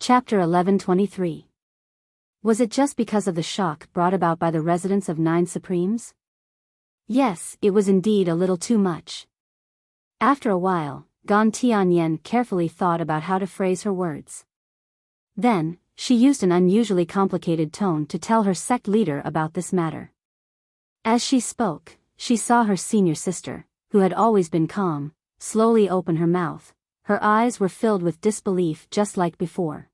Chapter 1123. Was it just because of the shock brought about by the residence of 9 Supremes? Yes, it was indeed a little too much. After a while, Gan Tianyan carefully thought about how to phrase her words. Then, she used an unusually complicated tone to tell her sect leader about this matter. As she spoke, she saw her senior sister, who had always been calm, slowly open her mouth. Her eyes were filled with disbelief just like before.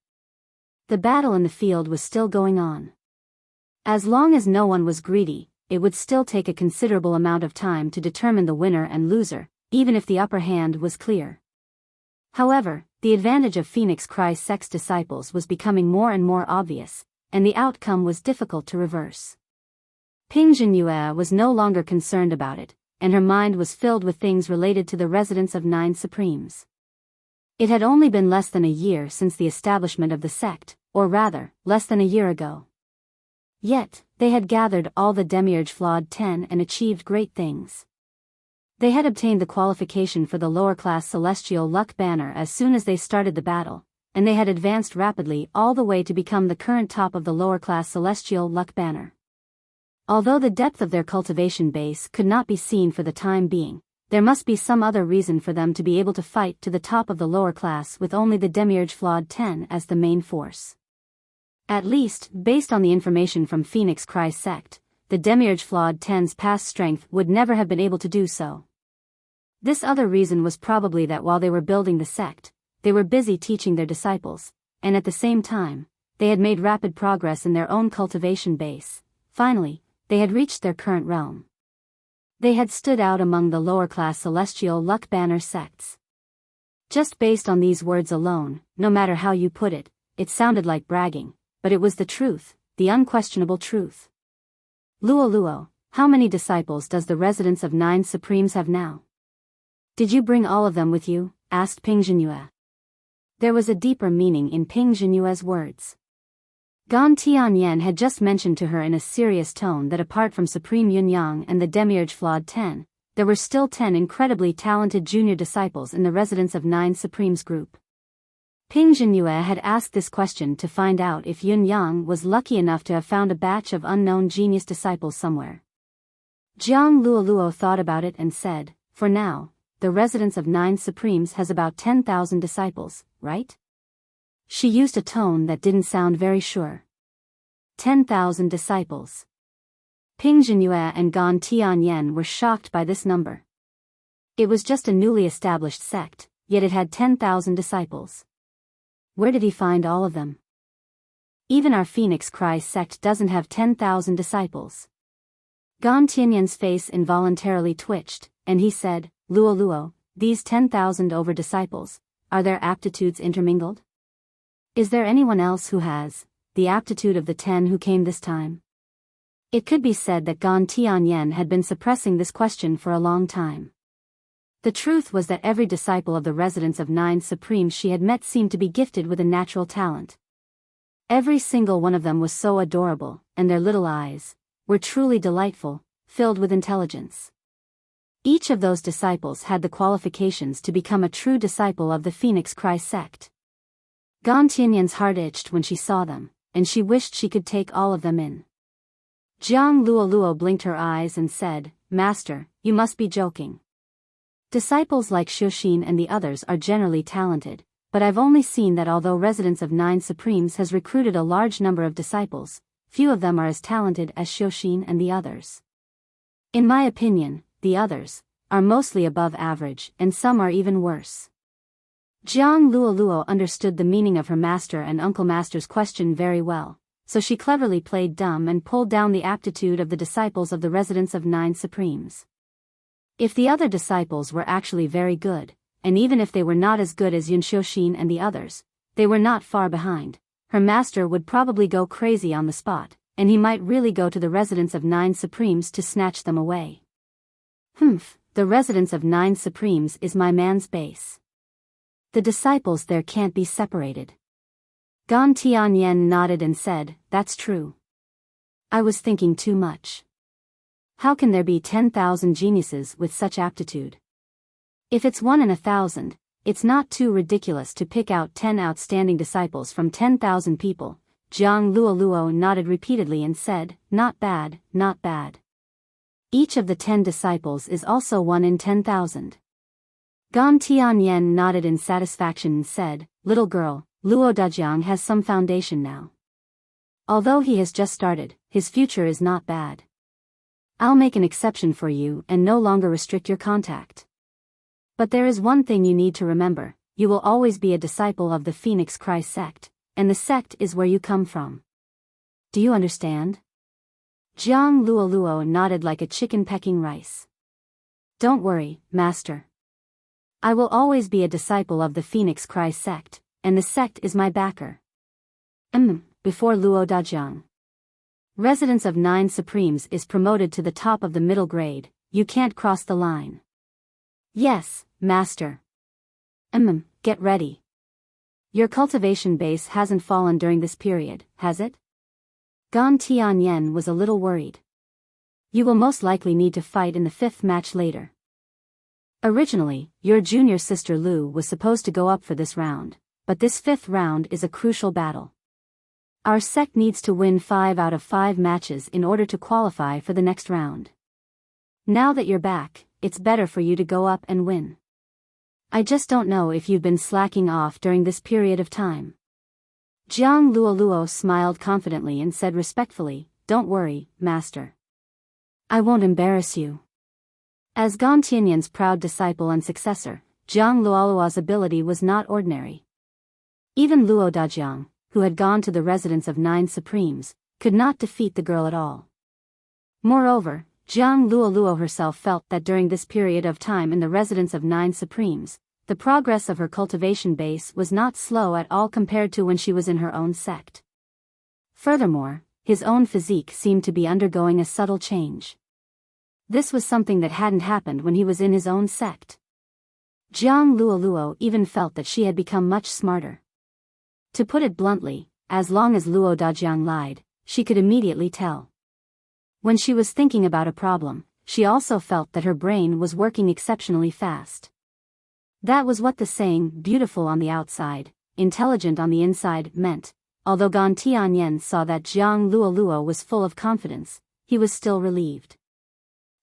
The battle in the field was still going on. As long as no one was greedy, it would still take a considerable amount of time to determine the winner and loser, even if the upper hand was clear. However, the advantage of Phoenix Cry Sect's disciples was becoming more and more obvious, and the outcome was difficult to reverse. Ping Zhenyue was no longer concerned about it, and her mind was filled with things related to the residence of 9 Supremes. It had only been less than a year since the establishment of the sect, or rather, less than a year ago. Yet, they had gathered all the Demiurge Flawed 10 and achieved great things. They had obtained the qualification for the lower-class Celestial Luck Banner as soon as they started the battle, and they had advanced rapidly all the way to become the current top of the lower-class Celestial Luck Banner. Although the depth of their cultivation base could not be seen for the time being, there must be some other reason for them to be able to fight to the top of the lower class with only the Demiurge Flawed 10 as the main force. At least, based on the information from Phoenix Cry Sect, the Demiurge Flawed 10's past strength would never have been able to do so. This other reason was probably that while they were building the sect, they were busy teaching their disciples, and at the same time, they had made rapid progress in their own cultivation base. Finally, they had reached their current realm. They had stood out among the lower-class Celestial Luck Banner sects. Just based on these words alone, no matter how you put it, it sounded like bragging, but it was the truth, the unquestionable truth. Luo, how many disciples does the residence of 9 Supremes have now? Did you bring all of them with you? Asked Ping Zhenyue. There was a deeper meaning in Ping Zhenyue's words. Gan Tianyan had just mentioned to her in a serious tone that apart from Supreme Yunyang and the Demiurge Flawed 10, there were still 10 incredibly talented junior disciples in the residence of 9 Supremes group. Ping Zhenyue had asked this question to find out if Yunyang was lucky enough to have found a batch of unknown genius disciples somewhere. Jiang Luo thought about it and said, for now, the residence of 9 Supremes has about 10,000 disciples, right? She used a tone that didn't sound very sure. 10,000 disciples. Ping Zhenyue and Gan Tianyan were shocked by this number. It was just a newly established sect, yet it had 10,000 disciples. Where did he find all of them? Even our Phoenix Cry sect doesn't have 10,000 disciples. Gan Tianyan's face involuntarily twitched, and he said, Luo, these 10,000 over disciples, are their aptitudes intermingled? Is there anyone else who has the aptitude of the 10 who came this time? It could be said that Gan Tianyan had been suppressing this question for a long time. The truth was that every disciple of the residence of 9 Supremes she had met seemed to be gifted with a natural talent. Every single one of them was so adorable, and their little eyes were truly delightful, filled with intelligence. Each of those disciples had the qualifications to become a true disciple of the Phoenix Cry sect. Gan Tianyan's heart itched when she saw them, and she wished she could take all of them in. Jiang Luo blinked her eyes and said, Master, you must be joking. Disciples like Xiuxin and the others are generally talented, but I've only seen that although residence of 9 Supremes has recruited a large number of disciples, few of them are as talented as Xiuxin and the others. In my opinion, the others are mostly above average and some are even worse. Jiang Luo understood the meaning of her master and uncle master's question very well, so she cleverly played dumb and pulled down the aptitude of the disciples of the residence of 9 Supremes. If the other disciples were actually very good, and even if they were not as good as Yun Xiuxin and the others, they were not far behind, her master would probably go crazy on the spot, and he might really go to the residence of 9 Supremes to snatch them away. The residence of 9 Supremes is my man's base. The disciples there can't be separated. Gan Tianyan nodded and said, that's true. I was thinking too much. How can there be 10,000 geniuses with such aptitude? If it's 1 in 1,000, it's not too ridiculous to pick out 10 outstanding disciples from 10,000 people. Jiang Luoluo nodded repeatedly and said, not bad, not bad. Each of the 10 disciples is also 1 in 10,000. Gan Tianyan nodded in satisfaction and said, little girl, Luo Dajiang has some foundation now. Although he has just started, his future is not bad. I'll make an exception for you and no longer restrict your contact. But there is one thing you need to remember, you will always be a disciple of the Phoenix Cry sect, and the sect is where you come from. Do you understand? Jiang Luoluo nodded like a chicken pecking rice. Don't worry, master. I will always be a disciple of the Phoenix Cry sect, and the sect is my backer. Before Luo Dajiang. Residence of 9 Supremes is promoted to the top of the middle grade, you can't cross the line. Yes, master. Get ready. Your cultivation base hasn't fallen during this period, has it? Gan Tianyan was a little worried. You will most likely need to fight in the 5th match later. Originally, your junior sister Lu was supposed to go up for this round, but this 5th round is a crucial battle. Our sect needs to win 5 out of 5 matches in order to qualify for the next round. Now that you're back, it's better for you to go up and win. I just don't know if you've been slacking off during this period of time. Jiang Luoluo smiled confidently and said respectfully, don't worry, master. I won't embarrass you. As Gan Tianyan's proud disciple and successor, Jiang Luoluo's ability was not ordinary. Even Luo Dajiang, who had gone to the residence of 9 Supremes, could not defeat the girl at all. Moreover, Jiang Luoluo herself felt that during this period of time in the residence of 9 Supremes, the progress of her cultivation base was not slow at all compared to when she was in her own sect. Furthermore, his own physique seemed to be undergoing a subtle change. This was something that hadn't happened when he was in his own sect. Jiang Luoluo even felt that she had become much smarter. To put it bluntly, as long as Luo Dajiang lied, she could immediately tell. When she was thinking about a problem, she also felt that her brain was working exceptionally fast. That was what the saying, beautiful on the outside, intelligent on the inside, meant. Although Gan Tianyan saw that Jiang Luoluo was full of confidence, he was still relieved.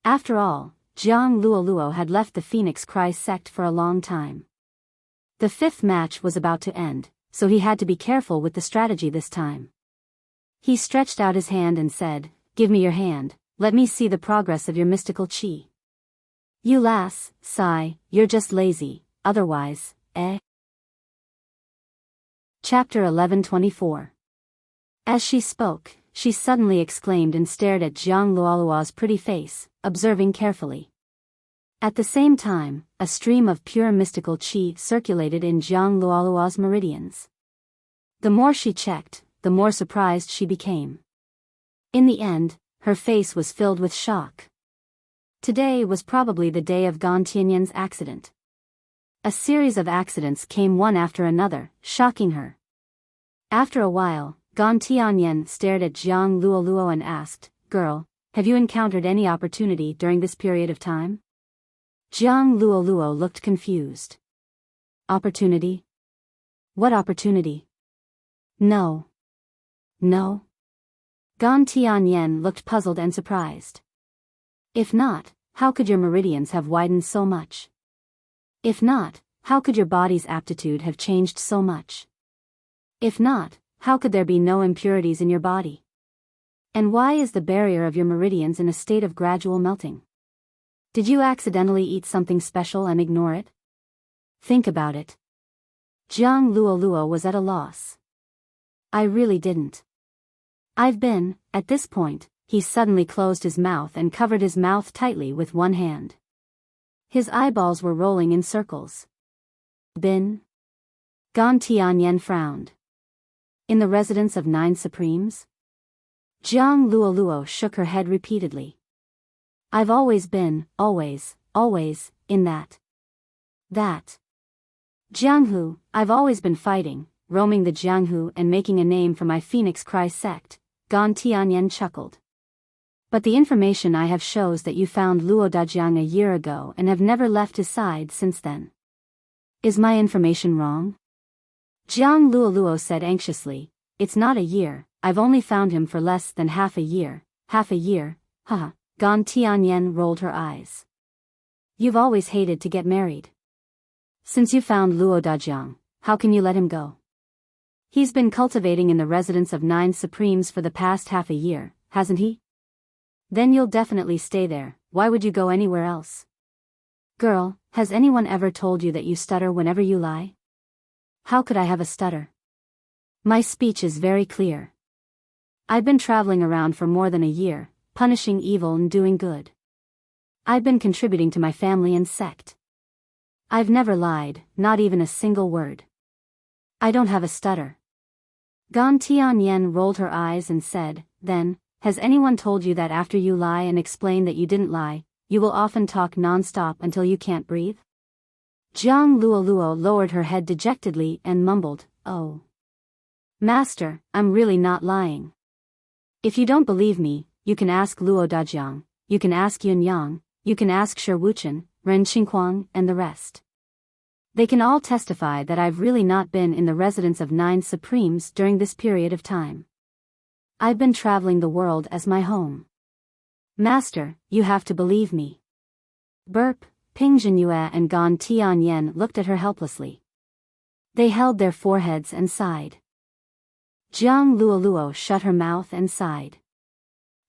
After all, Jiang Luoluo had left the Phoenix Cry sect for a long time. The 5th match was about to end, so he had to be careful with the strategy this time. He stretched out his hand and said, give me your hand, let me see the progress of your mystical chi. You lass, sigh, you're just lazy, otherwise, eh? Chapter 11:24. As she spoke, she suddenly exclaimed and stared at Jiang Luoluo's pretty face, observing carefully. At the same time, a stream of pure mystical chi circulated in Jiang Luoluo's meridians. The more she checked, the more surprised she became. In the end, her face was filled with shock. Today was probably the day of Gan Tianyan's accident. A series of accidents came one after another, shocking her. After a while, Gan Tianyan stared at Jiang Luoluo and asked, girl, have you encountered any opportunity during this period of time? Jiang Luoluo looked confused. Opportunity? What opportunity? No. No? Gan Tianyan looked puzzled and surprised. If not, how could your meridians have widened so much? If not, how could your body's aptitude have changed so much? If not, how could there be no impurities in your body? And why is the barrier of your meridians in a state of gradual melting? Did you accidentally eat something special and ignore it? Think about it. Jiang Luoluo was at a loss. I really didn't. I've been, at this point, he suddenly closed his mouth and covered his mouth tightly with one hand. His eyeballs were rolling in circles. Bin? Gan Tianyan frowned. In the residence of 9 Supremes? Jiang Luoluo shook her head repeatedly. I've always been, always, in that. Jianghu, I've always been fighting, roaming the Jianghu and making a name for my Phoenix Cry sect, Gan Tianyan chuckled. But the information I have shows that you found Luo Dajiang a year ago and have never left his side since then. Is my information wrong? Jiang Luoluo said anxiously. It's not a year, I've only found him for less than half a year, haha. Gan Tianyan rolled her eyes. You've always hated to get married. Since you found Luo Dajiang, how can you let him go? He's been cultivating in the residence of 9 Supremes for the past half a year, hasn't he? Then you'll definitely stay there, why would you go anywhere else? Girl, has anyone ever told you that you stutter whenever you lie? How could I have a stutter? My speech is very clear. I've been traveling around for more than a year, punishing evil and doing good. I've been contributing to my family and sect. I've never lied, not even a single word. I don't have a stutter. Gan Tianyan rolled her eyes and said, then, has anyone told you that after you lie and explain that you didn't lie, you will often talk non-stop until you can't breathe? Jiang Luoluo lowered her head dejectedly and mumbled, oh. Master, I'm really not lying. If you don't believe me, you can ask Luo Dajiang, you can ask Yun Yang, you can ask Shi Wuchen, Ren Qinghuang, and the rest. They can all testify that I've really not been in the residence of 9 Supremes during this period of time. I've been traveling the world as my home. Master, you have to believe me. Burp, Ping Zhenyue and Gan Tianyan looked at her helplessly. They held their foreheads and sighed. Jiang Luoluo shut her mouth and sighed.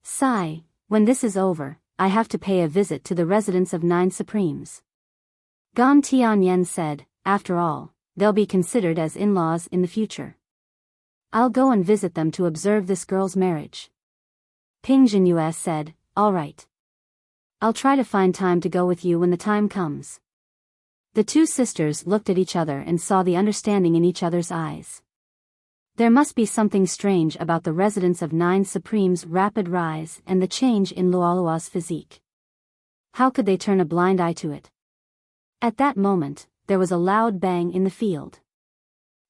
Sigh, when this is over, I have to pay a visit to the residence of 9 Supremes. Gan Tianyan said, after all, they'll be considered as in-laws in the future. I'll go and visit them to observe this girl's marriage. Ping Zhenyue said, all right. I'll try to find time to go with you when the time comes. The two sisters looked at each other and saw the understanding in each other's eyes. There must be something strange about the residence of 9 Supremes' rapid rise and the change in Luoluo's physique. How could they turn a blind eye to it? At that moment, there was a loud bang in the field.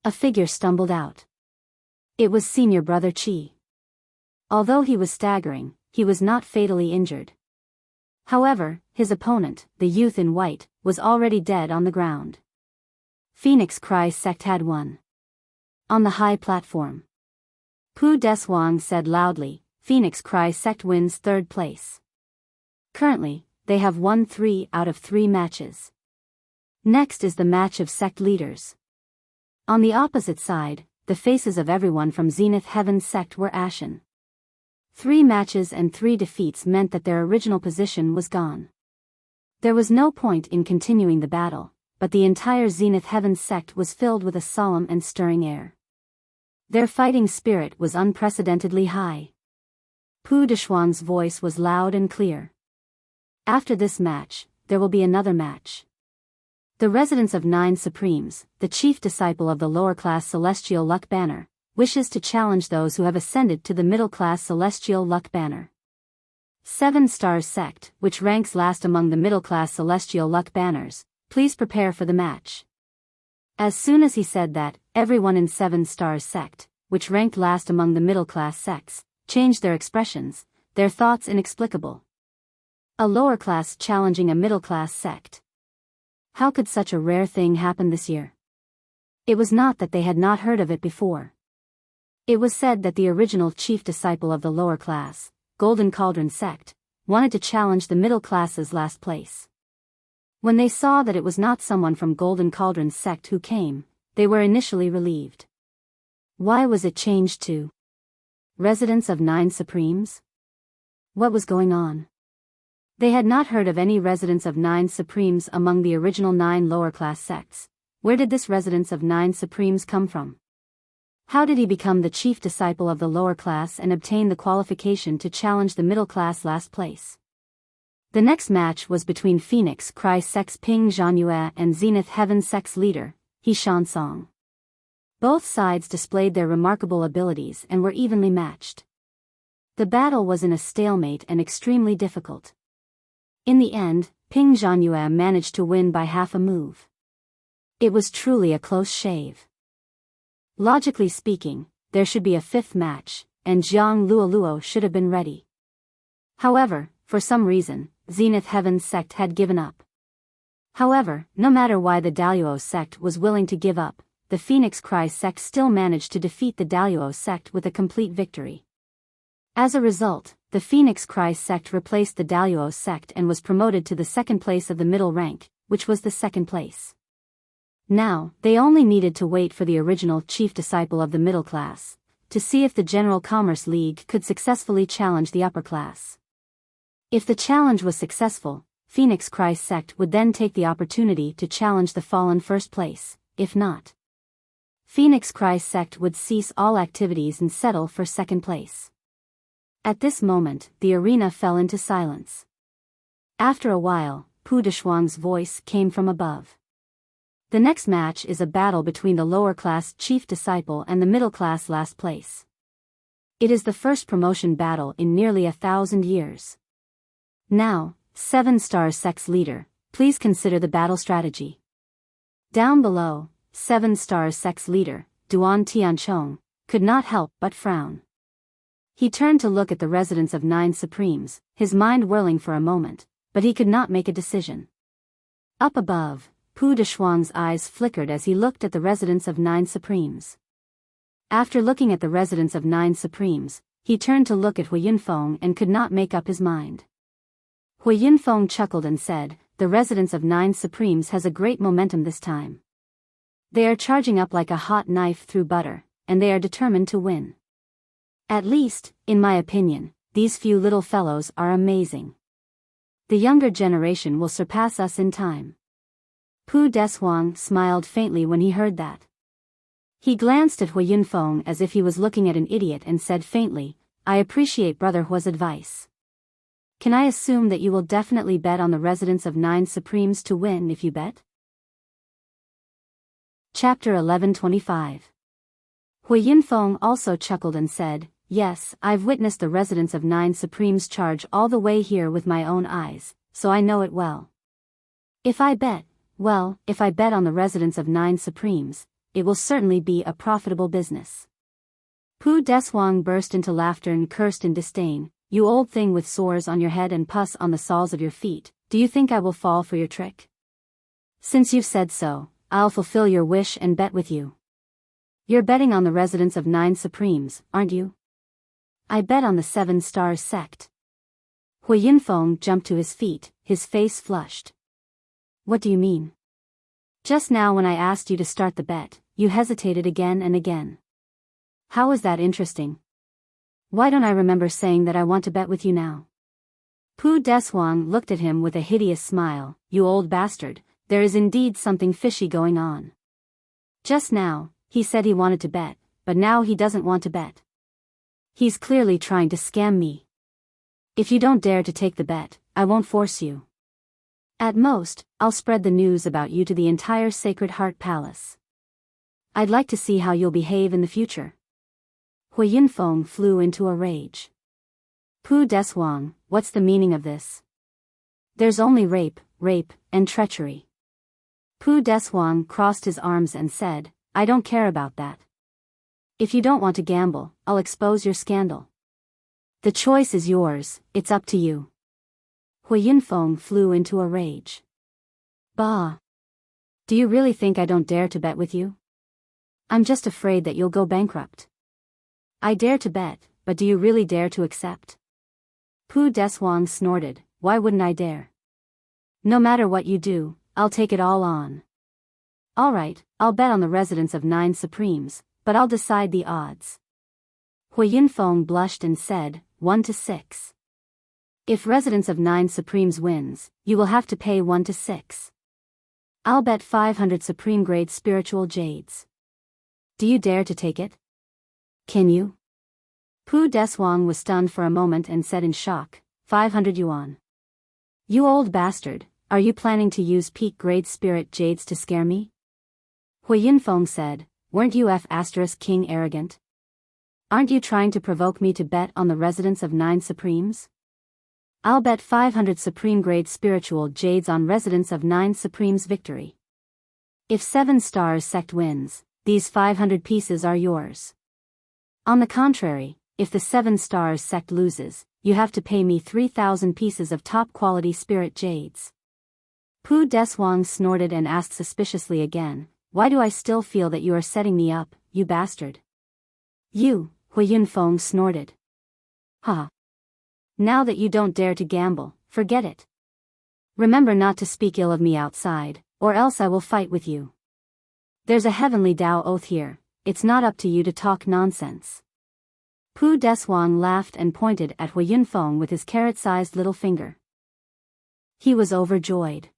A figure stumbled out. It was senior brother Qi. Although he was staggering, he was not fatally injured. However, his opponent, the youth in white, was already dead on the ground. Phoenix Cry Sect had won. On the high platform, Pu Deswang said loudly, Phoenix Cry Sect wins 3rd place. Currently, they have won 3 out of 3 matches. Next is the match of sect leaders. On the opposite side, the faces of everyone from Zenith Heaven's sect were ashen. 3 matches and 3 defeats meant that their original position was gone. There was no point in continuing the battle, but the entire Zenith Heaven sect was filled with a solemn and stirring air. Their fighting spirit was unprecedentedly high. Pu Deshuang's voice was loud and clear. After this match, there will be another match. The residence of 9 Supremes, the chief disciple of the lower-class Celestial Luck Banner, wishes to challenge those who have ascended to the middle-class Celestial Luck Banner. 7 Stars Sect, which ranks last among the middle-class Celestial Luck Banners, please prepare for the match. As soon as he said that, everyone in 7 Stars Sect, which ranked last among the middle-class sects, changed their expressions, their thoughts inexplicable. A lower class challenging a middle-class sect. How could such a rare thing happen this year? It was not that they had not heard of it before. It was said that the original chief disciple of the lower class, Golden Cauldron sect, wanted to challenge the middle class's last place. When they saw that it was not someone from Golden Cauldron sect who came, they were initially relieved. Why was it changed to residence of 9 Supremes? What was going on? They had not heard of any residence of 9 Supremes among the original 9 lower-class sects. Where did this residence of 9 Supremes come from? How did he become the chief disciple of the lower class and obtain the qualification to challenge the middle class last place? The next match was between Phoenix Cry Sect's Ping Zhenyue and Zenith Heaven Sect's leader, He Shansong. Both sides displayed their remarkable abilities and were evenly matched. The battle was in a stalemate and extremely difficult. In the end, Ping Zhenyue managed to win by half a move. It was truly a close shave. Logically speaking, there should be a 5th match, and Jiang Luoluo should have been ready. However, for some reason, Zenith Heaven's sect had given up. However, no matter why the Daluo sect was willing to give up, the Phoenix Cry sect still managed to defeat the Daluo sect with a complete victory. As a result, the Phoenix Cry sect replaced the Daluo sect and was promoted to the second place of the middle rank, which was the second place. Now, they only needed to wait for the original chief disciple of the middle class, to see if the General Commerce League could successfully challenge the upper class. If the challenge was successful, Phoenix Cry sect would then take the opportunity to challenge the fallen first place. If not, Phoenix Cry sect would cease all activities and settle for second place. At this moment, the arena fell into silence. After a while, Pu Deshuang's voice came from above. The next match is a battle between the lower-class chief disciple and the middle-class last place. It is the first promotion battle in nearly 1,000 years. Now, 7-star sect's leader, please consider the battle strategy. Down below, 7-star sect's leader, Duan Tianchong, could not help but frown. He turned to look at the residents of 9 Supremes, his mind whirling for a moment, but he could not make a decision. Up above, Pu Deshuang's eyes flickered as he looked at the residents of 9 Supremes. After looking at the residents of 9 Supremes, he turned to look at Hui Yunfeng and could not make up his mind. Hui Yunfeng chuckled and said, "The residents of 9 Supremes has a great momentum this time. They are charging up like a hot knife through butter, and they are determined to win. At least, in my opinion, these few little fellows are amazing. The younger generation will surpass us in time." Pu Deshuang smiled faintly when he heard that. He glanced at Hui Yunfeng as if he was looking at an idiot and said faintly, "I appreciate Brother Hua's advice. Can I assume that you will definitely bet on the residents of 9 Supremes to win if you bet?" Chapter 1125. Hui Yunfeng also chuckled and said, "Yes, I've witnessed the residents of 9 Supremes charge all the way here with my own eyes, so I know it well. If I bet on the residents of 9 Supremes, it will certainly be a profitable business." Pu Deshuang burst into laughter and cursed in disdain, "You old thing with sores on your head and pus on the soles of your feet, do you think I will fall for your trick? Since you've said so, I'll fulfill your wish and bet with you. You're betting on the residents of 9 Supremes, aren't you?" "I bet on the 7-star sect." Hui Yunfeng jumped to his feet, his face flushed. "What do you mean? Just now when I asked you to start the bet, you hesitated again and again. How is that interesting? Why don't I remember saying that I want to bet with you now?" Pu Deshuang looked at him with a hideous smile. "You old bastard, there is indeed something fishy going on. Just now, he said he wanted to bet, but now he doesn't want to bet. He's clearly trying to scam me. If you don't dare to take the bet, I won't force you. At most, I'll spread the news about you to the entire Sacred Heart Palace. I'd like to see how you'll behave in the future." Hui Yunfeng flew into a rage. "Pu Deshuang, what's the meaning of this? There's only rape, and treachery." Pu Deshuang crossed his arms and said, "I don't care about that. If you don't want to gamble, I'll expose your scandal. The choice is yours, it's up to you." Hui Yunfeng flew into a rage. "Bah! Do you really think I don't dare to bet with you? I'm just afraid that you'll go bankrupt. I dare to bet, but do you really dare to accept?" Pu Deshuang snorted, "Why wouldn't I dare? No matter what you do, I'll take it all on. All right, I'll bet on the residents of 9 Supremes, but I'll decide the odds." Hui Yunfeng blushed and said, 1 to 6. "If residents of 9 Supremes wins, you will have to pay 1 to 6. I'll bet 500 Supreme-grade spiritual jades. Do you dare to take it? Can you?" Pu Deshuang was stunned for a moment and said in shock, 500 yuan. "You old bastard, are you planning to use peak-grade spirit jades to scare me?" Hui Yunfeng said, "Weren't you King arrogant? Aren't you trying to provoke me to bet on the residents of 9 Supremes? I'll bet 500 Supreme-grade spiritual jades on residents of 9 Supremes' victory. If 7-star sect wins, these 500 pieces are yours. On the contrary, if the 7-star sect loses, you have to pay me 3,000 pieces of top-quality spirit jades." Pu Deswang snorted and asked suspiciously again, "Why do I still feel that you are setting me up, you bastard?" "You," Hui Yunfeng snorted. "Ha. Now that you don't dare to gamble, forget it. Remember not to speak ill of me outside, or else I will fight with you. There's a heavenly Tao oath here, it's not up to you to talk nonsense." Pu Deswang laughed and pointed at Hui Yunfeng with his carrot-sized little finger. He was overjoyed.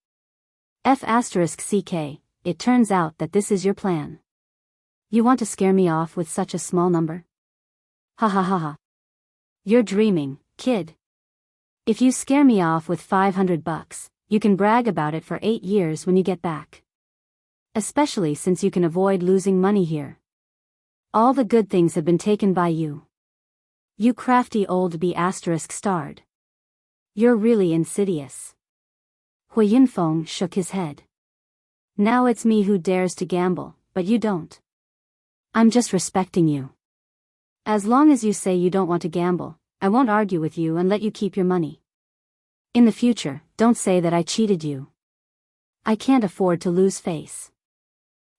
F***ck, it turns out that this is your plan. You want to scare me off with such a small number? Ha ha ha ha. You're dreaming, kid. If you scare me off with $500, you can brag about it for 8 years when you get back. Especially since you can avoid losing money here. All the good things have been taken by you. You crafty old B***starred. You're really insidious. Hui Yunfeng shook his head. Now it's me who dares to gamble, but you don't. I'm just respecting you. As long as you say you don't want to gamble, I won't argue with you and let you keep your money. In the future, don't say that I cheated you. I can't afford to lose face.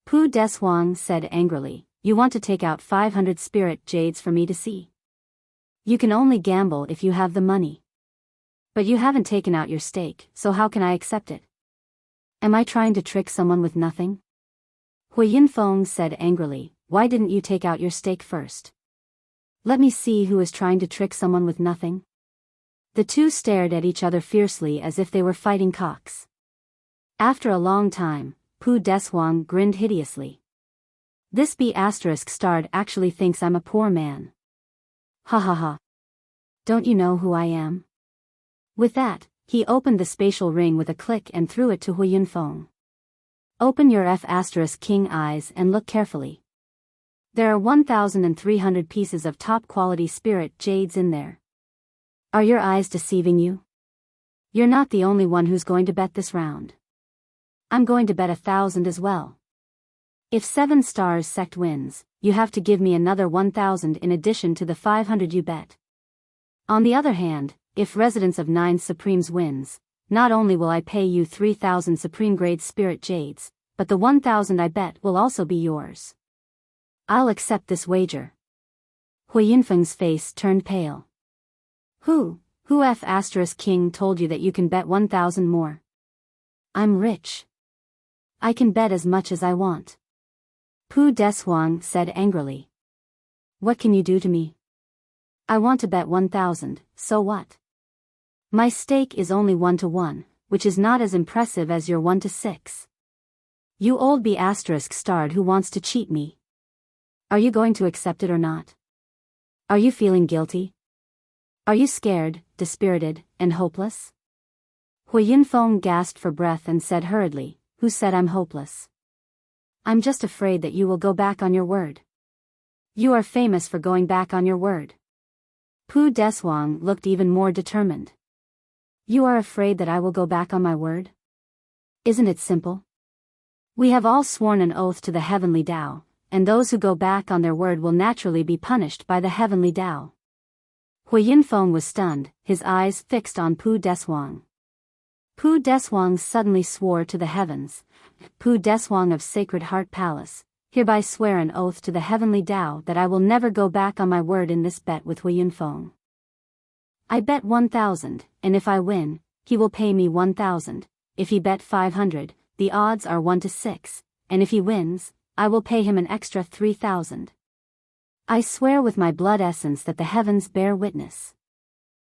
Pu Deswang said angrily, "You want to take out 500 spirit jades for me to see? You can only gamble if you have the money. But you haven't taken out your stake, so how can I accept it? Am I trying to trick someone with nothing?" Hui Yunfeng said angrily, "Why didn't you take out your stake first? Let me see who is trying to trick someone with nothing." The two stared at each other fiercely as if they were fighting cocks. After a long time, Pu Deswang grinned hideously. This B***starred actually thinks I'm a poor man. Ha ha ha. Don't you know who I am? With that, he opened the spatial ring with a click and threw it to Hui Yunfeng. Open your F***king eyes and look carefully. There are 1,300 pieces of top-quality spirit jades in there. Are your eyes deceiving you? You're not the only one who's going to bet this round. I'm going to bet 1,000 as well. If 7 Stars Sect wins, you have to give me another 1,000 in addition to the 500 you bet. On the other hand, if Residence of 9 Supremes wins, not only will I pay you 3,000 Supreme-grade spirit jades, but the 1,000 I bet will also be yours. I'll accept this wager. Hui Yunfeng's face turned pale. Who F***king told you that you can bet 1,000 more? I'm rich. I can bet as much as I want. Pu Deswang said angrily. What can you do to me? I want to bet 1,000, so what? My stake is only 1-to-1, which is not as impressive as your 1-to-6. You old B***starred who wants to cheat me. Are you going to accept it or not? Are you feeling guilty? Are you scared, dispirited, and hopeless? Hui Yunfeng gasped for breath and said hurriedly, Who said I'm hopeless? I'm just afraid that you will go back on your word. You are famous for going back on your word. Pu Deswang looked even more determined. You are afraid that I will go back on my word? Isn't it simple? We have all sworn an oath to the heavenly Tao, and those who go back on their word will naturally be punished by the heavenly Tao. Hui Yunfeng was stunned, his eyes fixed on Pu Deswang. Pu Deswang suddenly swore to the heavens. Pu Deswang of Sacred Heart Palace, hereby swear an oath to the heavenly Tao that I will never go back on my word in this bet with Hui Yunfeng. I bet 1,000, and if I win, he will pay me 1,000. If he bet 500, the odds are 1-to-6, and if he wins, I will pay him an extra 3,000. I swear with my blood essence that the heavens bear witness.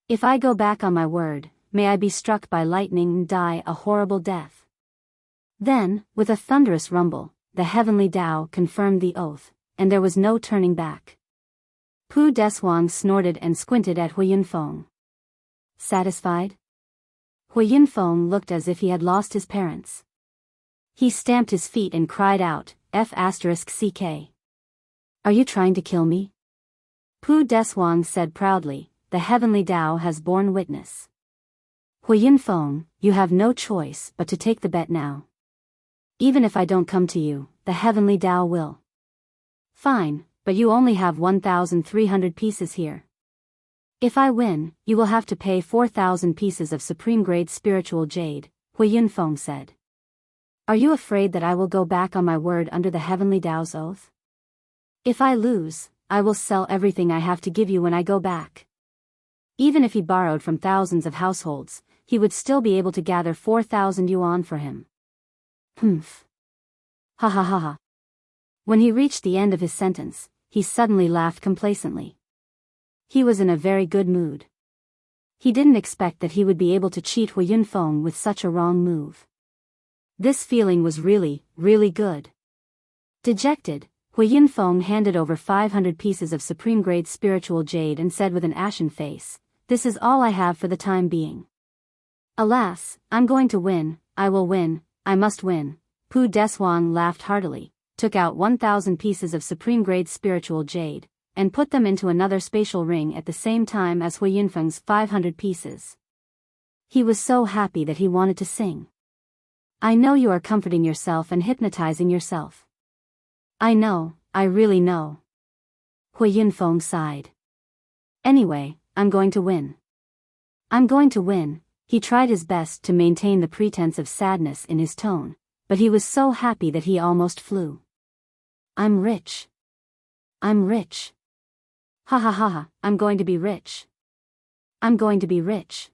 If I go back on my word, may I be struck by lightning and die a horrible death. Then, with a thunderous rumble, the heavenly Tao confirmed the oath, and there was no turning back. Pu Deswang snorted and squinted at Hui Yunfeng. Satisfied? Hui Yunfeng looked as if he had lost his parents. He stamped his feet and cried out, F***ck. Are you trying to kill me? Pu Deswang said proudly, the heavenly Tao has borne witness. Hui Yunfeng, you have no choice but to take the bet now. Even if I don't come to you, the heavenly Tao will. Fine, but you only have 1,300 pieces here. If I win, you will have to pay 4,000 pieces of supreme-grade spiritual jade, Hui Yunfeng said. Are you afraid that I will go back on my word under the heavenly Tao's oath? If I lose, I will sell everything I have to give you when I go back. Even if he borrowed from thousands of households, he would still be able to gather 4,000 yuan for him. Humph. Ha ha ha ha. When he reached the end of his sentence, he suddenly laughed complacently. He was in a very good mood. He didn't expect that he would be able to cheat Hui Yunfeng with such a wrong move. This feeling was really, really good. Dejected, Hui Yunfeng handed over 500 pieces of supreme-grade spiritual jade and said with an ashen face, "This is all I have for the time being. Alas, I'm going to win, I will win, I must win." Pu Deshuang laughed heartily, took out 1,000 pieces of supreme-grade spiritual jade, and put them into another spatial ring at the same time as Hui Yunfeng's 500 pieces. He was so happy that he wanted to sing. I know you are comforting yourself and hypnotizing yourself. I know, I really know. Hui Yunfeng sighed. Anyway, I'm going to win. I'm going to win. He tried his best to maintain the pretense of sadness in his tone, but he was so happy that he almost flew. I'm rich. I'm rich. Ha ha ha ha, I'm going to be rich. I'm going to be rich.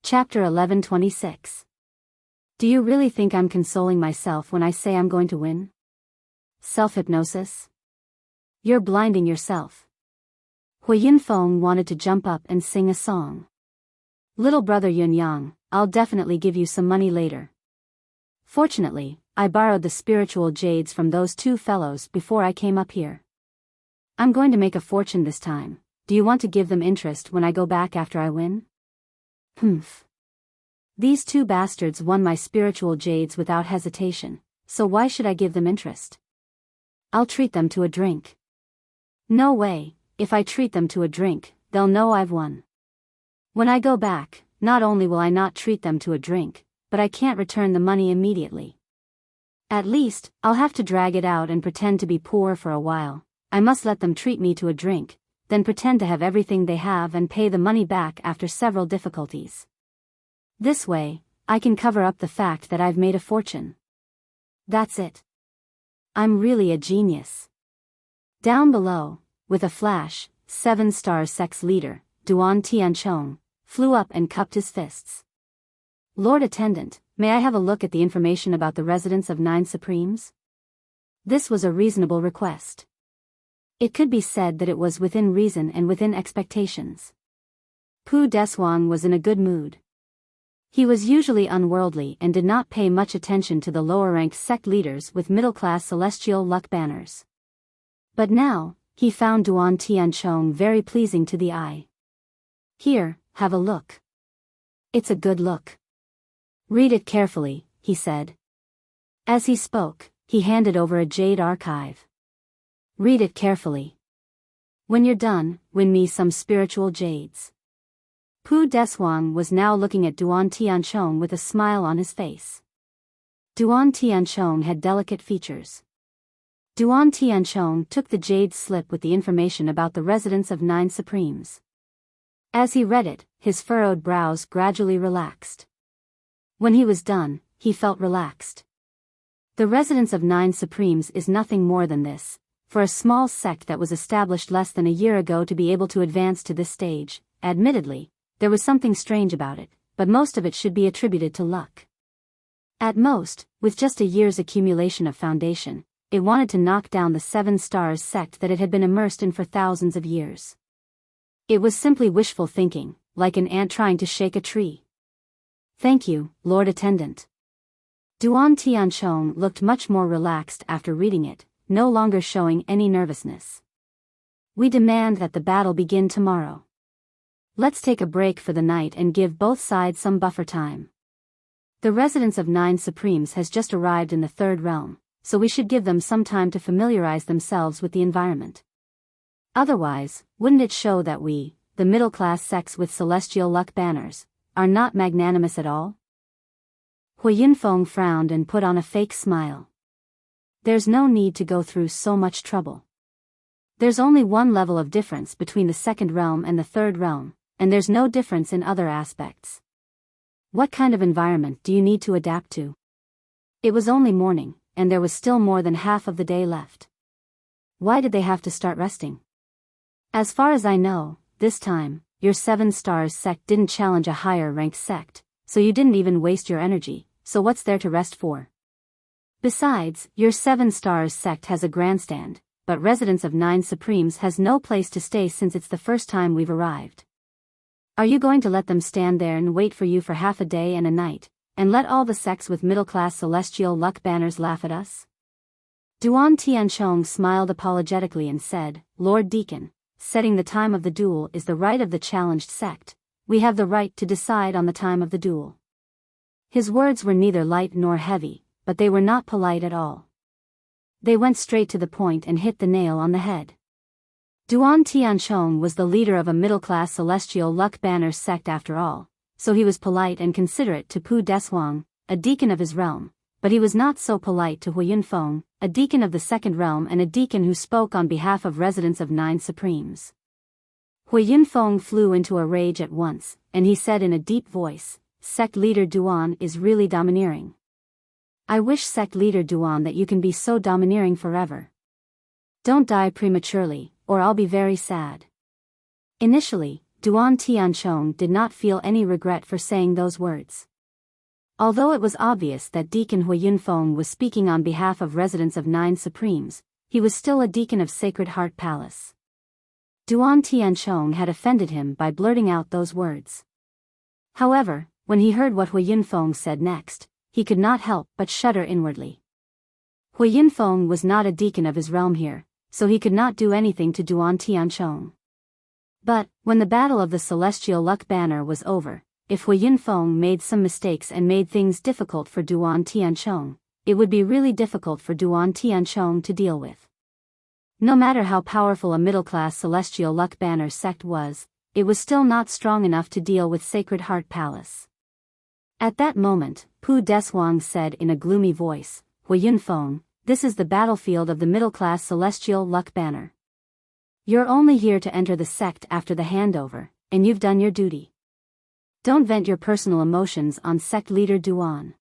Chapter 11:26. Do you really think I'm consoling myself when I say I'm going to win? Self-hypnosis? You're blinding yourself. Hui Yunfeng wanted to jump up and sing a song. Little brother Yunyang, I'll definitely give you some money later. Fortunately, I borrowed the spiritual jades from those two fellows before I came up here. I'm going to make a fortune this time. Do you want to give them interest when I go back after I win? Humph. These two bastards won my spiritual jades without hesitation, so why should I give them interest? I'll treat them to a drink. No way, if I treat them to a drink, they'll know I've won. When I go back, not only will I not treat them to a drink, but I can't return the money immediately. At least, I'll have to drag it out and pretend to be poor for a while. I must let them treat me to a drink, then pretend to have everything they have and pay the money back after several difficulties. This way, I can cover up the fact that I've made a fortune. That's it. I'm really a genius. Down below, with a flash, 7-star sex leader, Duan Tianchong, flew up and cupped his fists. Lord Attendant, may I have a look at the information about the residence of 9 Supremes? This was a reasonable request. It could be said that it was within reason and within expectations. Pu Deshuang was in a good mood. He was usually unworldly and did not pay much attention to the lower-ranked sect leaders with middle-class celestial luck banners. But now, he found Duan Tianchong very pleasing to the eye. Here, have a look. It's a good look. Read it carefully, he said. As he spoke, he handed over a jade archive. Read it carefully. When you're done, win me some spiritual jades. Pu Deshuang was now looking at Duan Tianchong with a smile on his face. Duan Tianchong had delicate features. Duan Tianchong took the jade slip with the information about the residence of 9 Supremes. As he read it, his furrowed brows gradually relaxed. When he was done, he felt relaxed. The residence of 9 Supremes is nothing more than this. For a small sect that was established less than a year ago to be able to advance to this stage, admittedly, there was something strange about it, but most of it should be attributed to luck. At most, with just a year's accumulation of foundation, it wanted to knock down the 7 stars sect that it had been immersed in for thousands of years. It was simply wishful thinking, like an ant trying to shake a tree. Thank you, Lord Attendant. Duan Tianchong looked much more relaxed after reading it, no longer showing any nervousness. We demand that the battle begin tomorrow. Let's take a break for the night and give both sides some buffer time. The residence of 9 Supremes has just arrived in the 3rd realm, so we should give them some time to familiarize themselves with the environment. Otherwise, wouldn't it show that we, the middle-class sects with celestial luck banners, are not magnanimous at all? Hui Yunfeng frowned and put on a fake smile. There's no need to go through so much trouble. There's only one level of difference between the 2nd realm and the 3rd realm, and there's no difference in other aspects. What kind of environment do you need to adapt to? It was only morning, and there was still more than half of the day left. Why did they have to start resting? As far as I know, this time, your 7 stars sect didn't challenge a higher ranked sect, so you didn't even waste your energy, so what's there to rest for? Besides, your 7 stars sect has a grandstand, but residents of 9 Supremes has no place to stay since it's the first time we've arrived. Are you going to let them stand there and wait for you for half a day and a night, and let all the sects with middle-class celestial luck banners laugh at us? Duan Tianchong smiled apologetically and said, Lord Deacon, setting the time of the duel is the right of the challenged sect. We have the right to decide on the time of the duel. His words were neither light nor heavy, but they were not polite at all. They went straight to the point and hit the nail on the head. Duan Tianchong was the leader of a middle-class celestial luck banner sect after all, so he was polite and considerate to Pu Deshuang, a deacon of his realm, but he was not so polite to Hui Yunfeng, a deacon of the second realm and a deacon who spoke on behalf of residents of 9 Supremes. Hui Yunfeng flew into a rage at once, and he said in a deep voice, Sect leader Duan is really domineering. I wish sect leader Duan that you can be so domineering forever. Don't die prematurely, or I'll be very sad. Initially, Duan Tianchong did not feel any regret for saying those words. Although it was obvious that Deacon Hui Yunfeng was speaking on behalf of residents of 9 Supremes, he was still a deacon of Sacred Heart Palace. Duan Tianchong had offended him by blurting out those words. However, when he heard what Hui Yunfeng said next, he could not help but shudder inwardly. Hui Yunfeng was not a deacon of his realm here, so he could not do anything to Duan Tianchong. But, when the battle of the Celestial Luck Banner was over, if Hui Yunfeng made some mistakes and made things difficult for Duan Tianchong, it would be really difficult for Duan Tianchong to deal with. No matter how powerful a middle-class Celestial Luck Banner sect was, it was still not strong enough to deal with Sacred Heart Palace. At that moment, Pu Deshuang said in a gloomy voice, Hui Yunfeng, this is the battlefield of the middle-class Celestial Luck Banner. You're only here to enter the sect after the handover, and you've done your duty. Don't vent your personal emotions on sect leader Duan.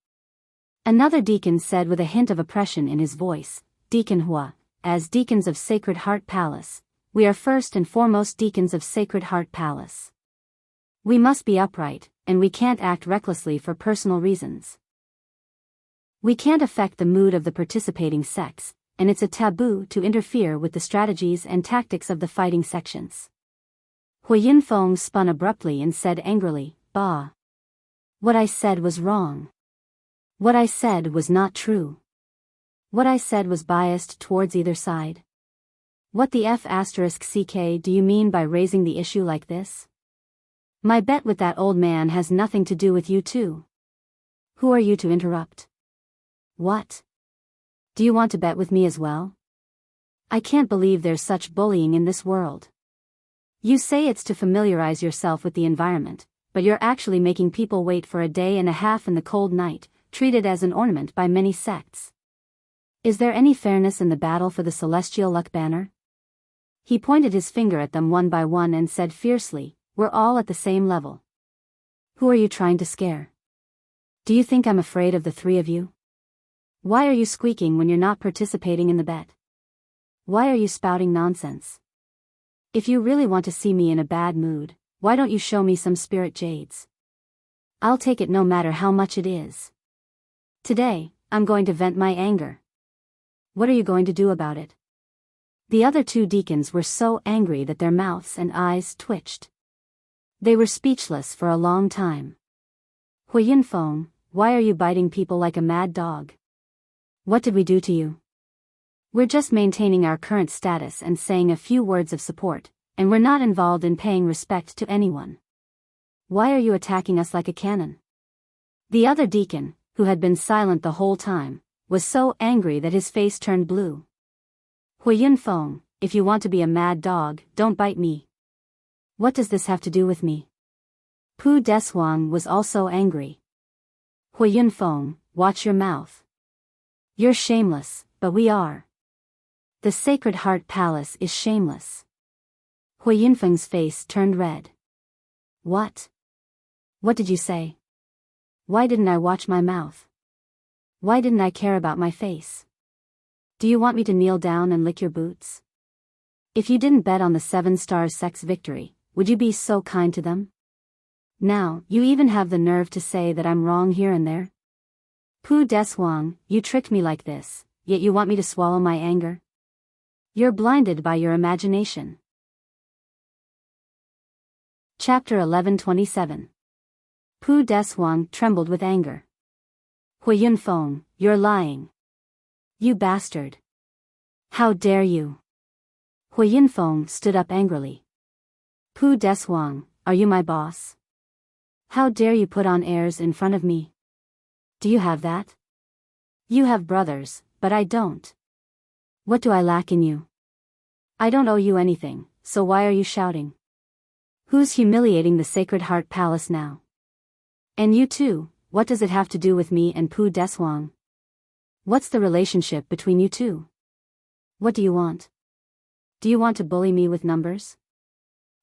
Another deacon said with a hint of oppression in his voice, Deacon Hua, as deacons of Sacred Heart Palace, we are first and foremost deacons of Sacred Heart Palace. We must be upright, and we can't act recklessly for personal reasons. We can't affect the mood of the participating sects, and it's a taboo to interfere with the strategies and tactics of the fighting sections. Hui Yunfeng spun abruptly and said angrily, Bah! What I said was wrong. What I said was not true. What I said was biased towards either side. What the F***ck do you mean by raising the issue like this? My bet with that old man has nothing to do with you too. Who are you to interrupt? What? Do you want to bet with me as well? I can't believe there's such bullying in this world. You say it's to familiarize yourself with the environment, but you're actually making people wait for a day and a half in the cold night, treated as an ornament by many sects. Is there any fairness in the battle for the Celestial Luck Banner? He pointed his finger at them one by one and said fiercely, We're all at the same level. Who are you trying to scare? Do you think I'm afraid of the 3 of you? Why are you squeaking when you're not participating in the bet? Why are you spouting nonsense? If you really want to see me in a bad mood, why don't you show me some spirit jades? I'll take it no matter how much it is. Today, I'm going to vent my anger. What are you going to do about it? The other 2 deacons were so angry that their mouths and eyes twitched. They were speechless for a long time. Hui Yunfeng, why are you biting people like a mad dog? What did we do to you? We're just maintaining our current status and saying a few words of support, and we're not involved in paying respect to anyone. Why are you attacking us like a cannon? The other deacon, who had been silent the whole time, was so angry that his face turned blue. Hui Yunfeng, if you want to be a mad dog, don't bite me. What does this have to do with me? Pu Deshuang was also angry. Hui Yunfeng, watch your mouth. You're shameless, but we are. The Sacred Heart Palace is shameless. Hui Yunfeng's face turned red. What? What did you say? Why didn't I watch my mouth? Why didn't I care about my face? Do you want me to kneel down and lick your boots? If you didn't bet on the 7 stars sect's victory, would you be so kind to them? Now, you even have the nerve to say that I'm wrong here and there? Pu Deswang, you tricked me like this, yet you want me to swallow my anger? You're blinded by your imagination. Chapter 11:27. Pu Deswang trembled with anger. Hui Yunfeng, you're lying. You bastard. How dare you? Hui Yunfeng stood up angrily. Pu Deswang, are you my boss? How dare you put on airs in front of me? Do you have that? You have brothers, but I don't. What do I lack in you? I don't owe you anything, so why are you shouting? Who's humiliating the Sacred Heart Palace now? And you too, what does it have to do with me and Pu Deswang? What's the relationship between you two? What do you want? Do you want to bully me with numbers?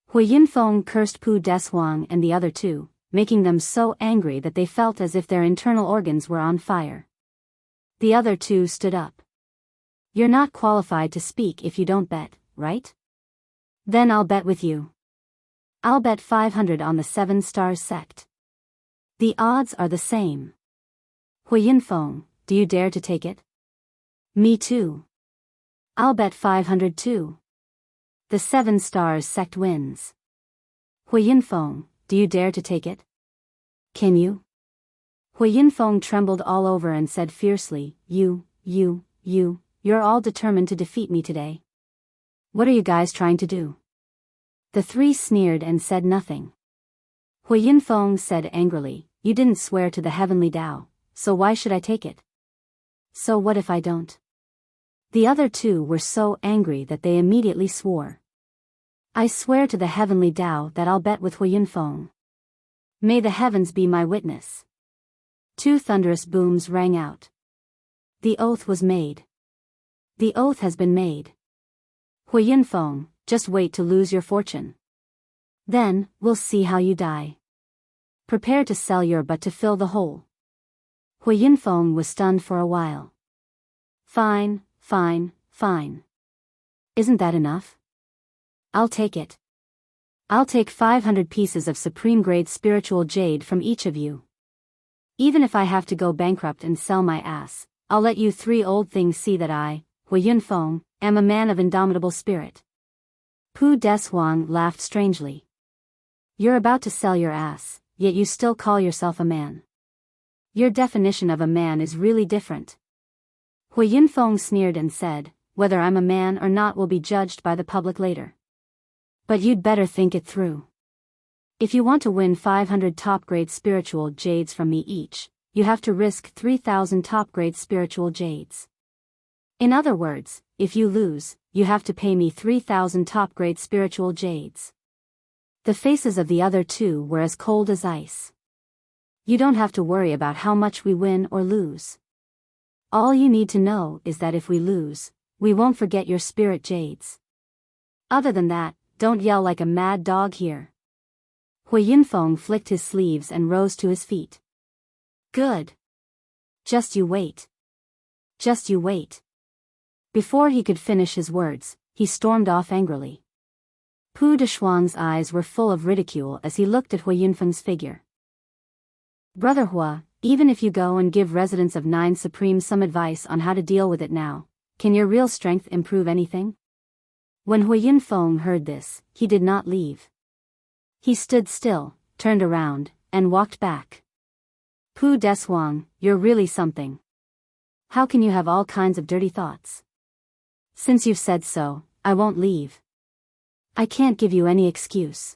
Hui Yunfeng cursed Pu Deswang and the other two, making them so angry that they felt as if their internal organs were on fire. The other two stood up. You're not qualified to speak if you don't bet, right? Then I'll bet with you. I'll bet 500 on the 7 stars sect. The odds are the same. Hui Yunfeng, do you dare to take it? Me too. I'll bet 500 too. The 7 stars sect wins. Hui Yunfeng, do you dare to take it? Can you? Hui Yunfeng trembled all over and said fiercely, you're all determined to defeat me today. What are you guys trying to do? The three sneered and said nothing. Hui Yunfeng said angrily, you didn't swear to the heavenly Tao, so why should I take it? So what if I don't? The other two were so angry that they immediately swore. I swear to the heavenly Tao that I'll bet with Hui Yunfeng. May the heavens be my witness. 2 thunderous booms rang out. The oath was made. The oath has been made. Hui Yunfeng, just wait to lose your fortune. Then, we'll see how you die. Prepare to sell your butt to fill the hole. Hui Yunfeng was stunned for a while. Fine. Isn't that enough? I'll take it. I'll take 500 pieces of supreme-grade spiritual jade from each of you. Even if I have to go bankrupt and sell my ass, I'll let you 3 old things see that I, Hui Yunfeng, am a man of indomitable spirit. Pu Deswang laughed strangely. You're about to sell your ass, yet you still call yourself a man. Your definition of a man is really different. Hui Yunfeng sneered and said, whether I'm a man or not will be judged by the public later. But you'd better think it through. If you want to win 500 top-grade spiritual jades from me each, you have to risk 3,000 top-grade spiritual jades. In other words, if you lose, you have to pay me 3,000 top-grade spiritual jades. The faces of the other two were as cold as ice. You don't have to worry about how much we win or lose. All you need to know is that if we lose, we won't forget your spirit jades. Other than that, don't yell like a mad dog here. Hui Yunfeng flicked his sleeves and rose to his feet. Good. Just you wait. Just you wait. Before he could finish his words, he stormed off angrily. Pu Deshuang's eyes were full of ridicule as he looked at Hui Yunfeng's figure. Brother Hua, even if you go and give residents of 9 Supreme some advice on how to deal with it now, can your real strength improve anything? When Hui Yunfeng heard this, he did not leave. He stood still, turned around, and walked back. Pu Deswang, you're really something. How can you have all kinds of dirty thoughts? Since you've said so, I won't leave. I can't give you any excuse.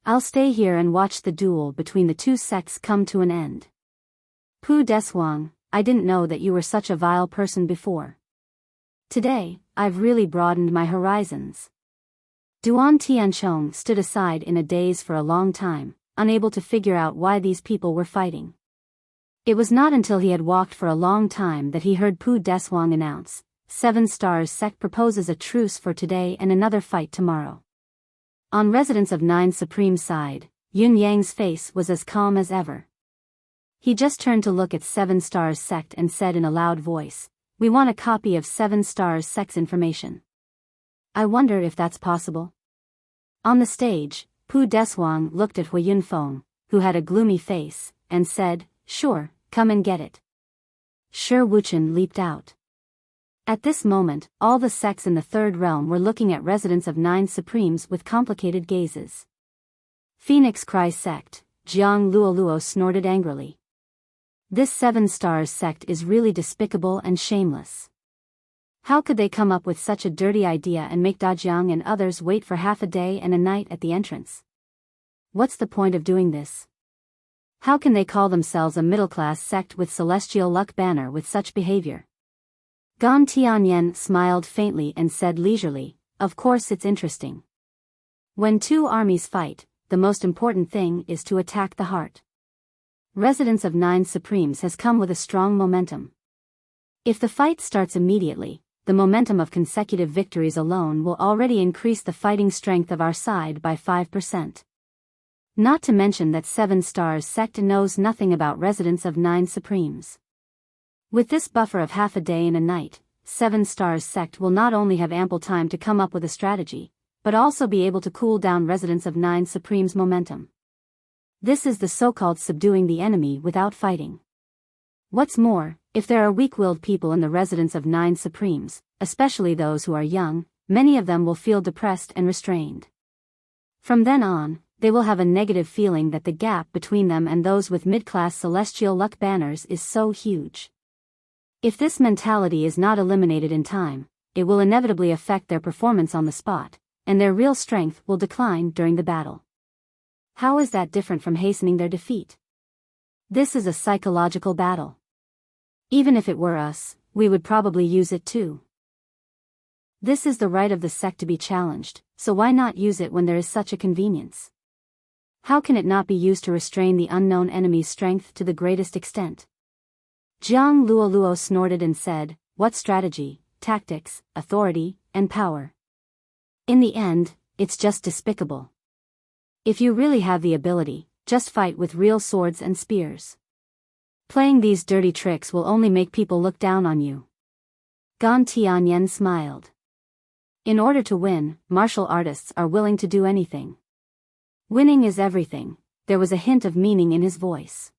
I'll stay here and watch the duel between the 2 sects come to an end. Pu Deswang, I didn't know that you were such a vile person before. Today, I've really broadened my horizons. Duan Tianchong stood aside in a daze for a long time, unable to figure out why these people were fighting. It was not until he had walked for a long time that he heard Pu Deswang announce, 7 Stars Sect proposes a truce for today and another fight tomorrow. On residents of 9 Supreme side, Yun Yang's face was as calm as ever. He just turned to look at Seven Stars Sect and said in a loud voice, "We want a copy of Seven Stars Sect's information." I wonder if that's possible. On the stage, Pu Deshuang looked at Hui Yunfeng, who had a gloomy face, and said, "Sure, come and get it." Shi Wuchen leaped out. At this moment, all the sects in the Third Realm were looking at residents of 9 Supremes with complicated gazes. Phoenix Cry Sect, Jiang Luoluo snorted angrily. This 7 Stars Sect is really despicable and shameless. How could they come up with such a dirty idea and make Dajiang and others wait for half a day and a night at the entrance? What's the point of doing this? How can they call themselves a middle-class sect with celestial luck banner with such behavior? Gan Tianyan smiled faintly and said leisurely, "Of course it's interesting. When two armies fight, the most important thing is to attack the heart. Residents of 9 Supremes has come with a strong momentum. If the fight starts immediately, the momentum of consecutive victories alone will already increase the fighting strength of our side by 5%. Not to mention that 7 Stars Sect knows nothing about residents of 9 Supremes. With this buffer of half a day and a night, 7 Stars Sect will not only have ample time to come up with a strategy, but also be able to cool down residents of 9 Supremes' momentum. This is the so-called subduing the enemy without fighting. What's more, if there are weak-willed people in the residents of 9 Supremes, especially those who are young, many of them will feel depressed and restrained. From then on, they will have a negative feeling that the gap between them and those with mid-class celestial luck banners is so huge. If this mentality is not eliminated in time, it will inevitably affect their performance on the spot, and their real strength will decline during the battle. How is that different from hastening their defeat? This is a psychological battle. Even if it were us, we would probably use it too. This is the right of the sect to be challenged, so why not use it when there is such a convenience? How can it not be used to restrain the unknown enemy's strength to the greatest extent? Jiang Luoluo snorted and said, "What strategy, tactics, authority, and power? In the end, it's just despicable. If you really have the ability, just fight with real swords and spears. Playing these dirty tricks will only make people look down on you." Gan Tianyan smiled. In order to win, martial artists are willing to do anything. Winning is everything. There was a hint of meaning in his voice.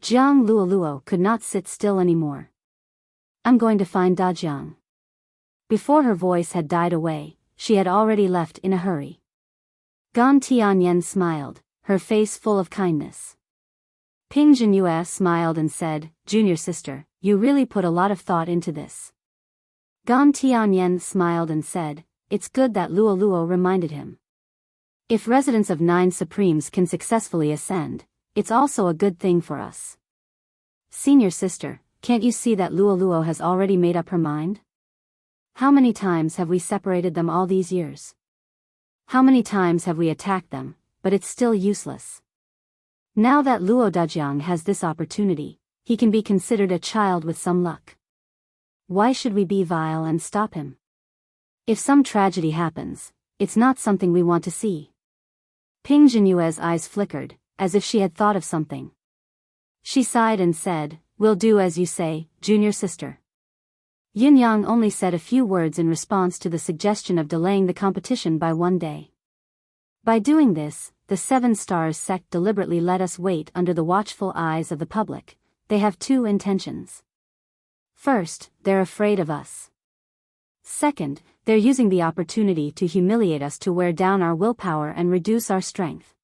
Jiang Luoluo could not sit still anymore. "I'm going to find Dajiang." Before her voice had died away, she had already left in a hurry. Gan Tianyan smiled, her face full of kindness. Ping Jinyue smiled and said, "Junior sister, you really put a lot of thought into this." Gan Tianyan smiled and said, "It's good that Luoluo reminded him. If residents of 9 Supremes can successfully ascend, it's also a good thing for us. Senior sister, can't you see that Luoluo has already made up her mind? How many times have we separated them all these years? How many times have we attacked them, but it's still useless. Now that Luo Dajiang has this opportunity, he can be considered a child with some luck. Why should we be vile and stop him? If some tragedy happens, it's not something we want to see." Ping Jinyue's eyes flickered, as if she had thought of something. She sighed and said, "We'll do as you say, junior sister." Yin Yang only said a few words in response to the suggestion of delaying the competition by 1 day. By doing this, the 7 Stars Sect deliberately let us wait under the watchful eyes of the public. They have 2 intentions. First, they're afraid of us. Second, they're using the opportunity to humiliate us to wear down our willpower and reduce our strength.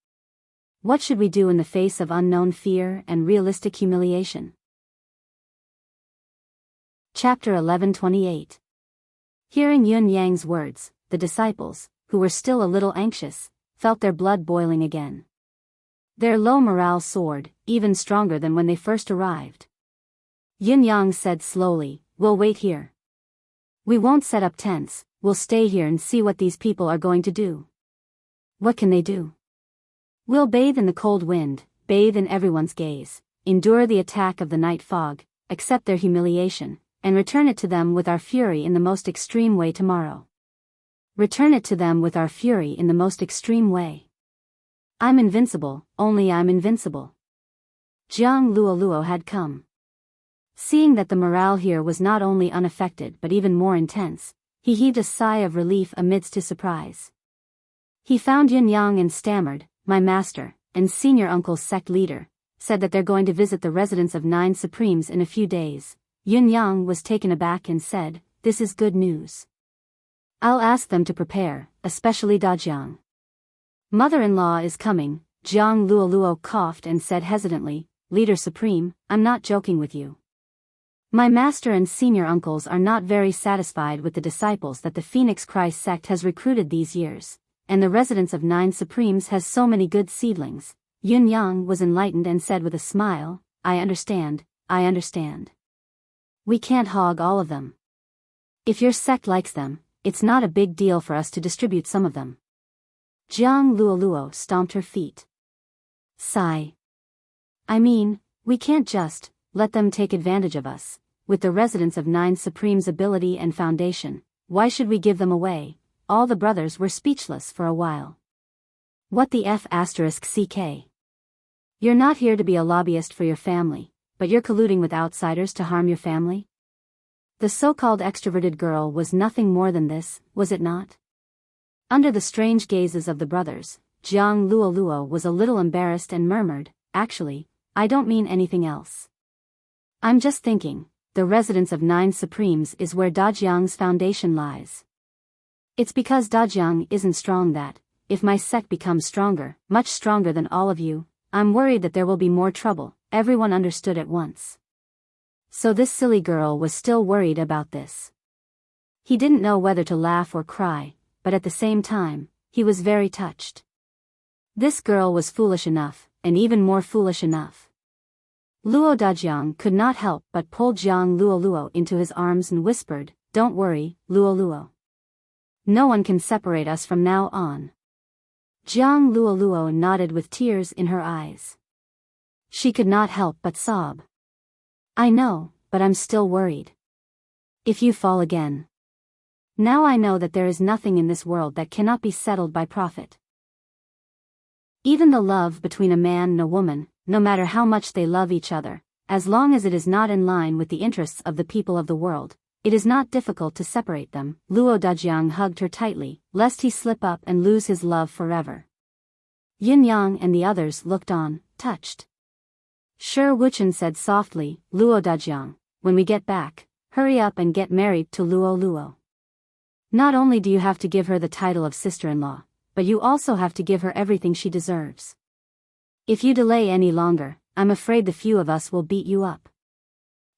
What should we do in the face of unknown fear and realistic humiliation? Chapter 11:28. Hearing Yun Yang's words, the disciples, who were still a little anxious, felt their blood boiling again. Their low morale soared, even stronger than when they first arrived. Yun Yang said slowly, "We'll wait here. We won't set up tents, we'll stay here and see what these people are going to do." "What can they do?" "We'll bathe in the cold wind, bathe in everyone's gaze, endure the attack of the night fog, accept their humiliation, and return it to them with our fury in the most extreme way tomorrow. Return it to them with our fury in the most extreme way. I'm invincible, only I'm invincible." Jiang Luoluo had come. Seeing that the morale here was not only unaffected but even more intense, he heaved a sigh of relief amidst his surprise. He found Yun Yang and stammered, "My master, and senior uncle's sect leader, said that they're going to visit the residence of 9 Supremes in a few days." Yun Yang was taken aback and said, "This is good news. I'll ask them to prepare, especially Dajiang. Mother-in-law is coming." Jiang Luoluo coughed and said hesitantly, "Leader Supreme, I'm not joking with you. My master and senior uncles are not very satisfied with the disciples that the Phoenix Christ sect has recruited these years, and the residence of 9 Supremes has so many good seedlings." Yun Yang was enlightened and said with a smile, I understand. We can't hog all of them. If your sect likes them, it's not a big deal for us to distribute some of them." Jiang Luoluo stomped her feet. Sigh. "I mean, we can't just let them take advantage of us. With the residence of 9 Supremes' ability and foundation, why should we give them away?" All the brothers were speechless for a while. "What the f***ck? You're not here to be a lobbyist for your family, but you're colluding with outsiders to harm your family?" The so-called extroverted girl was nothing more than this, was it not? Under the strange gazes of the brothers, Jiang Luoluo was a little embarrassed and murmured, "Actually, I don't mean anything else. I'm just thinking, the residence of 9 Supremes is where Dajiang's foundation lies. It's because Dajiang isn't strong that, if my sect becomes stronger, much stronger than all of you, I'm worried that there will be more trouble." Everyone understood at once. So this silly girl was still worried about this. He didn't know whether to laugh or cry, but at the same time, he was very touched. This girl was foolish enough, and even more foolish enough. Luo Dajiang could not help but pull Jiang Luoluo into his arms and whispered, "Don't worry, Luoluo. No one can separate us from now on." Jiang Luoluo nodded with tears in her eyes. She could not help but sob. "I know, but I'm still worried. If you fall again. Now I know that there is nothing in this world that cannot be settled by profit. Even the love between a man and a woman, no matter how much they love each other, as long as it is not in line with the interests of the people of the world, it is not difficult to separate them." Luo Dajiang hugged her tightly, lest he slip up and lose his love forever. Yin Yang and the others looked on, touched. Shi Wuchen said softly, "Luo Dajiang, when we get back, hurry up and get married to Luo. Not only do you have to give her the title of sister-in-law, but you also have to give her everything she deserves. If you delay any longer, I'm afraid the few of us will beat you up."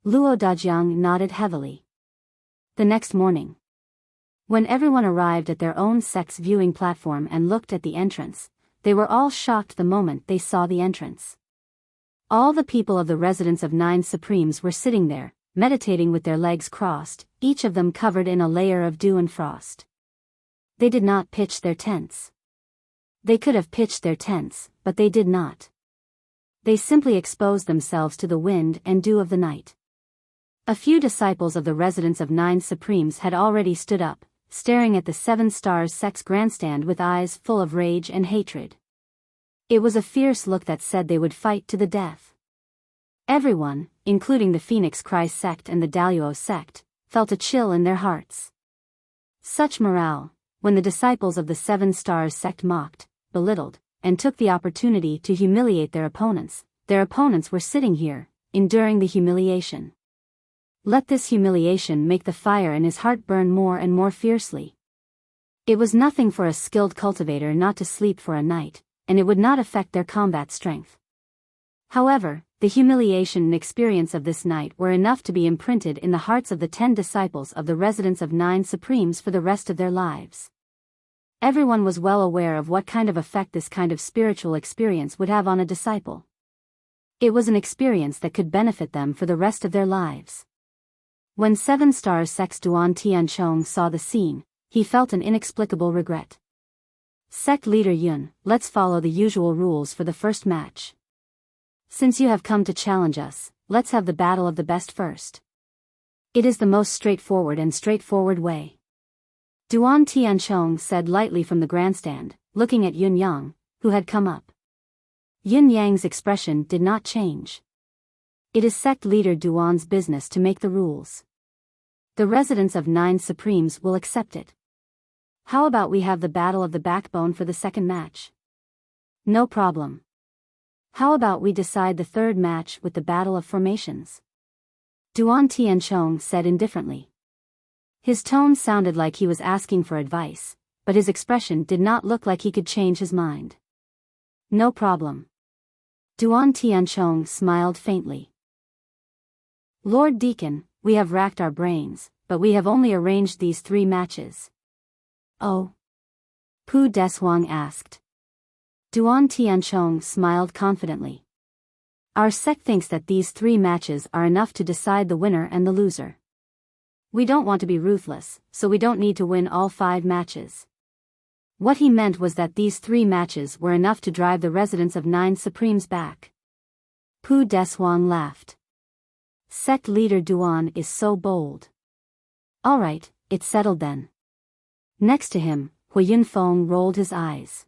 Luo Dajiang nodded heavily. The next morning, when everyone arrived at their own sect's viewing platform and looked at the entrance, they were all shocked the moment they saw the entrance. All the people of the residence of 9 Supremes were sitting there, meditating with their legs crossed, each of them covered in a layer of dew and frost. They did not pitch their tents. They could have pitched their tents, but they did not. They simply exposed themselves to the wind and dew of the night. A few disciples of the residence of 9 Supremes had already stood up, staring at the 7 Stars sect's grandstand with eyes full of rage and hatred. It was a fierce look that said they would fight to the death. Everyone, including the Phoenix Christ sect and the Daluo sect, felt a chill in their hearts. Such morale, when the disciples of the 7 Stars sect mocked, belittled, and took the opportunity to humiliate their opponents were sitting here, enduring the humiliation. Let this humiliation make the fire in his heart burn more and more fiercely. It was nothing for a skilled cultivator not to sleep for a night, and it would not affect their combat strength. However, the humiliation and experience of this night were enough to be imprinted in the hearts of the 10 disciples of the residence of 9 Supremes for the rest of their lives. Everyone was well aware of what kind of effect this kind of spiritual experience would have on a disciple. It was an experience that could benefit them for the rest of their lives. When 7 Stars sect's Duan Tianchong saw the scene, he felt an inexplicable regret. "Sect leader Yun, let's follow the usual rules for the first match. Since you have come to challenge us, let's have the battle of the best first. It is the most straightforward way." Duan Tianchong said lightly from the grandstand, looking at Yun Yang, who had come up. Yin Yang's expression did not change. It is sect leader Duan's business to make the rules. The residents of 9 Supremes will accept it. How about we have the Battle of the Backbone for the second match? No problem. How about we decide the third match with the Battle of Formations? Duan Tianchong said indifferently. His tone sounded like he was asking for advice, but his expression did not look like he could change his mind. No problem. Duan Tianchong smiled faintly. Lord Deacon, we have racked our brains, but we have only arranged these 3 matches. Oh? Pu Deshuang asked. Duan Tianchong smiled confidently. Our sect thinks that these 3 matches are enough to decide the winner and the loser. We don't want to be ruthless, so we don't need to win all 5 matches. What he meant was that these 3 matches were enough to drive the residents of 9 Supremes back. Pu Deshuang laughed. Sect leader Duan is so bold. Alright, it's settled then. Next to him, Hui Yunfeng rolled his eyes.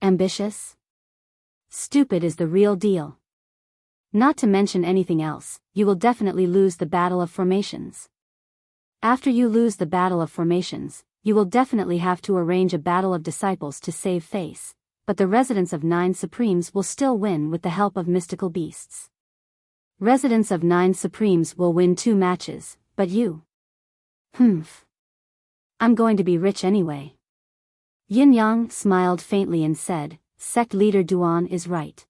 Ambitious? Stupid is the real deal. Not to mention anything else, you will definitely lose the Battle of Formations. After you lose the Battle of Formations, you will definitely have to arrange a Battle of Disciples to save face, but the residents of 9 Supremes will still win with the help of mystical beasts. Residents of 9 Supremes will win 2 matches, but you? Humph. I'm going to be rich anyway. Yin Yang smiled faintly and said, Sect leader Duan is right.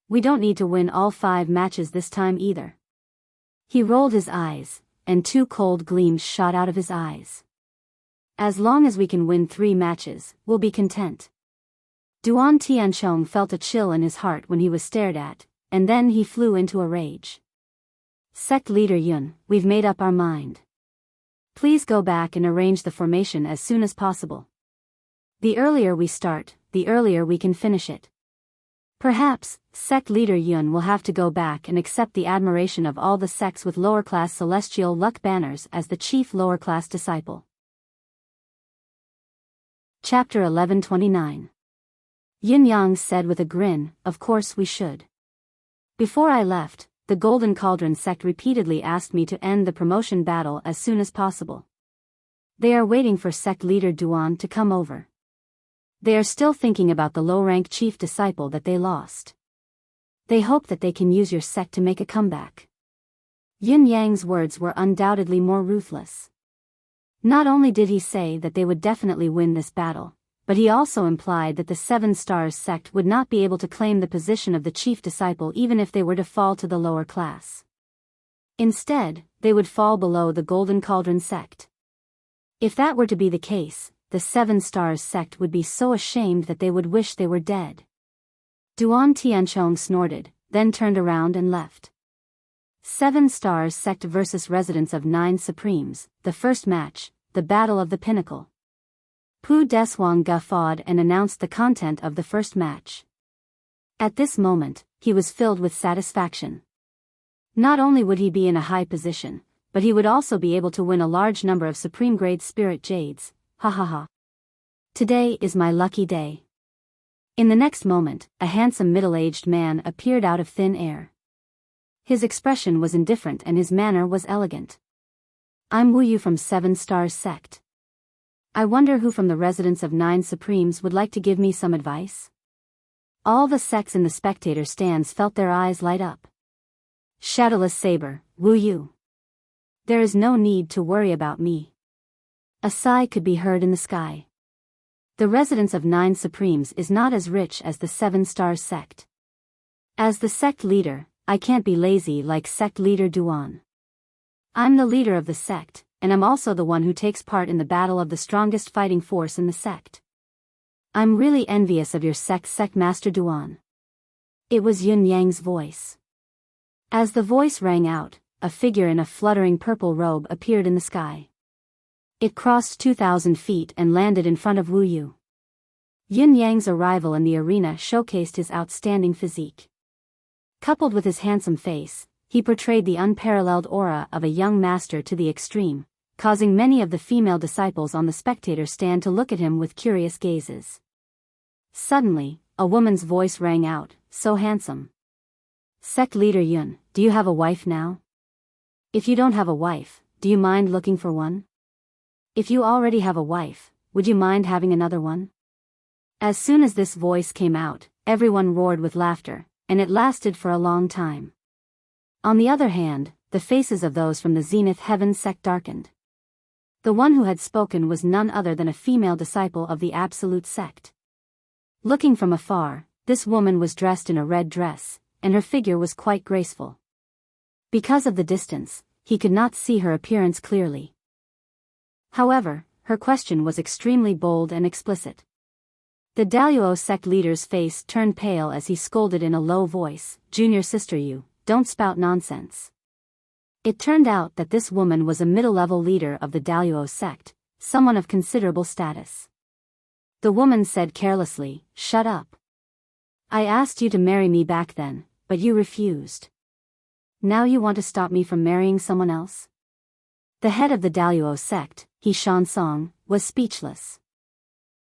We don't need to win all 5 matches this time either. He rolled his eyes, and 2 cold gleams shot out of his eyes. As long as we can win 3 matches, we'll be content. Duan Tianchong felt a chill in his heart when he was stared at, and then he flew into a rage. Sect leader Yun, we've made up our mind. Please go back and arrange the formation as soon as possible. The earlier we start, the earlier we can finish it. Perhaps, sect leader Yun will have to go back and accept the admiration of all the sects with lower-class celestial luck banners as the chief lower-class disciple. Chapter 1129. Yin Yang said with a grin, of course we should. Before I left, the Golden Cauldron sect repeatedly asked me to end the promotion battle as soon as possible. They are waiting for sect leader Duan to come over. They are still thinking about the low-rank chief disciple that they lost. They hope that they can use your sect to make a comeback. Yin Yang's words were undoubtedly more ruthless. Not only did he say that they would definitely win this battle, but he also implied that the 7 Stars sect would not be able to claim the position of the chief disciple even if they were to fall to the lower class. Instead, they would fall below the Golden Cauldron sect. If that were to be the case, the 7 Stars sect would be so ashamed that they would wish they were dead. Duan Tianchong snorted, then turned around and left. 7 Stars sect versus residents of 9 Supremes, the first match, the Battle of the Pinnacle. Pu Deshuang guffawed and announced the content of the first match. At this moment, he was filled with satisfaction. Not only would he be in a high position, but he would also be able to win a large number of supreme-grade spirit jades, ha ha ha. Today is my lucky day. In the next moment, a handsome middle-aged man appeared out of thin air. His expression was indifferent and his manner was elegant. I'm Wu Yu from 7 Stars sect. I wonder who from the residents of 9 Supremes would like to give me some advice? All the sects in the spectator stands felt their eyes light up. Shadowless Saber, Wu Yu. There is no need to worry about me. A sigh could be heard in the sky. The residents of 9 Supremes is not as rich as the 7 Stars sect. As the sect leader, I can't be lazy like sect leader Duan. I'm the leader of the sect, and I'm also the one who takes part in the battle of the strongest fighting force in the sect. I'm really envious of your sect master Duan. It was Yin Yang's voice. As the voice rang out, a figure in a fluttering purple robe appeared in the sky. It crossed 2,000 feet and landed in front of Wu Yu. Yin Yang's arrival in the arena showcased his outstanding physique. Coupled with his handsome face, he portrayed the unparalleled aura of a young master to the extreme, causing many of the female disciples on the spectator stand to look at him with curious gazes. Suddenly, a woman's voice rang out, so handsome. Sect leader Yun, do you have a wife now? If you don't have a wife, do you mind looking for one? If you already have a wife, would you mind having another one? As soon as this voice came out, everyone roared with laughter, and it lasted for a long time. On the other hand, the faces of those from the Zenith Heaven sect darkened. The one who had spoken was none other than a female disciple of the Absolute sect. Looking from afar, this woman was dressed in a red dress, and her figure was quite graceful. Because of the distance, he could not see her appearance clearly. However, her question was extremely bold and explicit. The Daluo sect leader's face turned pale as he scolded in a low voice, "Junior sister, you don't spout nonsense." It turned out that this woman was a middle-level leader of the Daluo sect, someone of considerable status. The woman said carelessly, "Shut up. I asked you to marry me back then, but you refused. Now you want to stop me from marrying someone else?" The head of the Daluo sect, He Shan Song, was speechless.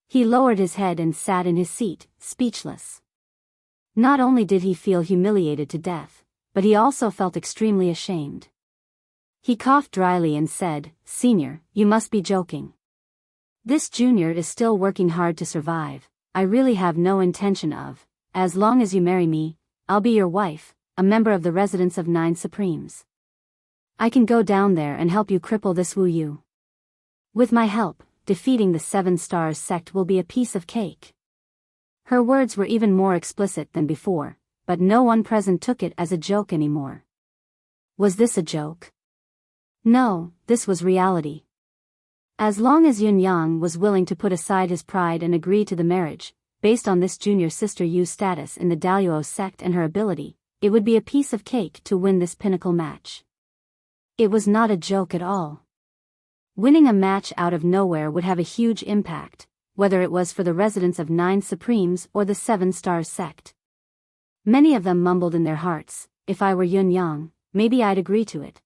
He lowered his head and sat in his seat, speechless. Not only did he feel humiliated to death, but he also felt extremely ashamed. He coughed dryly and said, "Senior, you must be joking. This junior is still working hard to survive. I really have no intention of, as long as you marry me, I'll be your wife, a member of the Residence of 9 Supremes. I can go down there and help you cripple this Wu Yu. With my help, defeating the 7 Stars sect will be a piece of cake." Her words were even more explicit than before, but no one present took it as a joke anymore. Was this a joke? No, this was reality. As long as Yun Yang was willing to put aside his pride and agree to the marriage, based on this junior sister Yu's status in the Daluo sect and her ability, it would be a piece of cake to win this pinnacle match. It was not a joke at all. Winning a match out of nowhere would have a huge impact, whether it was for the residents of 9 Supremes or the 7 Stars sect. Many of them mumbled in their hearts, "If I were Yun Yang, maybe I'd agree to it."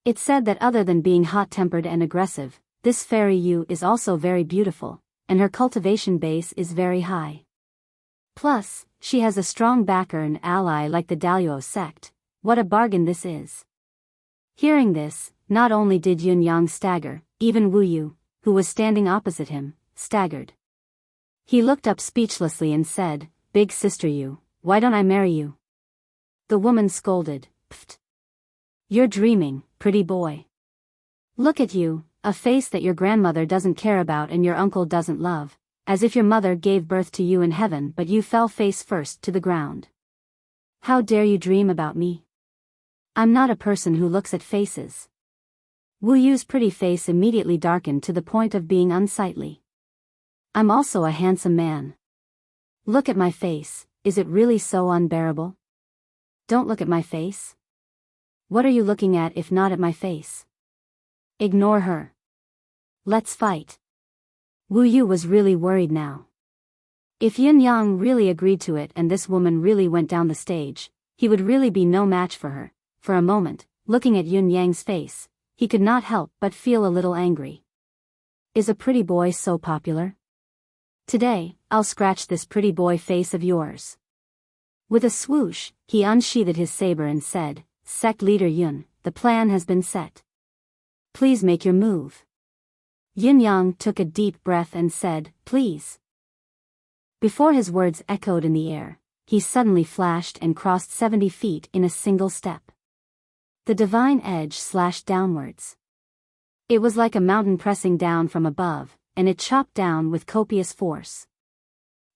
It said that other than being hot-tempered and aggressive, this fairy Yu is also very beautiful, and her cultivation base is very high. Plus, she has a strong backer and ally like the Daluo sect. What a bargain this is. Hearing this, not only did Yun Yang stagger, even Wu Yu, who was standing opposite him, staggered. He looked up speechlessly and said, "Big sister Yu, why don't I marry you?" The woman scolded, "Pfft. You're dreaming, pretty boy. Look at you, a face that your grandmother doesn't care about and your uncle doesn't love, as if your mother gave birth to you in heaven but you fell face first to the ground. How dare you dream about me? I'm not a person who looks at faces." Wu Yu's pretty face immediately darkened to the point of being unsightly. "I'm also a handsome man. Look at my face, is it really so unbearable? Don't look at my face. What are you looking at if not at my face? Ignore her. Let's fight." Wu Yu was really worried now. If Yin Yang really agreed to it and this woman really went down the stage, he would really be no match for her. For a moment, looking at Yun Yang's face, he could not help but feel a little angry. Is a pretty boy so popular? Today, I'll scratch this pretty boy face of yours. With a swoosh, he unsheathed his saber and said, "Sect leader Yun, the plan has been set. Please make your move." Yin Yang took a deep breath and said, "Please." Before his words echoed in the air, he suddenly flashed and crossed 70 feet in a single step. The divine edge slashed downwards. It was like a mountain pressing down from above, and it chopped down with copious force.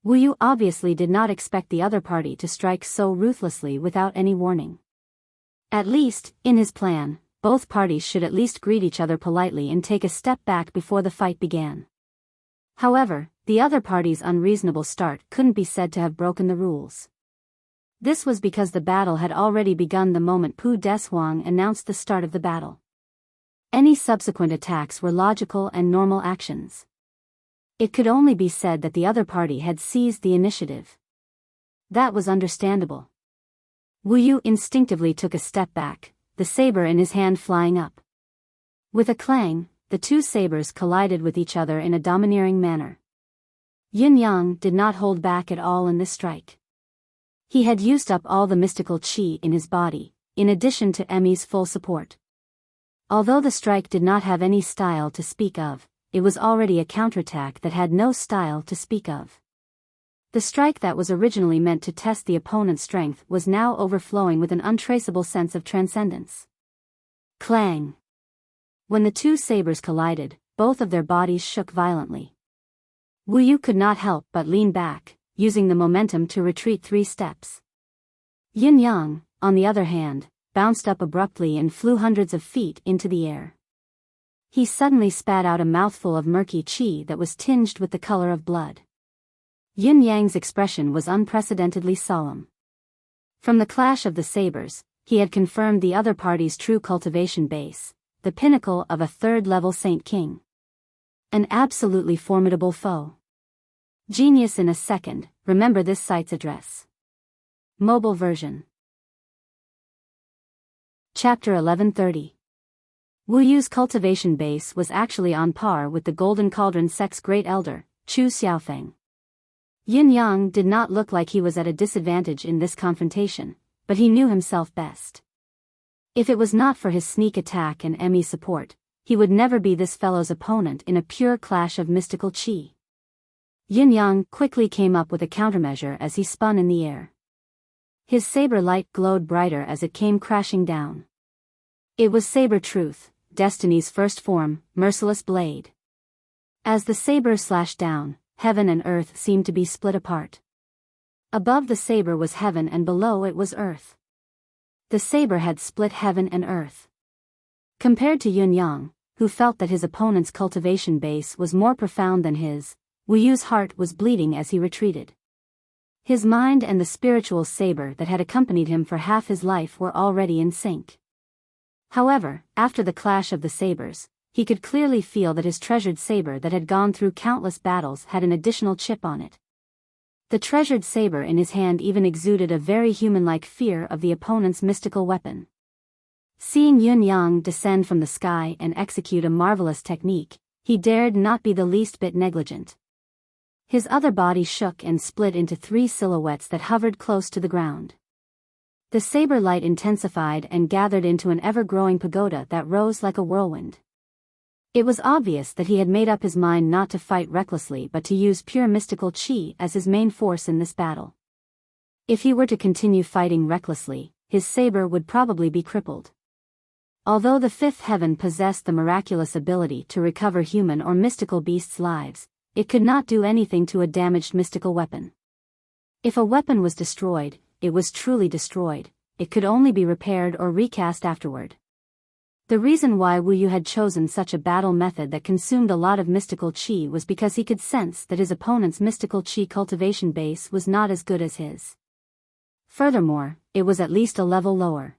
Wu Yu obviously did not expect the other party to strike so ruthlessly without any warning. At least, in his plan, both parties should at least greet each other politely and take a step back before the fight began. However, the other party's unreasonable start couldn't be said to have broken the rules. This was because the battle had already begun the moment Pu Deshuang announced the start of the battle. Any subsequent attacks were logical and normal actions. It could only be said that the other party had seized the initiative. That was understandable. Wu Yu instinctively took a step back, the saber in his hand flying up. With a clang, the two sabers collided with each other in a domineering manner. Yin Yang did not hold back at all in this strike. He had used up all the mystical qi in his body, in addition to Emmy's full support. Although the strike did not have any style to speak of, it was already a counterattack that had no style to speak of. The strike that was originally meant to test the opponent's strength was now overflowing with an untraceable sense of transcendence. Clang! When the two sabers collided, both of their bodies shook violently. Wu Yu could not help but lean back, using the momentum to retreat 3 steps. Yin Yang, on the other hand, bounced up abruptly and flew hundreds of feet into the air. He suddenly spat out a mouthful of murky qi that was tinged with the color of blood. Yin Yang's expression was unprecedentedly solemn. From the clash of the sabers, he had confirmed the other party's true cultivation base, the pinnacle of a 3rd-level Saint King. An absolutely formidable foe. Genius in a second, remember this site's address. Mobile version. Chapter 1130. Wu Yu's cultivation base was actually on par with the Golden Cauldron sect's great elder, Chu Xiaofeng. Yin Yang did not look like he was at a disadvantage in this confrontation, but he knew himself best. If it was not for his sneak attack and Emmy's support, he would never be this fellow's opponent in a pure clash of mystical qi. Yin Yang quickly came up with a countermeasure as he spun in the air. His saber light glowed brighter as it came crashing down. It was Saber Truth, Destiny's first form, merciless blade. As the saber slashed down, heaven and earth seemed to be split apart. Above the saber was heaven and below it was earth. The saber had split heaven and earth. Compared to Yin Yang, who felt that his opponent's cultivation base was more profound than his, Wu Yu's heart was bleeding as he retreated. His mind and the spiritual saber that had accompanied him for half his life were already in sync. However, after the clash of the sabers, he could clearly feel that his treasured saber that had gone through countless battles had an additional chip on it. The treasured saber in his hand even exuded a very human-like fear of the opponent's mystical weapon. Seeing Yin Yang descend from the sky and execute a marvelous technique, he dared not be the least bit negligent. His other body shook and split into 3 silhouettes that hovered close to the ground. The saber light intensified and gathered into an ever-growing pagoda that rose like a whirlwind. It was obvious that he had made up his mind not to fight recklessly but to use pure mystical qi as his main force in this battle. If he were to continue fighting recklessly, his saber would probably be crippled. Although the 5th heaven possessed the miraculous ability to recover human or mystical beasts' lives, it could not do anything to a damaged mystical weapon. If a weapon was destroyed, it was truly destroyed, it could only be repaired or recast afterward. The reason why Wu Yu had chosen such a battle method that consumed a lot of mystical qi was because he could sense that his opponent's mystical qi cultivation base was not as good as his. Furthermore, it was at least a level lower.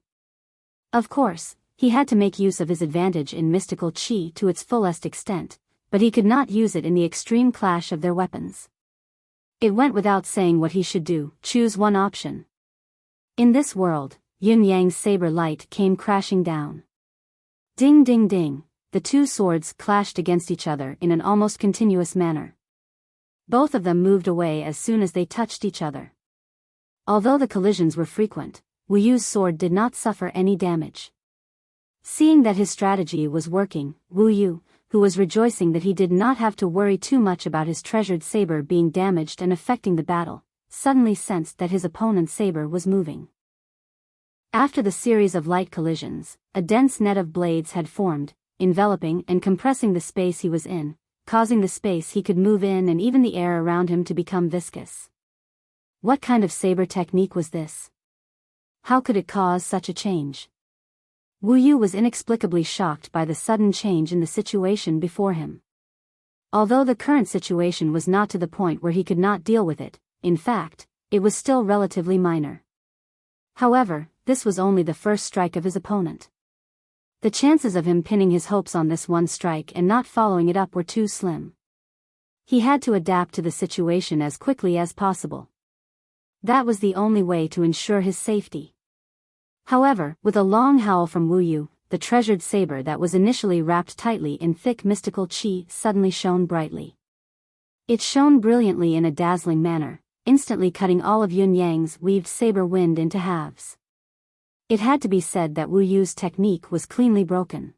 Of course, he had to make use of his advantage in mystical qi to its fullest extent, but he could not use it in the extreme clash of their weapons. It went without saying what he should do: choose one option. In this world, Yin Yang's saber light came crashing down. Ding ding ding, the 2 swords clashed against each other in an almost continuous manner. Both of them moved away as soon as they touched each other. Although the collisions were frequent, Wu Yu's sword did not suffer any damage. Seeing that his strategy was working, Wu Yu, who was rejoicing that he did not have to worry too much about his treasured saber being damaged and affecting the battle, suddenly sensed that his opponent's saber was moving. After the series of light collisions, a dense net of blades had formed, enveloping and compressing the space he was in, causing the space he could move in and even the air around him to become viscous. What kind of saber technique was this? How could it cause such a change? Wu Yu was inexplicably shocked by the sudden change in the situation before him. Although the current situation was not to the point where he could not deal with it, in fact, it was still relatively minor. However, this was only the first strike of his opponent. The chances of him pinning his hopes on this one strike and not following it up were too slim. He had to adapt to the situation as quickly as possible. That was the only way to ensure his safety. However, with a long howl from Wu Yu, the treasured saber that was initially wrapped tightly in thick mystical qi suddenly shone brightly. It shone brilliantly in a dazzling manner, instantly cutting all of Yun Yang's weaved saber wind into halves. It had to be said that Wu Yu's technique was cleanly broken.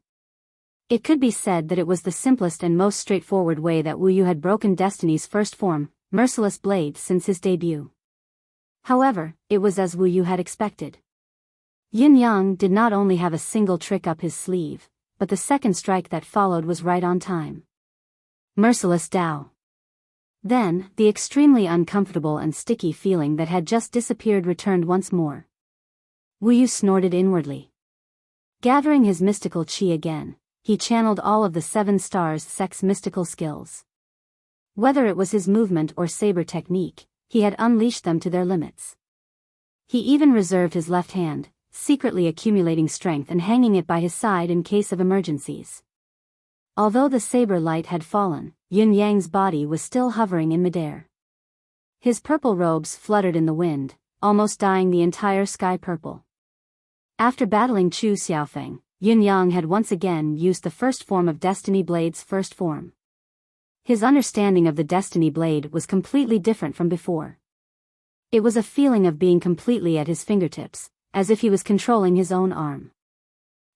It could be said that it was the simplest and most straightforward way that Wu Yu had broken Destiny's first form, Merciless Blade, since his debut. However, it was as Wu Yu had expected. Yin Yang did not only have a single trick up his sleeve, but the second strike that followed was right on time. Merciless Dao. Then, the extremely uncomfortable and sticky feeling that had just disappeared returned once more. Wu Yu snorted inwardly. Gathering his mystical chi again, he channeled all of the 7 stars sect's mystical skills. Whether it was his movement or saber technique, he had unleashed them to their limits. He even reserved his left hand, secretly accumulating strength and hanging it by his side in case of emergencies. Although the saber light had fallen, Yun Yang's body was still hovering in midair. His purple robes fluttered in the wind, almost dyeing the entire sky purple. After battling Chu Xiaofeng, Yun Yang had once again used the first form of Destiny Blade's first form. His understanding of the Destiny Blade was completely different from before. It was a feeling of being completely at his fingertips, as if he was controlling his own arm.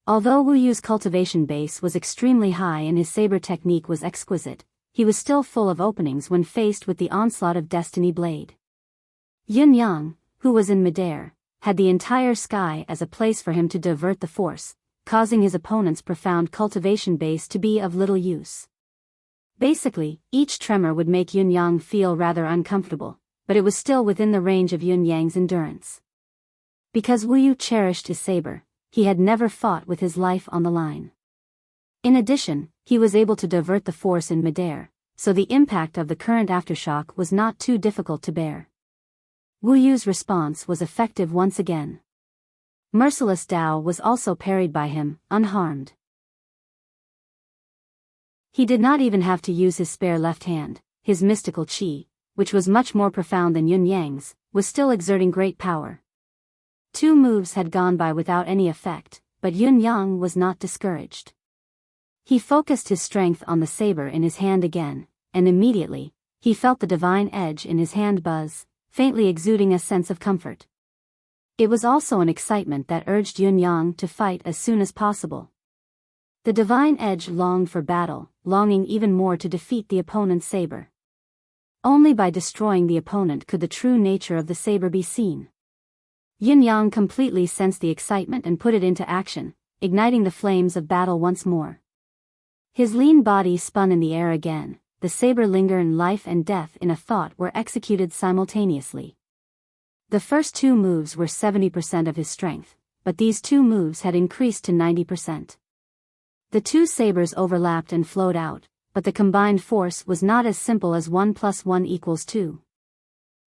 Although Wu Yu's cultivation base was extremely high and his saber technique was exquisite, he was still full of openings when faced with the onslaught of Destiny Blade. Yun Yang, who was in midair, had the entire sky as a place for him to divert the force, causing his opponent's profound cultivation base to be of little use. Basically, each tremor would make Yun Yang feel rather uncomfortable, but it was still within the range of Yun Yang's endurance. Because Wu Yu cherished his saber, he had never fought with his life on the line. In addition, he was able to divert the force in midair, so the impact of the current aftershock was not too difficult to bear. Wu Yu's response was effective once again. Merciless Dao was also parried by him, unharmed. He did not even have to use his spare left hand. His mystical chi, which was much more profound than Yun Yang's, was still exerting great power. 2 moves had gone by without any effect, but Yun Yang was not discouraged. He focused his strength on the saber in his hand again, and immediately, he felt the divine edge in his hand buzz, faintly exuding a sense of comfort. It was also an excitement that urged Yun Yang to fight as soon as possible. The divine edge longed for battle, longing even more to defeat the opponent's saber. Only by destroying the opponent could the true nature of the saber be seen. Yun Yang completely sensed the excitement and put it into action, igniting the flames of battle once more. His lean body spun in the air again, the saber lingered in life and death in a thought were executed simultaneously. The first 2 moves were 70% of his strength, but these 2 moves had increased to 90%. The 2 sabers overlapped and flowed out, but the combined force was not as simple as 1 + 1 = 2.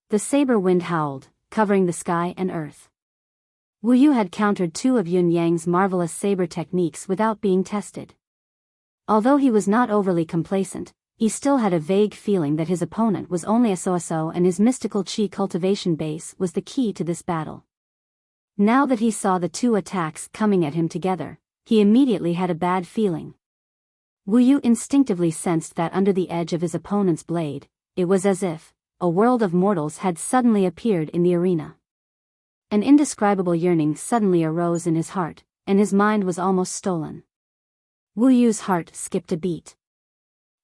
The saber wind howled, covering the sky and earth. Wu Yu had countered 2 of Yun Yang's marvelous saber techniques without being tested. Although he was not overly complacent, he still had a vague feeling that his opponent was only a so-so and his mystical chi cultivation base was the key to this battle. Now that he saw the 2 attacks coming at him together, he immediately had a bad feeling. Wu Yu instinctively sensed that under the edge of his opponent's blade, it was as if a world of mortals had suddenly appeared in the arena. An indescribable yearning suddenly arose in his heart, and his mind was almost stolen. Wu Yu's heart skipped a beat.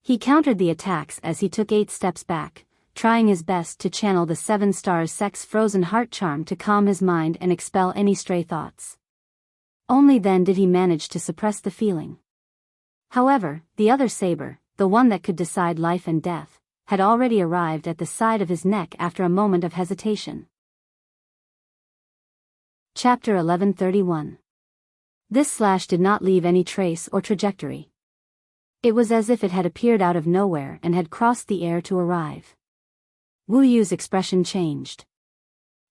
He countered the attacks as he took 8 steps back, trying his best to channel the 7 stars sect's frozen heart charm to calm his mind and expel any stray thoughts. Only then did he manage to suppress the feeling. However, the other saber, the one that could decide life and death, had already arrived at the side of his neck after a moment of hesitation. Chapter 1131. This slash did not leave any trace or trajectory. It was as if it had appeared out of nowhere and had crossed the air to arrive. Wu Yu's expression changed.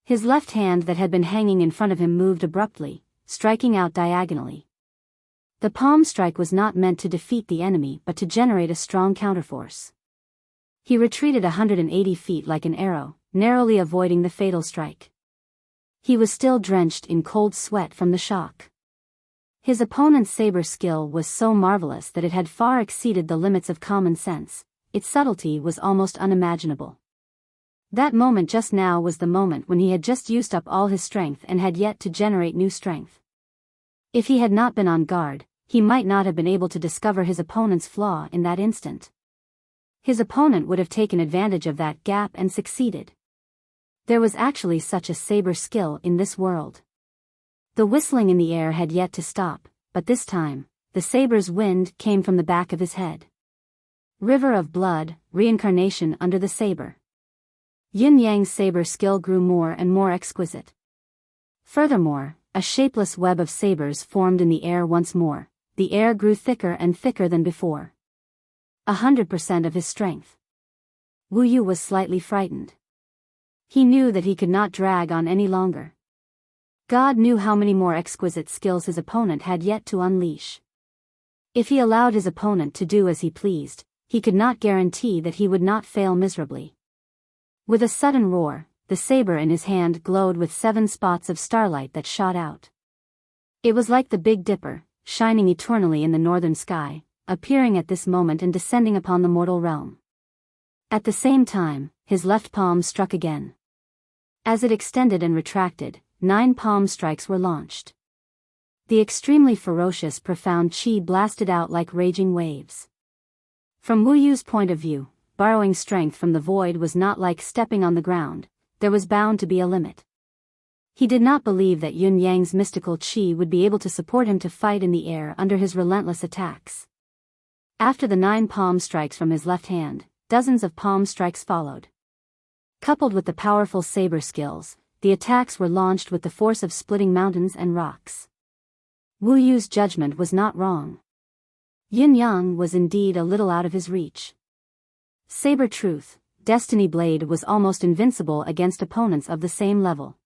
His left hand that had been hanging in front of him moved abruptly, striking out diagonally. The palm strike was not meant to defeat the enemy but to generate a strong counterforce. He retreated 180 feet like an arrow, narrowly avoiding the fatal strike. He was still drenched in cold sweat from the shock. His opponent's saber skill was so marvelous that it had far exceeded the limits of common sense, its subtlety was almost unimaginable. That moment just now was the moment when he had just used up all his strength and had yet to generate new strength. If he had not been on guard, he might not have been able to discover his opponent's flaw in that instant. His opponent would have taken advantage of that gap and succeeded. There was actually such a saber skill in this world. The whistling in the air had yet to stop, but this time, the saber's wind came from the back of his head. River of blood, reincarnation under the saber. Yin-Yang's saber skill grew more and more exquisite. Furthermore, a shapeless web of sabers formed in the air once more. The air grew thicker and thicker than before. 100% of his strength. Wu Yu was slightly frightened. He knew that he could not drag on any longer. God knew how many more exquisite skills his opponent had yet to unleash. If he allowed his opponent to do as he pleased, he could not guarantee that he would not fail miserably. With a sudden roar, the saber in his hand glowed with 7 spots of starlight that shot out. It was like the Big Dipper, shining eternally in the northern sky, appearing at this moment and descending upon the mortal realm. At the same time, his left palm struck again. As it extended and retracted, 9 palm strikes were launched. The extremely ferocious profound chi blasted out like raging waves. From Wu Yu's point of view, borrowing strength from the void was not like stepping on the ground. There was bound to be a limit. He did not believe that Yin-Yang's mystical chi would be able to support him to fight in the air under his relentless attacks. After the 9 palm strikes from his left hand, dozens of palm strikes followed. Coupled with the powerful saber skills, the attacks were launched with the force of splitting mountains and rocks. Wu Yu's judgment was not wrong. Yin-Yang was indeed a little out of his reach. Saber truth, Destiny Blade was almost invincible against opponents of the same level.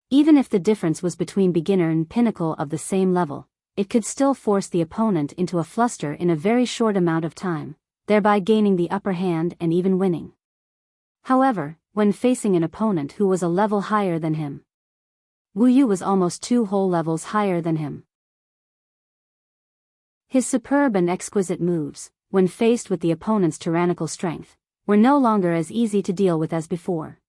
Even if the difference was between beginner and pinnacle of the same level, it could still force the opponent into a fluster in a very short amount of time, thereby gaining the upper hand and even winning. However, when facing an opponent who was a level higher than him, Wu Yu was almost 2 whole levels higher than him. His superb and exquisite moves, when faced with the opponent's tyrannical strength, were no longer as easy to deal with as before.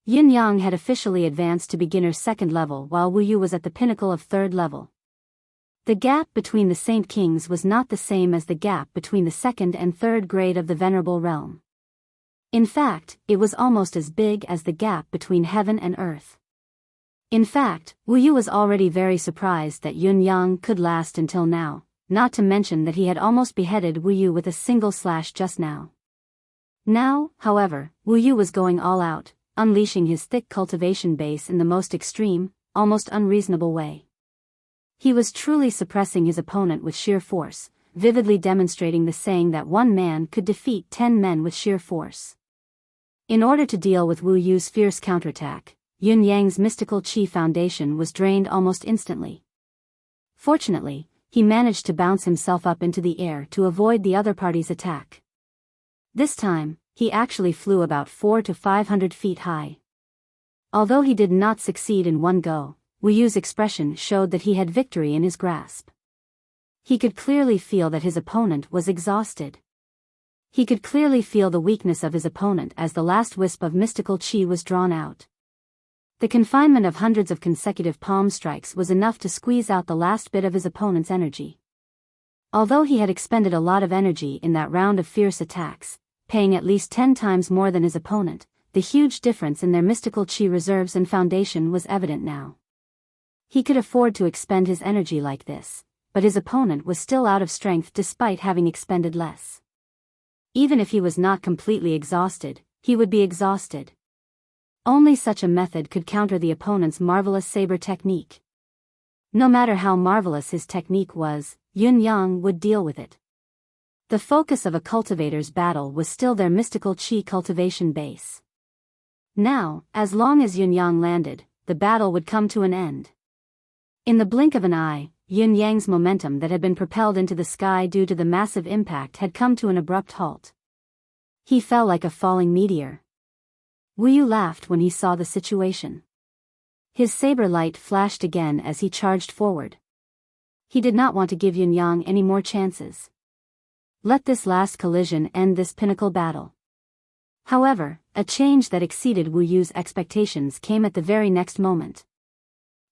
Yin-Yang had officially advanced to beginner 2nd level while Wu Yu was at the pinnacle of 3rd level. The gap between the Saint Kings was not the same as the gap between the 2nd and 3rd grade of the Venerable Realm. In fact, it was almost as big as the gap between heaven and earth. In fact, Wu Yu was already very surprised that Yin-Yang could last until now, not to mention that he had almost beheaded Wu Yu with a single slash just now. Now, however, Wu Yu was going all out, unleashing his thick cultivation base in the most extreme, almost unreasonable way. He was truly suppressing his opponent with sheer force, vividly demonstrating the saying that 1 man could defeat 10 men with sheer force. In order to deal with Wu Yu's fierce counterattack, Yin-Yang's mystical chi foundation was drained almost instantly. Fortunately, he managed to bounce himself up into the air to avoid the other party's attack. This time, he actually flew about 400 to 500 feet high. Although he did not succeed in one go, Wu Yu's expression showed that he had victory in his grasp. He could clearly feel that his opponent was exhausted. He could clearly feel the weakness of his opponent as the last wisp of mystical chi was drawn out. The confinement of hundreds of consecutive palm strikes was enough to squeeze out the last bit of his opponent's energy. Although he had expended a lot of energy in that round of fierce attacks, paying at least 10 times more than his opponent, the huge difference in their mystical chi reserves and foundation was evident now. He could afford to expend his energy like this, but his opponent was still out of strength despite having expended less. Even if he was not completely exhausted, he would be exhausted. Only such a method could counter the opponent's marvelous saber technique. No matter how marvelous his technique was, Yin-Yang would deal with it. The focus of a cultivator's battle was still their mystical chi cultivation base. Now, as long as Yin-Yang landed, the battle would come to an end. In the blink of an eye, Yin-Yang's momentum that had been propelled into the sky due to the massive impact had come to an abrupt halt. He fell like a falling meteor. Wu Yu laughed when he saw the situation. His saber light flashed again as he charged forward. He did not want to give Yin-Yang any more chances. Let this last collision end this pinnacle battle. However, a change that exceeded Wu Yu's expectations came at the very next moment.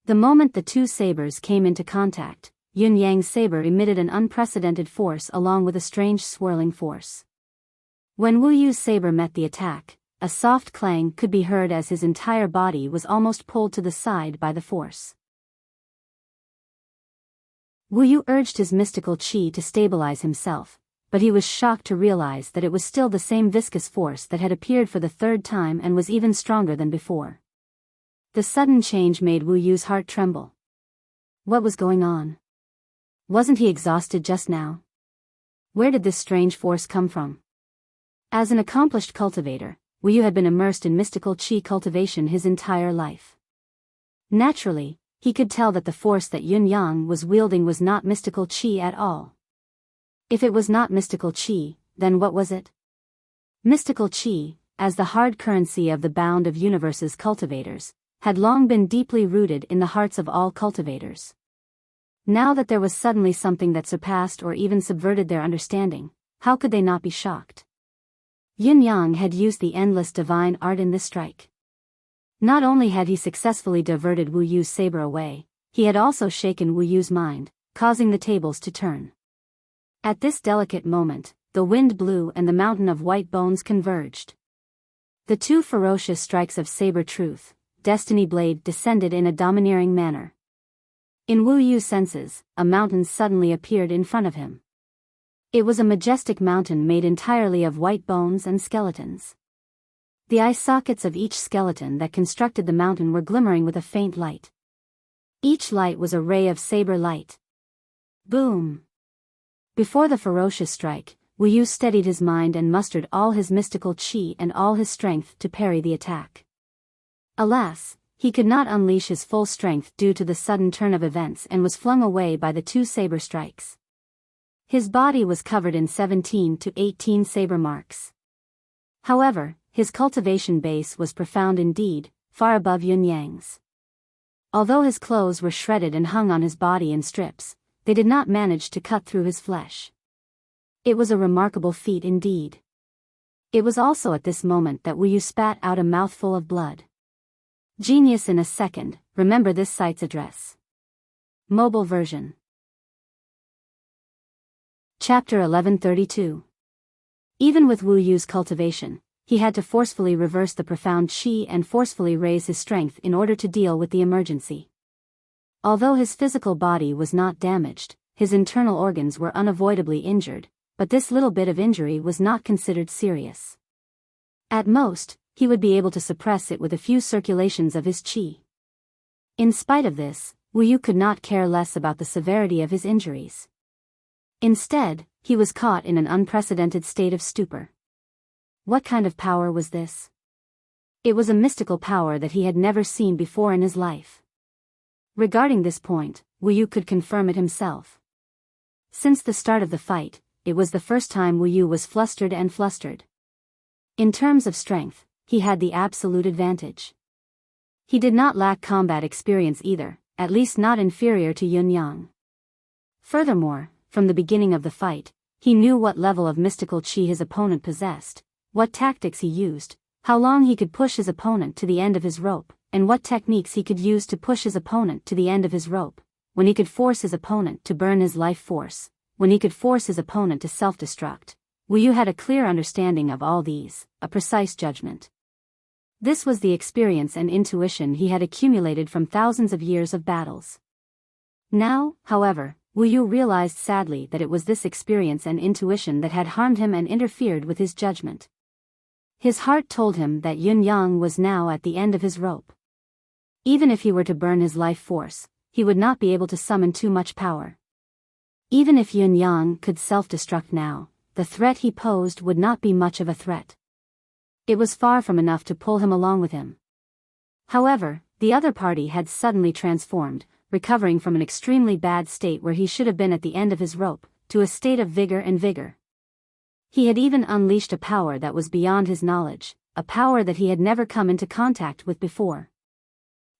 The moment the two sabers came into contact, Yun Yang's saber emitted an unprecedented force along with a strange swirling force. When Wu Yu's saber met the attack, a soft clang could be heard as his entire body was almost pulled to the side by the force. Wu Yu urged his mystical qi to stabilize himself, but he was shocked to realize that it was still the same viscous force that had appeared for the third time and was even stronger than before. The sudden change made Wu Yu's heart tremble. What was going on? Wasn't he exhausted just now? Where did this strange force come from? As an accomplished cultivator, Wu Yu had been immersed in mystical qi cultivation his entire life. Naturally, he could tell that the force that Yun Yang was wielding was not mystical qi at all. If it was not mystical qi, then what was it? Mystical qi, as the hard currency of the bound of universe's cultivators, had long been deeply rooted in the hearts of all cultivators. Now that there was suddenly something that surpassed or even subverted their understanding, how could they not be shocked? Yun Yang had used the endless divine art in this strike. Not only had he successfully diverted Wu Yu's saber away, he had also shaken Wu Yu's mind, causing the tables to turn. At this delicate moment, the wind blew and the mountain of white bones converged. The two ferocious strikes of saber truth, destiny blade descended in a domineering manner. In Wu Yu's senses, a mountain suddenly appeared in front of him. It was a majestic mountain made entirely of white bones and skeletons. The eye sockets of each skeleton that constructed the mountain were glimmering with a faint light. Each light was a ray of saber light. Boom! Before the ferocious strike, Wu Yu steadied his mind and mustered all his mystical qi and all his strength to parry the attack. Alas, he could not unleash his full strength due to the sudden turn of events and was flung away by the two saber strikes. His body was covered in 17 to 18 saber marks. However, his cultivation base was profound indeed, far above Yun Yang's. Although his clothes were shredded and hung on his body in strips, they did not manage to cut through his flesh. It was a remarkable feat indeed. It was also at this moment that Wu Yu spat out a mouthful of blood. Genius in a second, remember this site's address. Mobile version. Chapter 1132. Even with Wu Yu's cultivation, he had to forcefully reverse the profound qi and forcefully raise his strength in order to deal with the emergency. Although his physical body was not damaged, his internal organs were unavoidably injured, but this little bit of injury was not considered serious. At most, he would be able to suppress it with a few circulations of his qi. In spite of this, Wu Yu could not care less about the severity of his injuries. Instead, he was caught in an unprecedented state of stupor. What kind of power was this? It was a mystical power that he had never seen before in his life. Regarding this point, Wu Yu could confirm it himself. Since the start of the fight, it was the first time Wu Yu was flustered and flustered. In terms of strength, he had the absolute advantage. He did not lack combat experience either, at least not inferior to Yun Yang. Furthermore, from the beginning of the fight, he knew what level of mystical qi his opponent possessed, what tactics he used, how long he could push his opponent to the end of his rope, and what techniques he could use to push his opponent to the end of his rope, when he could force his opponent to burn his life force, when he could force his opponent to self-destruct. Wu Yu had a clear understanding of all these, a precise judgment. This was the experience and intuition he had accumulated from thousands of years of battles. Now, however, Wu Yu realized sadly that it was this experience and intuition that had harmed him and interfered with his judgment. His heart told him that Yun Yang was now at the end of his rope. Even if he were to burn his life force, he would not be able to summon too much power. Even if Yun Yang could self-destruct now, the threat he posed would not be much of a threat. It was far from enough to pull him along with him. However, the other party had suddenly transformed, recovering from an extremely bad state where he should have been at the end of his rope, to a state of vigor and vigor. He had even unleashed a power that was beyond his knowledge, a power that he had never come into contact with before.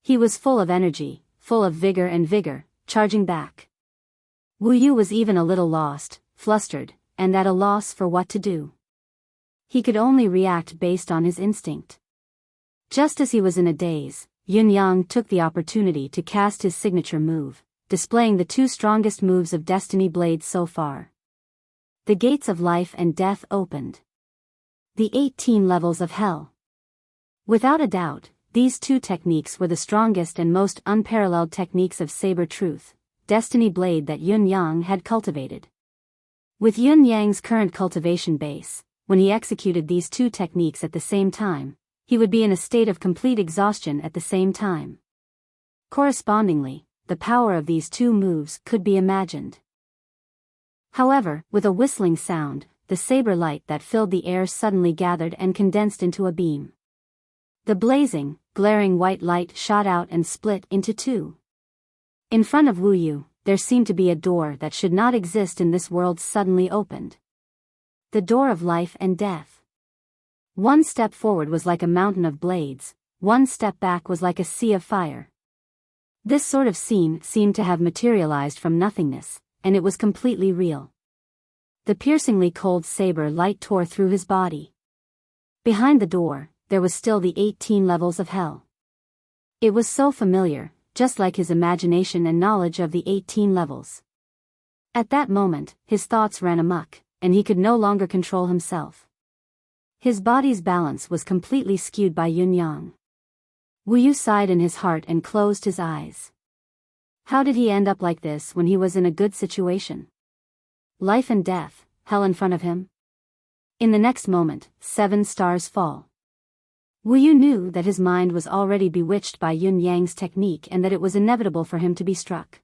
He was full of energy, full of vigor and vigor, charging back. Wu Yu was even a little lost, flustered, and at a loss for what to do. He could only react based on his instinct. Just as he was in a daze, Yun-Yang took the opportunity to cast his signature move, displaying the two strongest moves of Destiny Blade so far. The gates of life and death opened. The 18 levels of hell. Without a doubt, these two techniques were the strongest and most unparalleled techniques of saber truth, Destiny Blade that Yun-Yang had cultivated. With Yun-Yang's current cultivation base, when he executed these two techniques at the same time, he would be in a state of complete exhaustion at the same time. Correspondingly, the power of these two moves could be imagined. However, with a whistling sound, the saber light that filled the air suddenly gathered and condensed into a beam. The blazing, glaring white light shot out and split into two. In front of Wu Yu, there seemed to be a door that should not exist in this world suddenly opened. The door of life and death. One step forward was like a mountain of blades, one step back was like a sea of fire. This sort of scene seemed to have materialized from nothingness, and it was completely real. The piercingly cold saber light tore through his body. Behind the door, there was still the 18 levels of hell. It was so familiar, just like his imagination and knowledge of the 18 levels. At that moment, his thoughts ran amok, and he could no longer control himself. His body's balance was completely skewed by Yun-Yang. Wu Yu sighed in his heart and closed his eyes. How did he end up like this when he was in a good situation? Life and death, hell in front of him? In the next moment, 7 stars fall. Wu Yu knew that his mind was already bewitched by Yun-Yang's technique and that it was inevitable for him to be struck.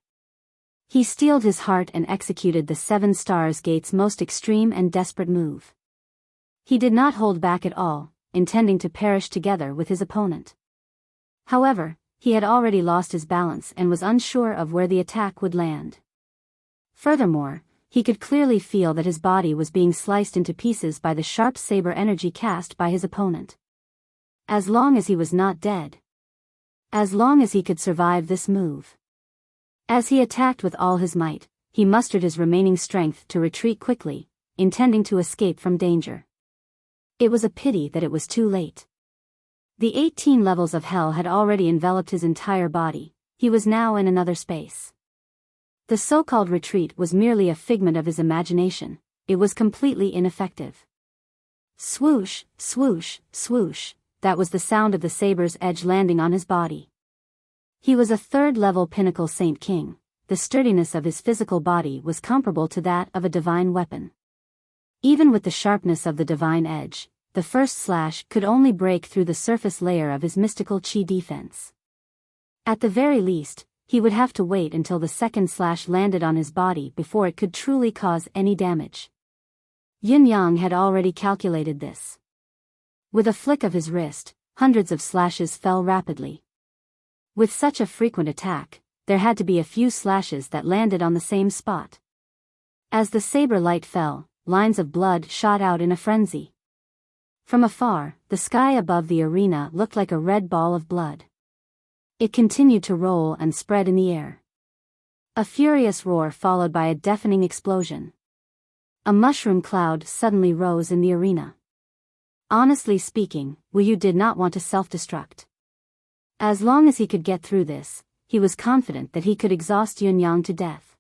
He steeled his heart and executed the 7 stars gate's most extreme and desperate move. He did not hold back at all, intending to perish together with his opponent. However, he had already lost his balance and was unsure of where the attack would land. Furthermore, he could clearly feel that his body was being sliced into pieces by the sharp saber energy cast by his opponent. As long as he was not dead. As long as he could survive this move. As he attacked with all his might, he mustered his remaining strength to retreat quickly, intending to escape from danger. It was a pity that it was too late. The 18 levels of hell had already enveloped his entire body, he was now in another space. The so-called retreat was merely a figment of his imagination, it was completely ineffective. Swoosh, swoosh, swoosh, that was the sound of the saber's edge landing on his body. He was a third-level pinnacle Saint King, the sturdiness of his physical body was comparable to that of a divine weapon. Even with the sharpness of the divine edge, the first slash could only break through the surface layer of his mystical chi defense. At the very least, he would have to wait until the second slash landed on his body before it could truly cause any damage. Yun-Yang had already calculated this. With a flick of his wrist, hundreds of slashes fell rapidly. With such a frequent attack, there had to be a few slashes that landed on the same spot. As the saber light fell, lines of blood shot out in a frenzy. From afar, the sky above the arena looked like a red ball of blood. It continued to roll and spread in the air. A furious roar followed by a deafening explosion. A mushroom cloud suddenly rose in the arena. Honestly speaking, Wu Yu did not want to self-destruct. As long as he could get through this, he was confident that he could exhaust Yun-Yang to death.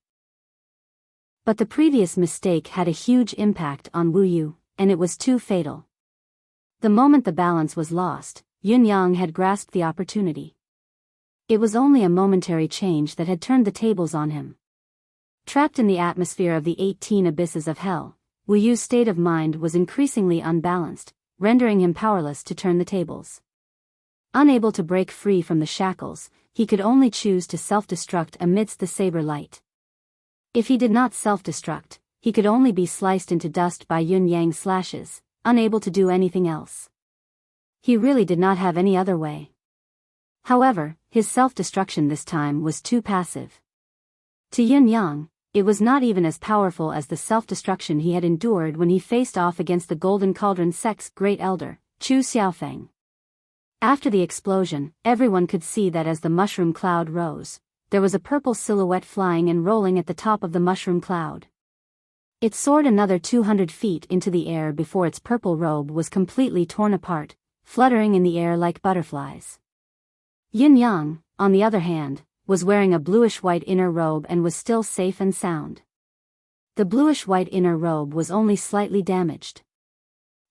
But the previous mistake had a huge impact on Wu Yu, and it was too fatal. The moment the balance was lost, Yun-Yang had grasped the opportunity. It was only a momentary change that had turned the tables on him. Trapped in the atmosphere of the 18 abysses of hell, Wu Yu's state of mind was increasingly unbalanced, rendering him powerless to turn the tables. Unable to break free from the shackles, he could only choose to self-destruct amidst the saber light. If he did not self-destruct, he could only be sliced into dust by Yun-Yang's slashes, unable to do anything else. He really did not have any other way. However, his self-destruction this time was too passive. To Yun-Yang, it was not even as powerful as the self-destruction he had endured when he faced off against the Golden Cauldron sect's great elder, Chu Xiaofeng. After the explosion, everyone could see that as the mushroom cloud rose, there was a purple silhouette flying and rolling at the top of the mushroom cloud. It soared another 200 feet into the air before its purple robe was completely torn apart, fluttering in the air like butterflies. Yin Yang, on the other hand, was wearing a bluish-white inner robe and was still safe and sound. The bluish-white inner robe was only slightly damaged.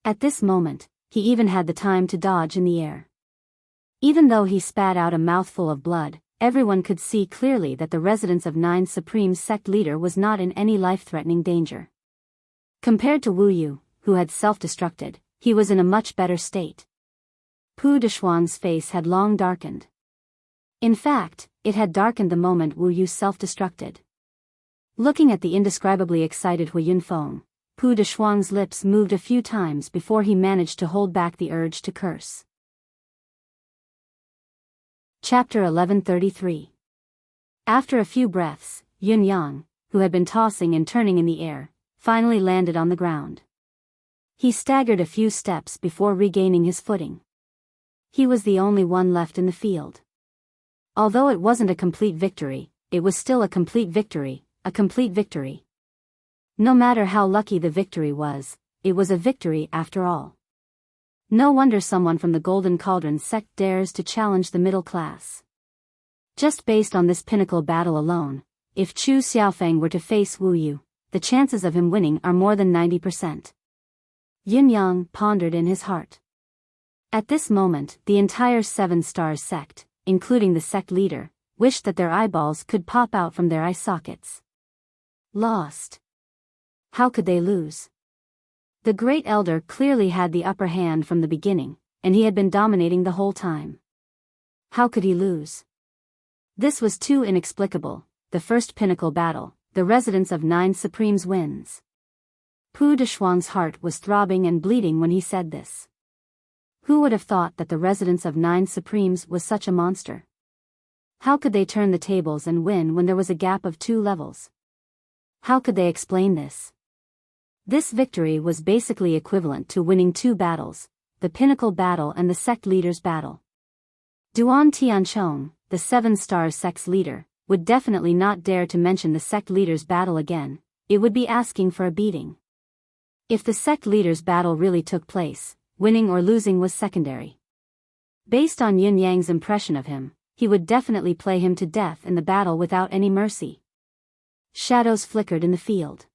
At this moment, he even had the time to dodge in the air. Even though he spat out a mouthful of blood, everyone could see clearly that the residence of Nine Supreme's sect leader was not in any life-threatening danger. Compared to Wu Yu, who had self-destructed, he was in a much better state. Pu Dechuang's face had long darkened. In fact, it had darkened the moment Wu Yu self-destructed. Looking at the indescribably excited Hui Yunfeng, Pu Dechuang's lips moved a few times before he managed to hold back the urge to curse. Chapter 1133. After a few breaths, Yun Yang, who had been tossing and turning in the air, finally landed on the ground. He staggered a few steps before regaining his footing. He was the only one left in the field. Although it wasn't a complete victory, it was still a complete victory, a complete victory. No matter how lucky the victory was, it was a victory after all. No wonder someone from the Golden Cauldron sect dares to challenge the middle class. Just based on this pinnacle battle alone, if Chu Xiaofeng were to face Wu Yu, the chances of him winning are more than 90%. Yin Yang pondered in his heart. At this moment, the entire Seven Stars sect, including the sect leader, wished that their eyeballs could pop out from their eye sockets. Lost. How could they lose? The Great Elder clearly had the upper hand from the beginning, and he had been dominating the whole time. How could he lose? This was too inexplicable. The first pinnacle battle, the residence of Nine Supremes wins. Pu Dechuang's heart was throbbing and bleeding when he said this. Who would have thought that the residence of Nine Supremes was such a monster? How could they turn the tables and win when there was a gap of 2 levels? How could they explain this? This victory was basically equivalent to winning 2 battles, the pinnacle battle and the sect leader's battle. Duan Tianchong, the Seven Stars sect's leader, would definitely not dare to mention the sect leader's battle again. It would be asking for a beating. If the sect leader's battle really took place, winning or losing was secondary. Based on Yin Yang's impression of him, he would definitely play him to death in the battle without any mercy. Shadows flickered in the field.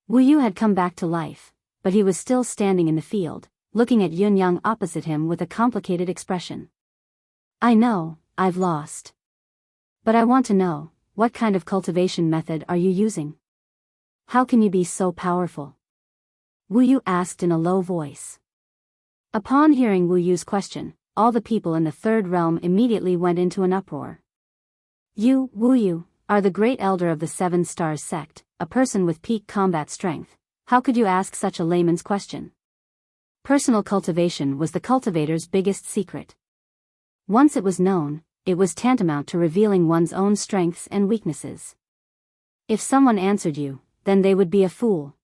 Wu Yu had come back to life, but he was still standing in the field, looking at Yun Yang opposite him with a complicated expression. I know, I've lost. But I want to know, what kind of cultivation method are you using? How can you be so powerful? Wu Yu asked in a low voice. Upon hearing Wu Yu's question, all the people in the third realm immediately went into an uproar. You, Wu Yu, are the Great Elder of the Seven Stars sect, a person with peak combat strength. How could you ask such a layman's question? Personal cultivation was the cultivator's biggest secret. Once it was known, it was tantamount to revealing one's own strengths and weaknesses. If someone answered you, then they would be a fool.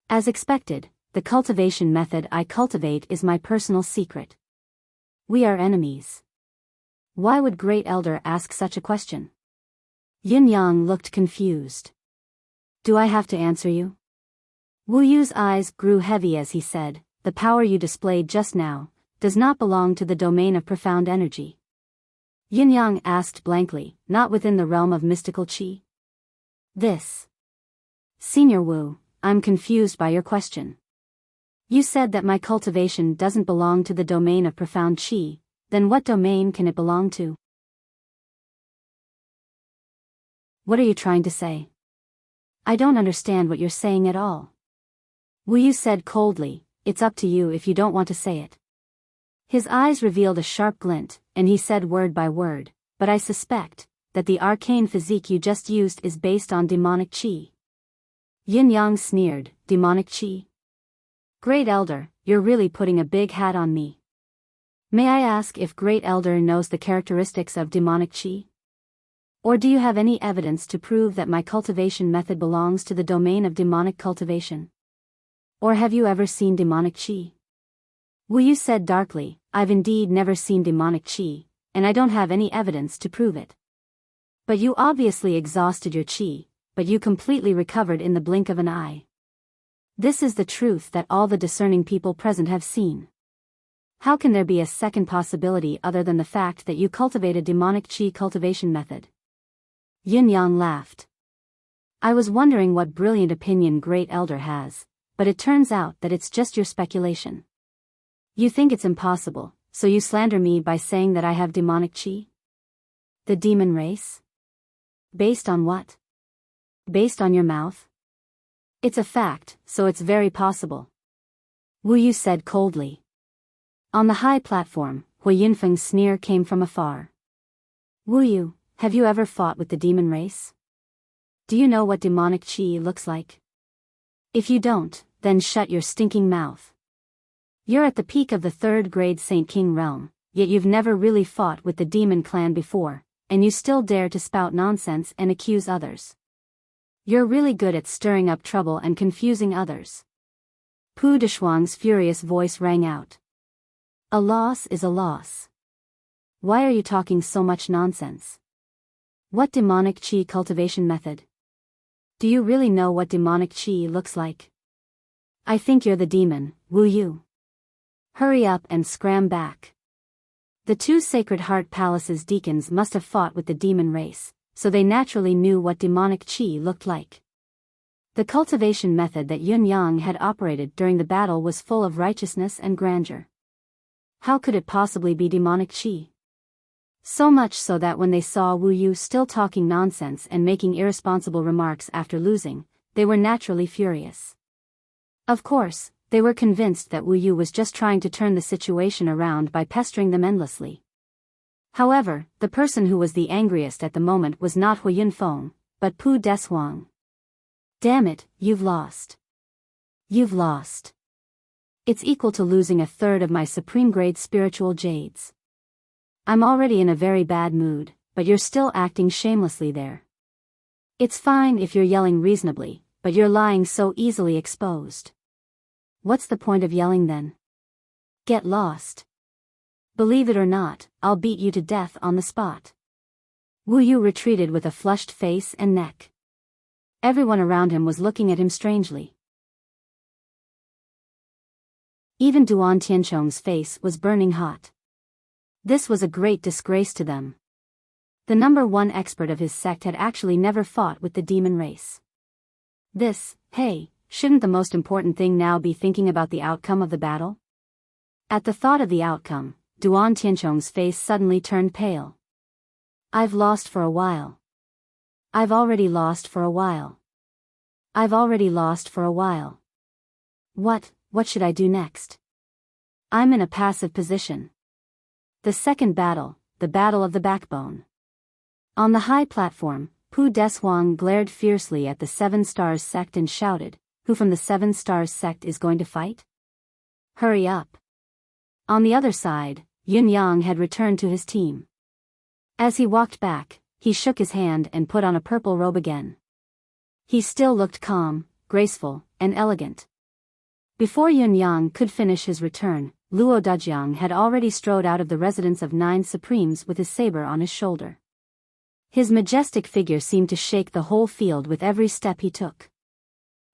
As expected, the cultivation method I cultivate is my personal secret. We are enemies. Why would Great Elder ask such a question? Yin Yang looked confused. Do I have to answer you? Wu Yu's eyes grew heavy as he said, the power you displayed just now does not belong to the domain of profound energy. Yin Yang asked blankly, not within the realm of mystical qi. This. Senior Wu, I'm confused by your question. You said that my cultivation doesn't belong to the domain of profound qi, then what domain can it belong to? What are you trying to say? I don't understand what you're saying at all. Wu Yu said coldly, it's up to you if you don't want to say it. His eyes revealed a sharp glint, and he said word by word, but I suspect that the arcane physique you just used is based on demonic qi. Yin Yang sneered, demonic qi? Great Elder, you're really putting a big hat on me. May I ask if Great Elder knows the characteristics of demonic qi? Or do you have any evidence to prove that my cultivation method belongs to the domain of demonic cultivation? Or have you ever seen demonic qi? Wu Yu said darkly, I've indeed never seen demonic qi, and I don't have any evidence to prove it. But you obviously exhausted your qi, but you completely recovered in the blink of an eye. This is the truth that all the discerning people present have seen. How can there be a second possibility other than the fact that you cultivate a demonic chi cultivation method? Yin Yang laughed. I was wondering what brilliant opinion Great Elder has, but it turns out that it's just your speculation. You think it's impossible, so you slander me by saying that I have demonic chi? The demon race? Based on what? Based on your mouth? It's a fact, so it's very possible. Wu Yu said coldly. On the high platform, Hui Yinfeng's sneer came from afar. Wu Yu, have you ever fought with the demon race? Do you know what demonic chi looks like? If you don't, then shut your stinking mouth. You're at the peak of the 3rd grade Saint King realm, yet you've never really fought with the demon clan before, and you still dare to spout nonsense and accuse others. You're really good at stirring up trouble and confusing others. Pu Deshuang's furious voice rang out. A loss is a loss. Why are you talking so much nonsense? What demonic chi cultivation method? Do you really know what demonic chi looks like? I think you're the demon, Wu Yu. Hurry up and scram back. The 2 Sacred Heart Palace's deacons must have fought with the demon race, so they naturally knew what demonic chi looked like. The cultivation method that Yun Yang had operated during the battle was full of righteousness and grandeur. How could it possibly be demonic chi? So much so that when they saw Wu Yu still talking nonsense and making irresponsible remarks after losing, they were naturally furious. Of course, they were convinced that Wu Yu was just trying to turn the situation around by pestering them endlessly. However, the person who was the angriest at the moment was not Hui Yunfeng, but Pu Deshuang. Damn it, you've lost. You've lost. It's equal to losing a third of my supreme grade spiritual jades. I'm already in a very bad mood, but you're still acting shamelessly there. It's fine if you're yelling reasonably, but you're lying so easily exposed. What's the point of yelling then? Get lost. Believe it or not, I'll beat you to death on the spot. Wu Yu retreated with a flushed face and neck. Everyone around him was looking at him strangely. Even Duan Tianchong's face was burning hot. This was a great disgrace to them. The number 1 expert of his sect had actually never fought with the demon race. Hey, shouldn't the most important thing now be thinking about the outcome of the battle? At the thought of the outcome, Duan Tianchong's face suddenly turned pale. I've lost for a while. I've already lost for a while. I've already lost for a while. What should I do next? I'm in a passive position. The second battle, the battle of the backbone. On the high platform, Pu Deshuang glared fiercely at the 7 Stars sect and shouted, who from the 7 Stars sect is going to fight? Hurry up. On the other side, Yun Yang had returned to his team. As he walked back, he shook his hand and put on a purple robe again. He still looked calm, graceful, and elegant. Before Yun Yang could finish his return, Luo Dajiang had already strode out of the residence of 9 Supremes with his saber on his shoulder. His majestic figure seemed to shake the whole field with every step he took.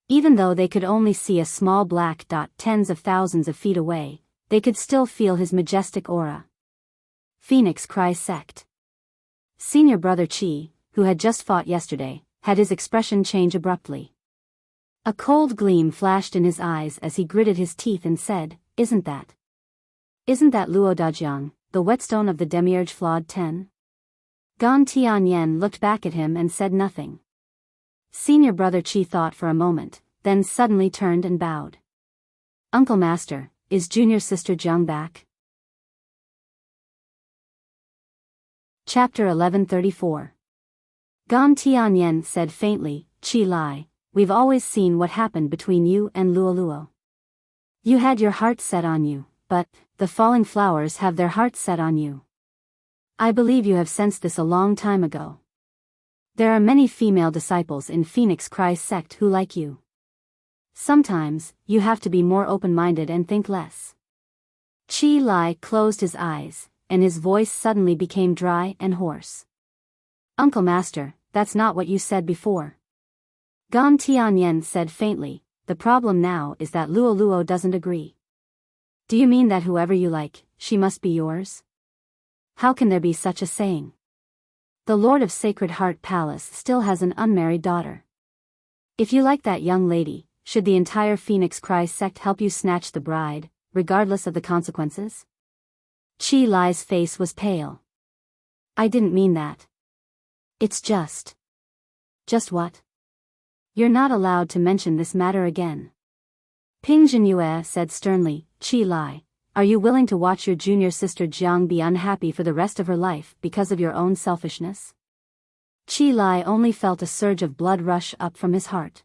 Even though they could only see a small black dot tens of thousands of feet away, they could still feel his majestic aura. Phoenix Cry Sect. Senior Brother Qi, who had just fought yesterday, had his expression change abruptly. A cold gleam flashed in his eyes as he gritted his teeth and said, Isn't that Luo Dajiang, the whetstone of the Demiurge Flawed 10? Gan Tianyan looked back at him and said nothing. Senior Brother Qi thought for a moment, then suddenly turned and bowed. Uncle Master, is Junior Sister Jiang back? Chapter 1134. Gan Tianyan said faintly, Qi Lai, we've always seen what happened between you and Luo. You had your heart set on you, but the falling flowers have their hearts set on you. I believe you have sensed this a long time ago. There are many female disciples in Phoenix Cry sect who like you. Sometimes, you have to be more open-minded and think less. Qi Lai closed his eyes, and his voice suddenly became dry and hoarse. Uncle Master, that's not what you said before. Gan Tianyan said faintly, the problem now is that Luo Luo doesn't agree. Do you mean that whoever you like, she must be yours? How can there be such a saying? The Lord of Sacred Heart Palace still has an unmarried daughter. If you like that young lady, should the entire Phoenix Cry sect help you snatch the bride, regardless of the consequences? Qi Lai's face was pale. I didn't mean that. It's just. Just what? You're not allowed to mention this matter again. Ping Zhenyue said sternly, Qi Lai, are you willing to watch your junior sister Jiang be unhappy for the rest of her life because of your own selfishness? Qi Lai only felt a surge of blood rush up from his heart.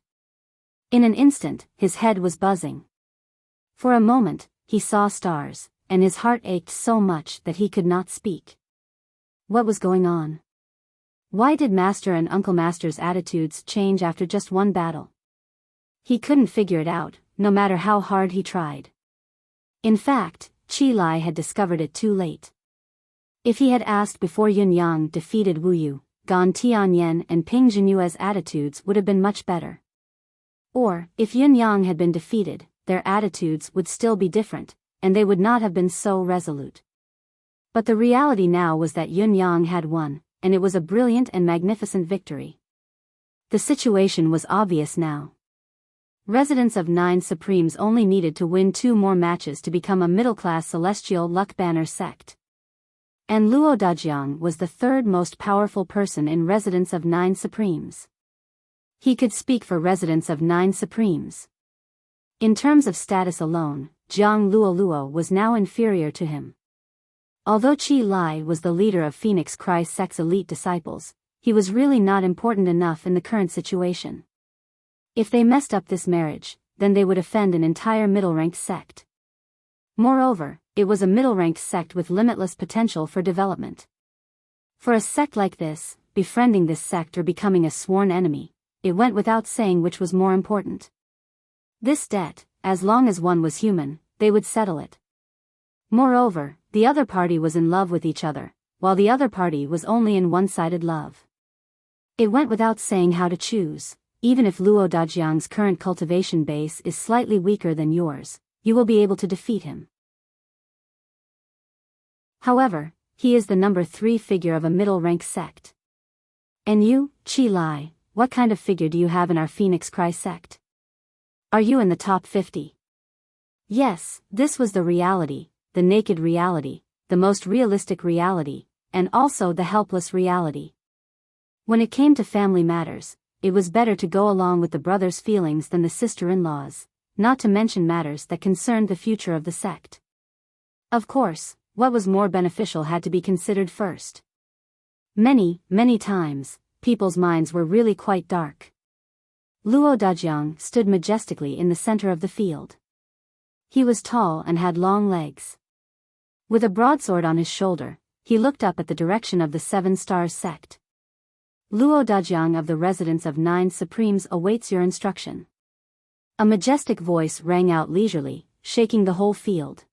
In an instant, his head was buzzing. For a moment, he saw stars, and his heart ached so much that he could not speak. What was going on? Why did Master and Uncle Master's attitudes change after just one battle? He couldn't figure it out, no matter how hard he tried. In fact, Qi Lai had discovered it too late. If he had asked before Yun Yang defeated Wu Yu, Gan Tianyan and Ping Zhenyue's attitudes would have been much better. Or, if Yun Yang had been defeated, their attitudes would still be different, and they would not have been so resolute. But the reality now was that Yun Yang had won, and it was a brilliant and magnificent victory. The situation was obvious now. Residents of 9 Supremes only needed to win 2 more matches to become a middle-class celestial luck banner sect. And Luo Dajiang was the 3rd most powerful person in Residents of 9 Supremes. He could speak for Residents of 9 Supremes. In terms of status alone, Jiang Luo Luo was now inferior to him. Although Qi Lai was the leader of Phoenix Cry sect's elite disciples, he was really not important enough in the current situation. If they messed up this marriage, then they would offend an entire middle-ranked sect. Moreover, it was a middle-ranked sect with limitless potential for development. For a sect like this, befriending this sect or becoming a sworn enemy, it went without saying which was more important. This debt, as long as one was human, they would settle it. Moreover, the other party was in love with each other, while the other party was only in one-sided love. It went without saying how to choose. Even if Luo Dajiang's current cultivation base is slightly weaker than yours, you will be able to defeat him. However, he is the number 3 figure of a middle-rank sect. And you, Qi Lai, what kind of figure do you have in our Phoenix Cry sect? Are you in the top 50? Yes, this was the reality, the naked reality, the most realistic reality, and also the helpless reality. When it came to family matters, it was better to go along with the brother's feelings than the sister-in-law's, not to mention matters that concerned the future of the sect. Of course, what was more beneficial had to be considered first. Many, many times, people's minds were really quite dark. Luo Dajiang stood majestically in the center of the field. He was tall and had long legs. With a broadsword on his shoulder, he looked up at the direction of the 7 Stars sect. Luo Dajiang of the Residents of 9 Supremes awaits your instruction. A majestic voice rang out leisurely, shaking the whole field.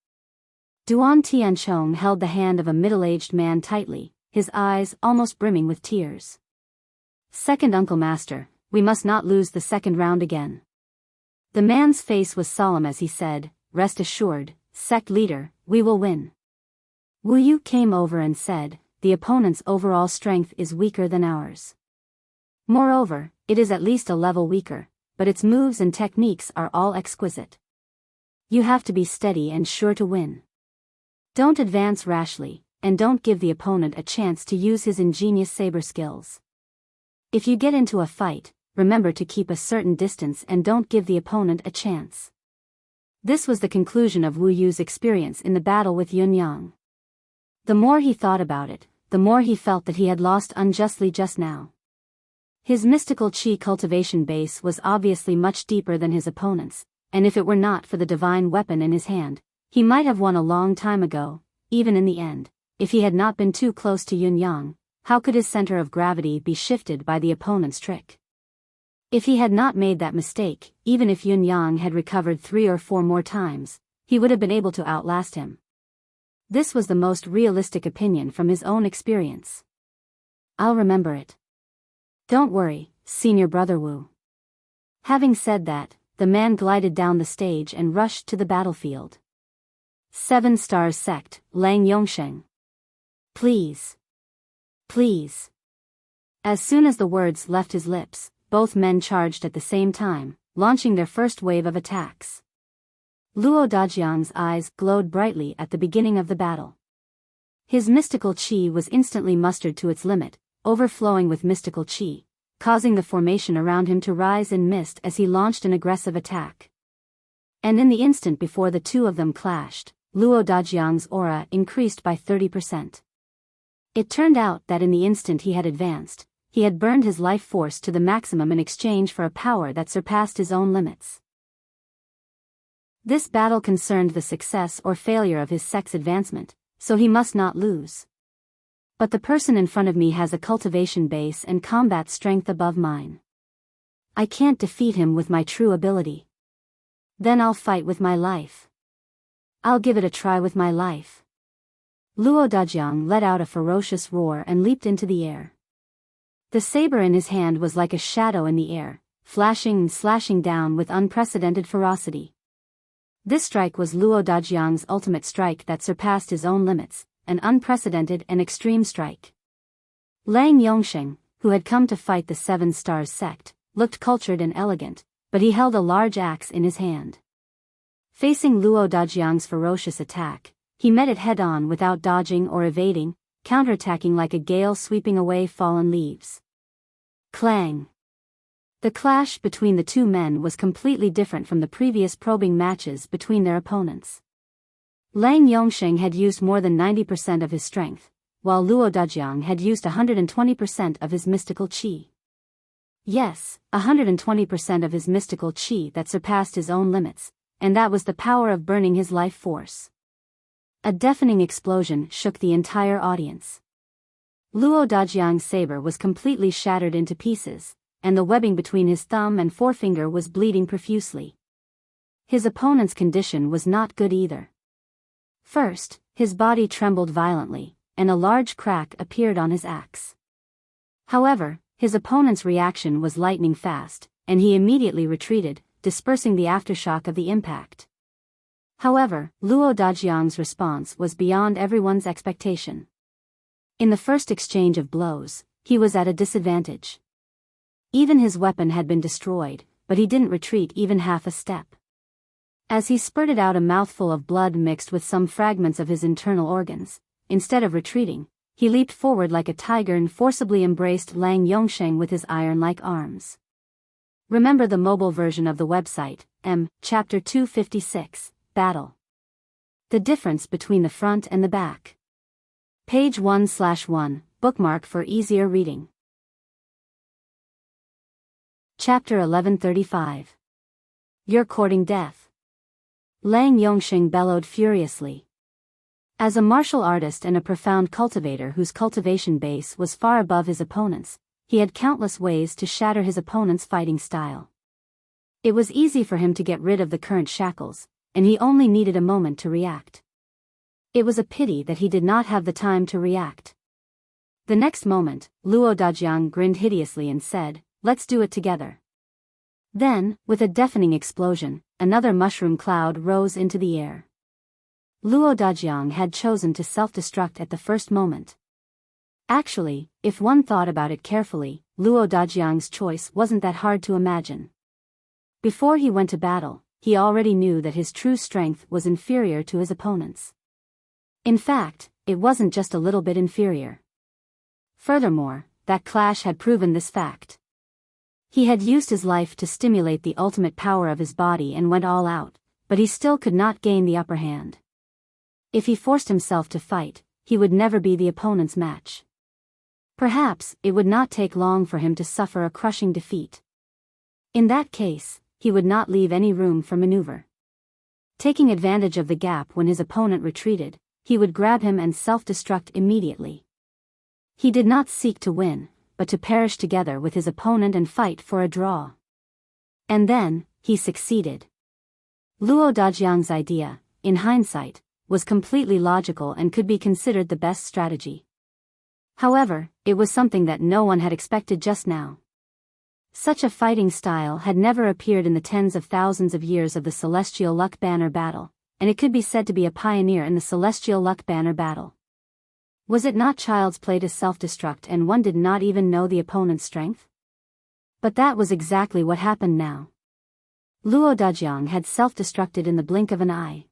Duan Tianchong held the hand of a middle-aged man tightly, his eyes almost brimming with tears. Second Uncle Master, we must not lose the second round again. The man's face was solemn as he said, rest assured, sect leader, we will win. Wu Yu came over and said, the opponent's overall strength is weaker than ours. Moreover, it is at least a level weaker, but its moves and techniques are all exquisite. You have to be steady and sure to win. Don't advance rashly, and don't give the opponent a chance to use his ingenious saber skills. If you get into a fight, remember to keep a certain distance and don't give the opponent a chance. This was the conclusion of Wu Yu's experience in the battle with Yun Yang. The more he thought about it, the more he felt that he had lost unjustly just now. His mystical qi cultivation base was obviously much deeper than his opponent's, and if it were not for the divine weapon in his hand, he might have won a long time ago. Even in the end, if he had not been too close to Yun Yang, how could his center of gravity be shifted by the opponent's trick? If he had not made that mistake, even if Yun Yang had recovered 3 or 4 more times, he would have been able to outlast him. This was the most realistic opinion from his own experience. I'll remember it. Don't worry, senior brother Wu. Having said that, the man glided down the stage and rushed to the battlefield. 7 stars sect, Lang Yongsheng. Please. Please. As soon as the words left his lips, both men charged at the same time, launching their first wave of attacks. Luo Dajiang's eyes glowed brightly at the beginning of the battle. His mystical qi was instantly mustered to its limit, overflowing with mystical qi, causing the formation around him to rise in mist as he launched an aggressive attack. And in the instant before the two of them clashed, Luo Dajiang's aura increased by 30%. It turned out that in the instant he had advanced, he had burned his life force to the maximum in exchange for a power that surpassed his own limits. This battle concerned the success or failure of his sect's advancement, so he must not lose. But the person in front of me has a cultivation base and combat strength above mine. I can't defeat him with my true ability. Then I'll fight with my life. I'll give it a try with my life. Luo Dajiang let out a ferocious roar and leaped into the air. The saber in his hand was like a shadow in the air, flashing and slashing down with unprecedented ferocity. This strike was Luo Dajiang's ultimate strike that surpassed his own limits, an unprecedented and extreme strike. Lang Yongsheng, who had come to fight the 7 stars sect, looked cultured and elegant, but he held a large axe in his hand. Facing Luo Dajiang's ferocious attack, he met it head-on without dodging or evading, counterattacking like a gale sweeping away fallen leaves. Clang! The clash between the two men was completely different from the previous probing matches between their opponents. Lang Yongsheng had used more than 90% of his strength, while Luo Dajiang had used 120% of his mystical qi. Yes, 120% of his mystical qi that surpassed his own limits, and that was the power of burning his life force. A deafening explosion shook the entire audience. Luo Dajiang's saber was completely shattered into pieces, and the webbing between his thumb and forefinger was bleeding profusely. His opponent's condition was not good either. First, his body trembled violently, and a large crack appeared on his axe. However, his opponent's reaction was lightning fast, and he immediately retreated, dispersing the aftershock of the impact. However, Luo Dajiang's response was beyond everyone's expectation. In the first exchange of blows, he was at a disadvantage. Even his weapon had been destroyed, but he didn't retreat even half a step. As he spurted out a mouthful of blood mixed with some fragments of his internal organs, instead of retreating, he leaped forward like a tiger and forcibly embraced Lang Yongsheng with his iron-like arms. Remember the mobile version of the website, Chapter 256, Battle. The difference between the front and the back. Page 1/1, bookmark for easier reading. Chapter 1135. You're courting death. Lang Yongsheng bellowed furiously. As a martial artist and a profound cultivator whose cultivation base was far above his opponent's, he had countless ways to shatter his opponent's fighting style. It was easy for him to get rid of the current shackles, and he only needed a moment to react. It was a pity that he did not have the time to react. The next moment, Luo Dajiang grinned hideously and said, "Let's do it together." Then, with a deafening explosion, another mushroom cloud rose into the air. Luo Dajiang had chosen to self-destruct at the first moment. Actually, if one thought about it carefully, Luo Dajiang's choice wasn't that hard to imagine. Before he went to battle, he already knew that his true strength was inferior to his opponent's. In fact, it wasn't just a little bit inferior. Furthermore, that clash had proven this fact. He had used his life to stimulate the ultimate power of his body and went all out, but he still could not gain the upper hand. If he forced himself to fight, he would never be the opponent's match. Perhaps it would not take long for him to suffer a crushing defeat. In that case, he would not leave any room for maneuver. Taking advantage of the gap when his opponent retreated, he would grab him and self-destruct immediately. He did not seek to win, but to perish together with his opponent and fight for a draw. And then, he succeeded. Luo Dajiang's idea, in hindsight, was completely logical and could be considered the best strategy. However, it was something that no one had expected just now. Such a fighting style had never appeared in the tens of thousands of years of the Celestial Luck Banner battle, and it could be said to be a pioneer in the Celestial Luck Banner battle. Was it not child's play to self-destruct and one did not even know the opponent's strength? But that was exactly what happened now. Luo Dajiang had self-destructed in the blink of an eye.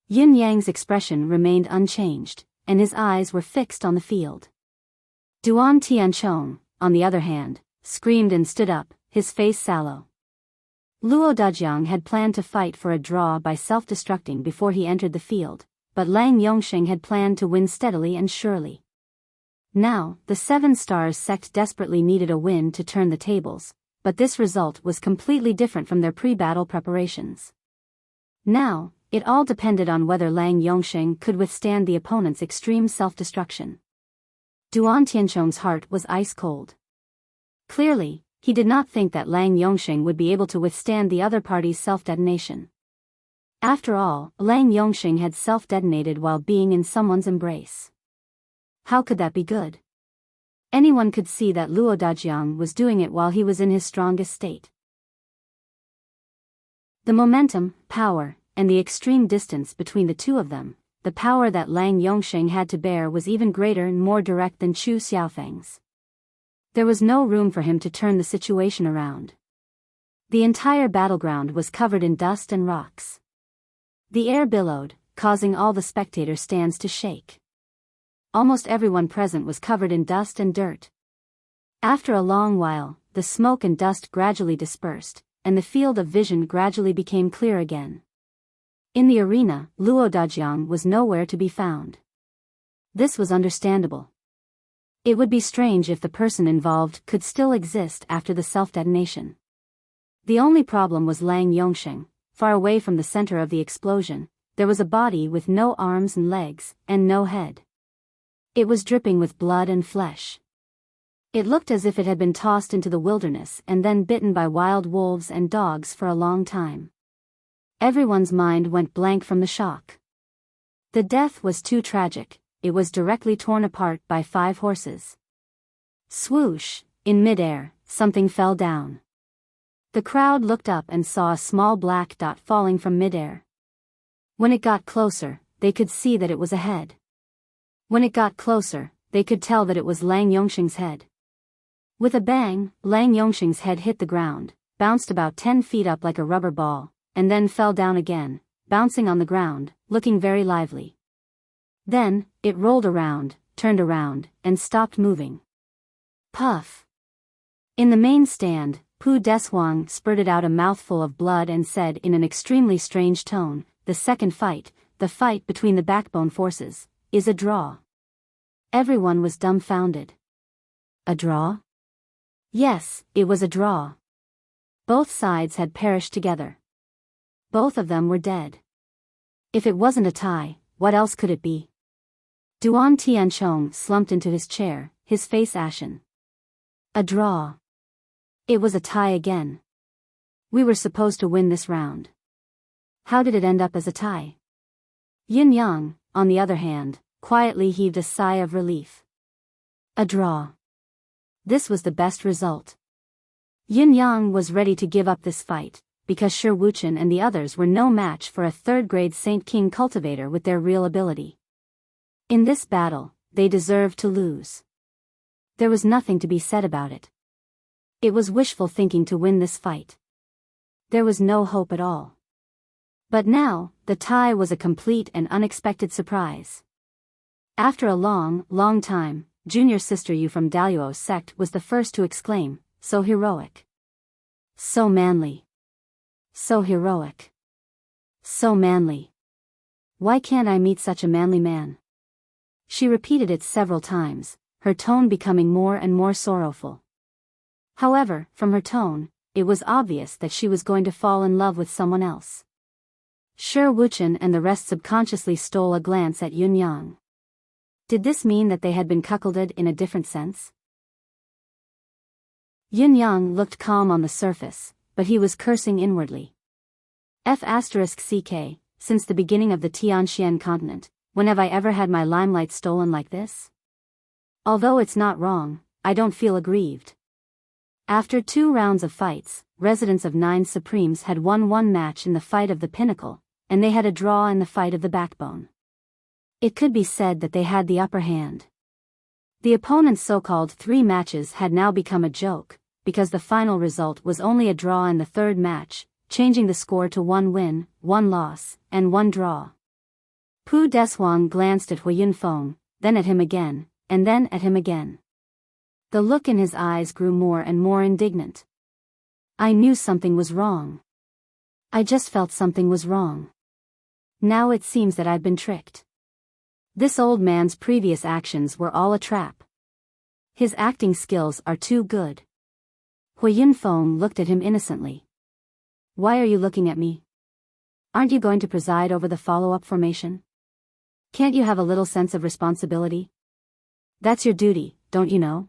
Yin Yang's expression remained unchanged, and his eyes were fixed on the field. Duan Tianchong, on the other hand, screamed and stood up, his face sallow. Luo Dajiang had planned to fight for a draw by self-destructing before he entered the field, but Lang Yongxing had planned to win steadily and surely. Now, the Seven Stars sect desperately needed a win to turn the tables, but this result was completely different from their pre-battle preparations. Now, it all depended on whether Lang Yongxing could withstand the opponent's extreme self-destruction. Duan Tianchong's heart was ice cold. Clearly, he did not think that Lang Yongxing would be able to withstand the other party's self-detonation. After all, Lang Yongxing had self-detonated while being in someone's embrace. How could that be good? Anyone could see that Luo Dajiang was doing it while he was in his strongest state. The momentum, power, and the extreme distance between the two of them, the power that Lang Yongxing had to bear was even greater and more direct than Chu Xiaofeng's. There was no room for him to turn the situation around. The entire battleground was covered in dust and rocks. The air billowed, causing all the spectator stands to shake. Almost everyone present was covered in dust and dirt. After a long while, the smoke and dust gradually dispersed, and the field of vision gradually became clear again. In the arena, Luo Dajiang was nowhere to be found. This was understandable. It would be strange if the person involved could still exist after the self-detonation. The only problem was Lang Yongxing. Far away from the center of the explosion, there was a body with no arms and legs, and no head. It was dripping with blood and flesh. It looked as if it had been tossed into the wilderness and then bitten by wild wolves and dogs for a long time. Everyone's mind went blank from the shock. The death was too tragic, it was directly torn apart by 5 horses. Swoosh, in midair, something fell down. The crowd looked up and saw a small black dot falling from midair. When it got closer, they could see that it was a head. When it got closer, they could tell that it was Lang Yongxing's head. With a bang, Lang Yongxing's head hit the ground, bounced about 10 feet up like a rubber ball, and then fell down again, bouncing on the ground, looking very lively. Then, it rolled around, turned around, and stopped moving. Puff! In the main stand, Pu Deshuang spurted out a mouthful of blood and said in an extremely strange tone, "The second fight, the fight between the backbone forces, is a draw." Everyone was dumbfounded. A draw? Yes, it was a draw. Both sides had perished together. Both of them were dead. If it wasn't a tie, what else could it be? Duan Tianchong slumped into his chair, his face ashen. A draw. It was a tie again. We were supposed to win this round. How did it end up as a tie? Yin Yang, on the other hand, quietly heaved a sigh of relief. A draw. This was the best result. Yin Yang was ready to give up this fight, because Shi Wuchen and the others were no match for a third-grade Saint King cultivator with their real ability. In this battle, they deserved to lose. There was nothing to be said about it. It was wishful thinking to win this fight. There was no hope at all. But now, the tie was a complete and unexpected surprise. After a long, long time, junior sister Yu from Daluo's sect was the first to exclaim, "So heroic. So manly. So heroic. So manly. Why can't I meet such a manly man?" She repeated it several times, her tone becoming more and more sorrowful. However, from her tone, it was obvious that she was going to fall in love with someone else. Shi Wuchen and the rest subconsciously stole a glance at Yun Yang. Did this mean that they had been cuckolded in a different sense? Yun Yang looked calm on the surface, but he was cursing inwardly. *CK, since the beginning of the Tianxian continent, when have I ever had my limelight stolen like this? Although it's not wrong, I don't feel aggrieved. After 2 rounds of fights, residents of 9 Supremes had won 1 match in the fight of the Pinnacle, and they had a draw in the fight of the Backbone. It could be said that they had the upper hand. The opponent's so-called 3 matches had now become a joke, because the final result was only a draw in the 3rd match, changing the score to 1 win, 1 loss, and 1 draw. Pu Deshuang glanced at Hui Yunfeng, then at him again, and then at him again. The look in his eyes grew more and more indignant. I knew something was wrong. I just felt something was wrong. Now it seems that I've been tricked. This old man's previous actions were all a trap. His acting skills are too good. Hui Yunfeng looked at him innocently. Why are you looking at me? Aren't you going to preside over the follow-up formation? Can't you have a little sense of responsibility? That's your duty, don't you know?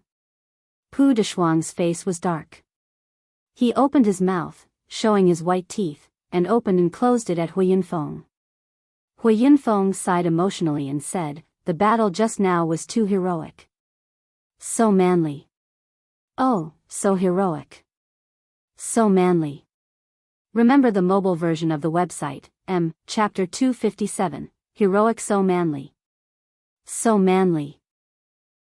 Pu Deshuang's face was dark. He opened his mouth, showing his white teeth, and opened and closed it at Hui Yunfeng. Hui Yunfeng sighed emotionally and said, the battle just now was too heroic. So manly. Oh, so heroic. So manly. Remember the mobile version of the website, Chapter 257, Heroic So Manly. So manly.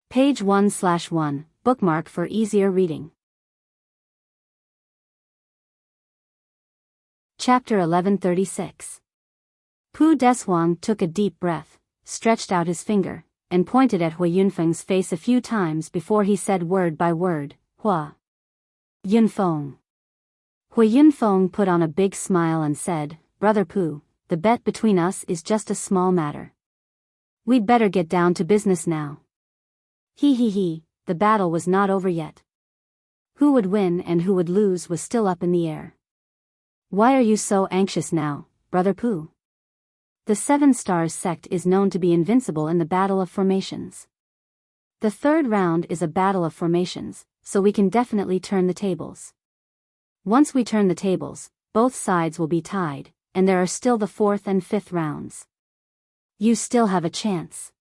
Page 1/1, bookmark for easier reading. Chapter 1136. Pu Deshuang took a deep breath, stretched out his finger, and pointed at Hui Yunfeng's face a few times before he said word by word, Hua Yunfeng. Hui Yunfeng put on a big smile and said, Brother Pu, the bet between us is just a small matter. We'd better get down to business now. He, the battle was not over yet. Who would win and who would lose was still up in the air. Why are you so anxious now, Brother Pu? The 7 Stars sect is known to be invincible in the Battle of Formations. The 3rd round is a battle of formations, so we can definitely turn the tables. Once we turn the tables, both sides will be tied, and there are still the 4th and 5th rounds. You still have a chance.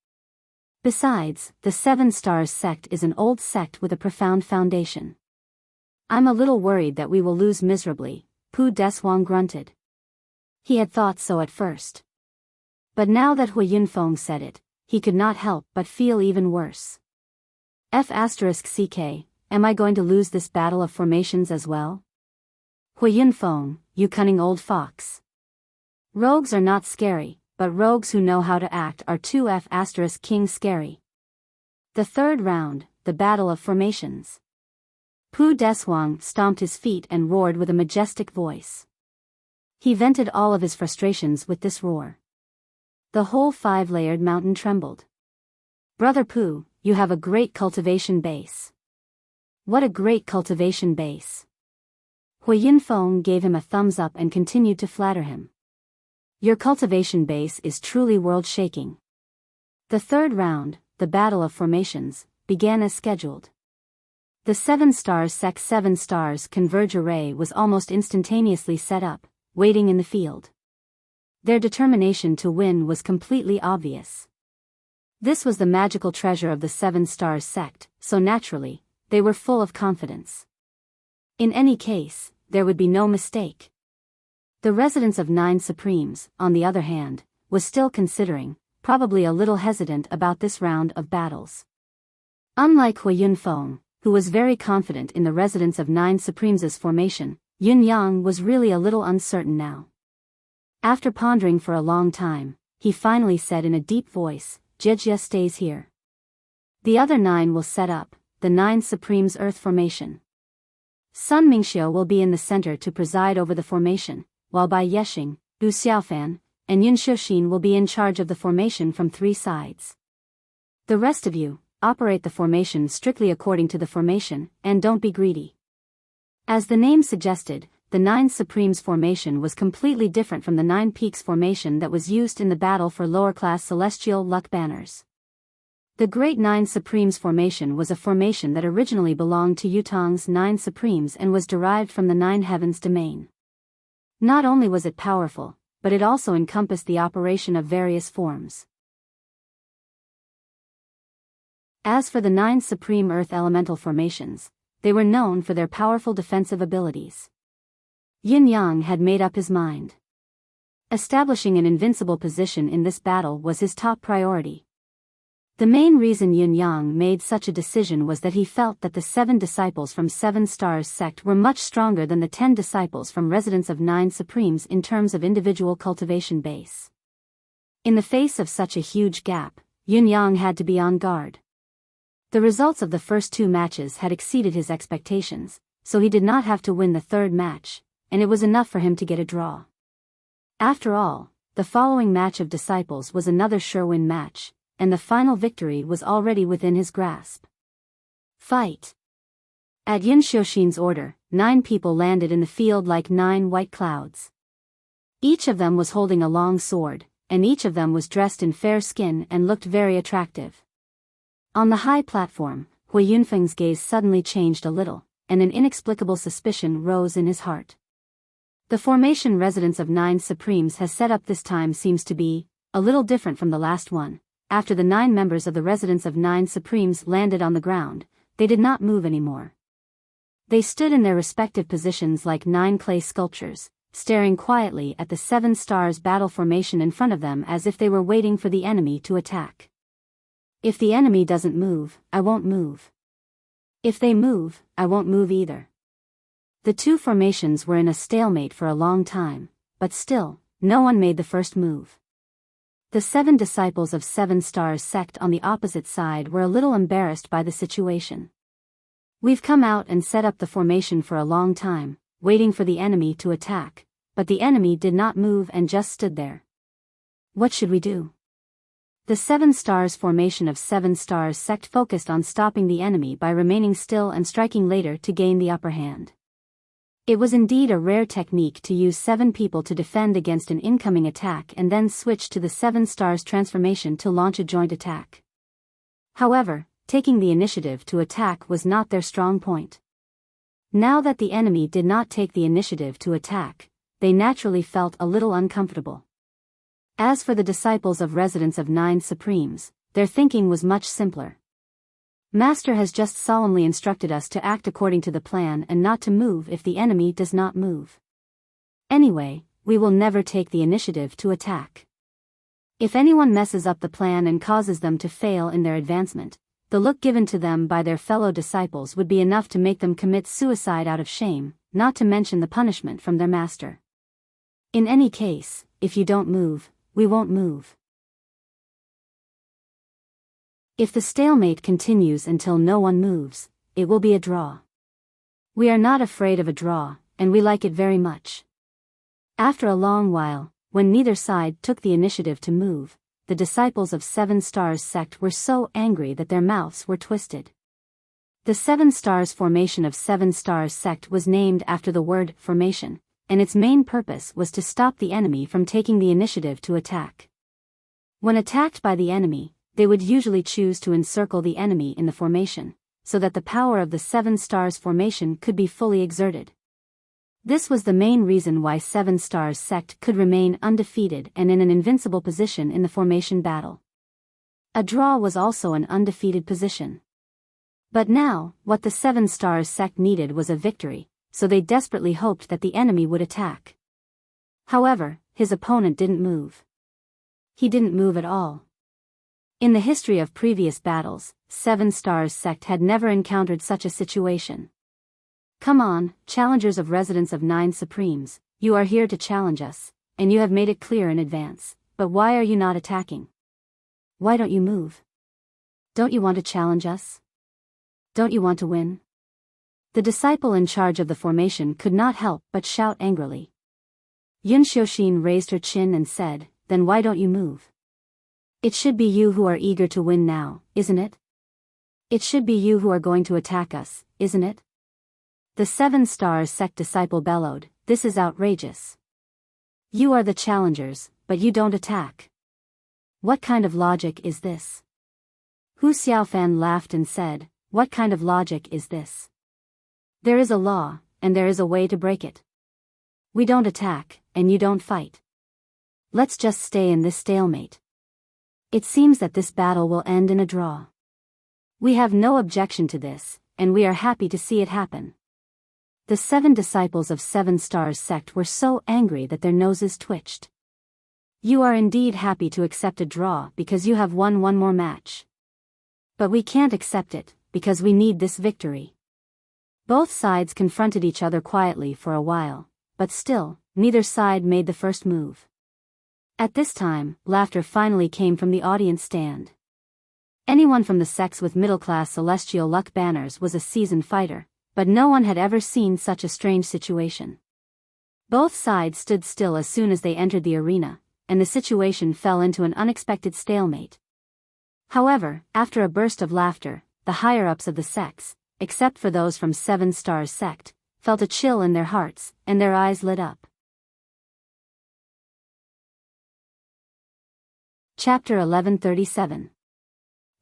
Besides, the 7 Stars sect is an old sect with a profound foundation. I'm a little worried that we will lose miserably, Pu Deshuang grunted. He had thought so at first. But now that Hui Yunfeng said it, he could not help but feel even worse. F***ck, am I going to lose this battle of formations as well? Hui Yunfeng, you cunning old fox. Rogues are not scary, but rogues who know how to act are too F***king scary. The 3rd round, the battle of formations. Pu Deshuang stomped his feet and roared with a majestic voice. He vented all of his frustrations with this roar. The whole 5-layered mountain trembled. Brother Pu, you have a great cultivation base. What a great cultivation base. Hui Yunfeng gave him a thumbs up and continued to flatter him. Your cultivation base is truly world-shaking. The 3rd round, the Battle of Formations, began as scheduled. The 7 Stars Sec 7 Stars Converge array was almost instantaneously set up, waiting in the field. Their determination to win was completely obvious. This was the magical treasure of the 7 Stars sect, so naturally, they were full of confidence. In any case, there would be no mistake. The residents of 9 Supremes, on the other hand, was still considering, probably a little hesitant about this round of battles. Unlike Hui Yunfeng, who was very confident in the residents of 9 Supremes' formation, Yun Yang was really a little uncertain now. After pondering for a long time, he finally said in a deep voice, Jejia stays here. The other 9 will set up, the 9 Supremes Earth formation. Sun Mingxiu will be in the center to preside over the formation, while Bai Yexing, Du Xiaofan, and Yun Shuxin will be in charge of the formation from 3 sides. The rest of you, operate the formation strictly according to the formation, and don't be greedy. As the name suggested, the 9 Supremes formation was completely different from the 9 Peaks formation that was used in the battle for lower-class celestial luck banners. The Great 9 Supremes formation was a formation that originally belonged to Yutong's 9 Supremes and was derived from the 9 Heavens domain. Not only was it powerful, but it also encompassed the operation of various forms. As for the 9 Supreme Earth elemental formations, they were known for their powerful defensive abilities. Yin Yang had made up his mind. Establishing an invincible position in this battle was his top priority. The main reason Yin Yang made such a decision was that he felt that the 7 disciples from 7 Stars sect were much stronger than the 10 disciples from Residents of 9 Supremes in terms of individual cultivation base. In the face of such a huge gap, Yin Yang had to be on guard. The results of the first 2 matches had exceeded his expectations, so he did not have to win the 3rd match, and it was enough for him to get a draw. After all, the following match of disciples was another sure-win match, and the final victory was already within his grasp. Fight! At Yin Xiuxin's order, 9 people landed in the field like 9 white clouds. Each of them was holding a long sword, and each of them was dressed in fair skin and looked very attractive. On the high platform, Hui Yunfeng's gaze suddenly changed a little, and an inexplicable suspicion rose in his heart. The formation Residents of 9 Supremes has set up this time seems to be a little different from the last one. After the 9 members of the Residents of 9 Supremes landed on the ground, they did not move anymore. They stood in their respective positions like 9 clay sculptures, staring quietly at the 7 Stars battle formation in front of them as if they were waiting for the enemy to attack. If the enemy doesn't move, I won't move. If they move, I won't move either. The 2 formations were in a stalemate for a long time, but still, no one made the first move. The 7 disciples of 7 Stars sect on the opposite side were a little embarrassed by the situation. We've come out and set up the formation for a long time, waiting for the enemy to attack, but the enemy did not move and just stood there. What should we do? The 7 Stars formation of 7 Stars sect focused on stopping the enemy by remaining still and striking later to gain the upper hand. It was indeed a rare technique to use 7 people to defend against an incoming attack and then switch to the 7 Stars transformation to launch a joint attack. However, taking the initiative to attack was not their strong point. Now that the enemy did not take the initiative to attack, they naturally felt a little uncomfortable. As for the disciples of Residents of 9 Supremes, their thinking was much simpler. Master has just solemnly instructed us to act according to the plan and not to move if the enemy does not move. Anyway, we will never take the initiative to attack. If anyone messes up the plan and causes them to fail in their advancement, the look given to them by their fellow disciples would be enough to make them commit suicide out of shame, not to mention the punishment from their master. In any case, if you don't move, we won't move. If the stalemate continues until no one moves, it will be a draw. We are not afraid of a draw, and we like it very much. After a long while, when neither side took the initiative to move, the disciples of 7 Stars sect were so angry that their mouths were twisted. The 7 Stars formation of 7 Stars sect was named after the word formation, and its main purpose was to stop the enemy from taking the initiative to attack. When attacked by the enemy, they would usually choose to encircle the enemy in the formation, so that the power of the 7 Stars formation could be fully exerted. This was the main reason why 7 Stars sect could remain undefeated and in an invincible position in the formation battle. A draw was also an undefeated position. But now, what the 7 Stars sect needed was a victory, so they desperately hoped that the enemy would attack. However, his opponent didn't move. He didn't move at all. In the history of previous battles, 7 Stars sect had never encountered such a situation. Come on, challengers of Residents of 9 Supremes, you are here to challenge us, and you have made it clear in advance, but why are you not attacking? Why don't you move? Don't you want to challenge us? Don't you want to win? The disciple in charge of the formation could not help but shout angrily. Yin Xiuxin raised her chin and said, then why don't you move? It should be you who are eager to win now, isn't it? It should be you who are going to attack us, isn't it? The 7 Stars sect disciple bellowed, this is outrageous. You are the challengers, but you don't attack. What kind of logic is this? Hu Xiaofan laughed and said, what kind of logic is this? There is a law, and there is a way to break it. We don't attack, and you don't fight. Let's just stay in this stalemate. It seems that this battle will end in a draw. We have no objection to this, and we are happy to see it happen." The 7 disciples of 7 Stars sect were so angry that their noses twitched. "You are indeed happy to accept a draw because you have won one more match. But we can't accept it, because we need this victory." Both sides confronted each other quietly for a while, but still, neither side made the first move. At this time, laughter finally came from the audience stand. Anyone from the sects with middle-class celestial luck banners was a seasoned fighter, but no one had ever seen such a strange situation. Both sides stood still as soon as they entered the arena, and the situation fell into an unexpected stalemate. However, after a burst of laughter, the higher-ups of the sects, except for those from 7 Stars sect, felt a chill in their hearts, and their eyes lit up. Chapter 1137.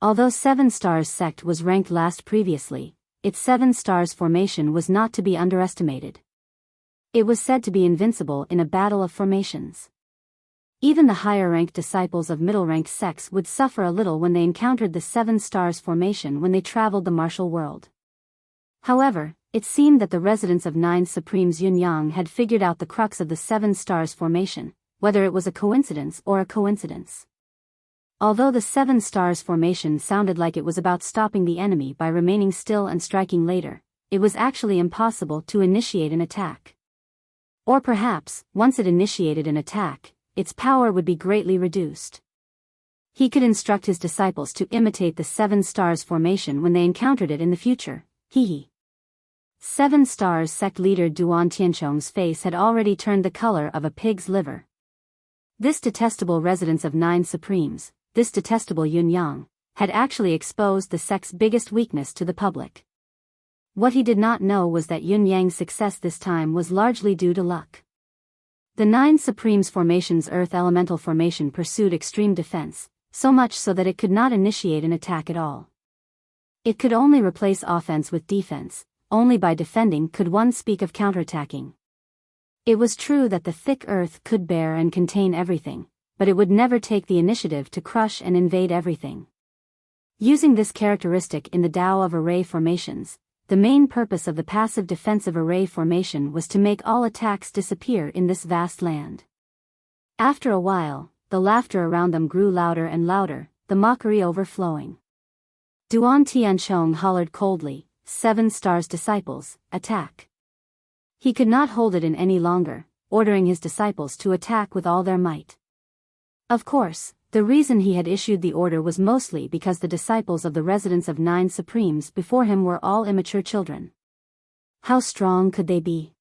Although 7 Stars sect was ranked last previously, its 7 Stars formation was not to be underestimated. It was said to be invincible in a battle of formations. Even the higher-ranked disciples of middle-ranked sects would suffer a little when they encountered the 7 Stars formation when they traveled the martial world. However, it seemed that the residents of 9 Supremes Yunyang had figured out the crux of the 7 Stars formation, whether it was a coincidence or a coincidence. Although the 7 Stars formation sounded like it was about stopping the enemy by remaining still and striking later, it was actually impossible to initiate an attack. Or perhaps, once it initiated an attack, its power would be greatly reduced. He could instruct his disciples to imitate the 7 Stars formation when they encountered it in the future. 7 Stars sect leader Duan Tianchong's face had already turned the color of a pig's liver. This detestable residence of 9 Supremes, this detestable Yunyang, had actually exposed the sect's biggest weakness to the public. What he did not know was that Yunyang's success this time was largely due to luck. The 9 Supremes formation's Earth Elemental formation pursued extreme defense, so much so that it could not initiate an attack at all. It could only replace offense with defense, only by defending could one speak of counterattacking. It was true that the thick earth could bear and contain everything, but it would never take the initiative to crush and invade everything. Using this characteristic in the Tao of array formations, the main purpose of the passive defensive array formation was to make all attacks disappear in this vast land. After a while, the laughter around them grew louder and louder, the mockery overflowing. Duan Tianchong hollered coldly, 7 Stars disciples, attack. He could not hold it in any longer, ordering his disciples to attack with all their might. Of course, the reason he had issued the order was mostly because the disciples of the residents of 9 Supremes before him were all immature children. How strong could they be?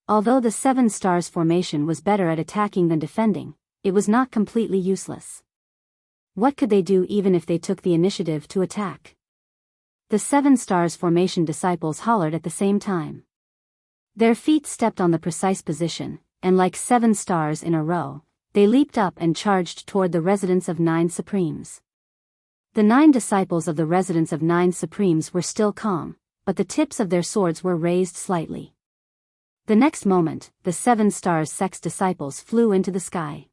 Although the 7 Stars formation was better at attacking than defending, it was not completely useless. What could they do even if they took the initiative to attack? The 7 Stars formation disciples hollered at the same time. Their feet stepped on the precise position, and like 7 stars in a row, they leaped up and charged toward the residents of 9 Supremes. The 9 disciples of the residents of 9 Supremes were still calm, but the tips of their swords were raised slightly. The next moment, the 7 Stars sect's disciples flew into the sky.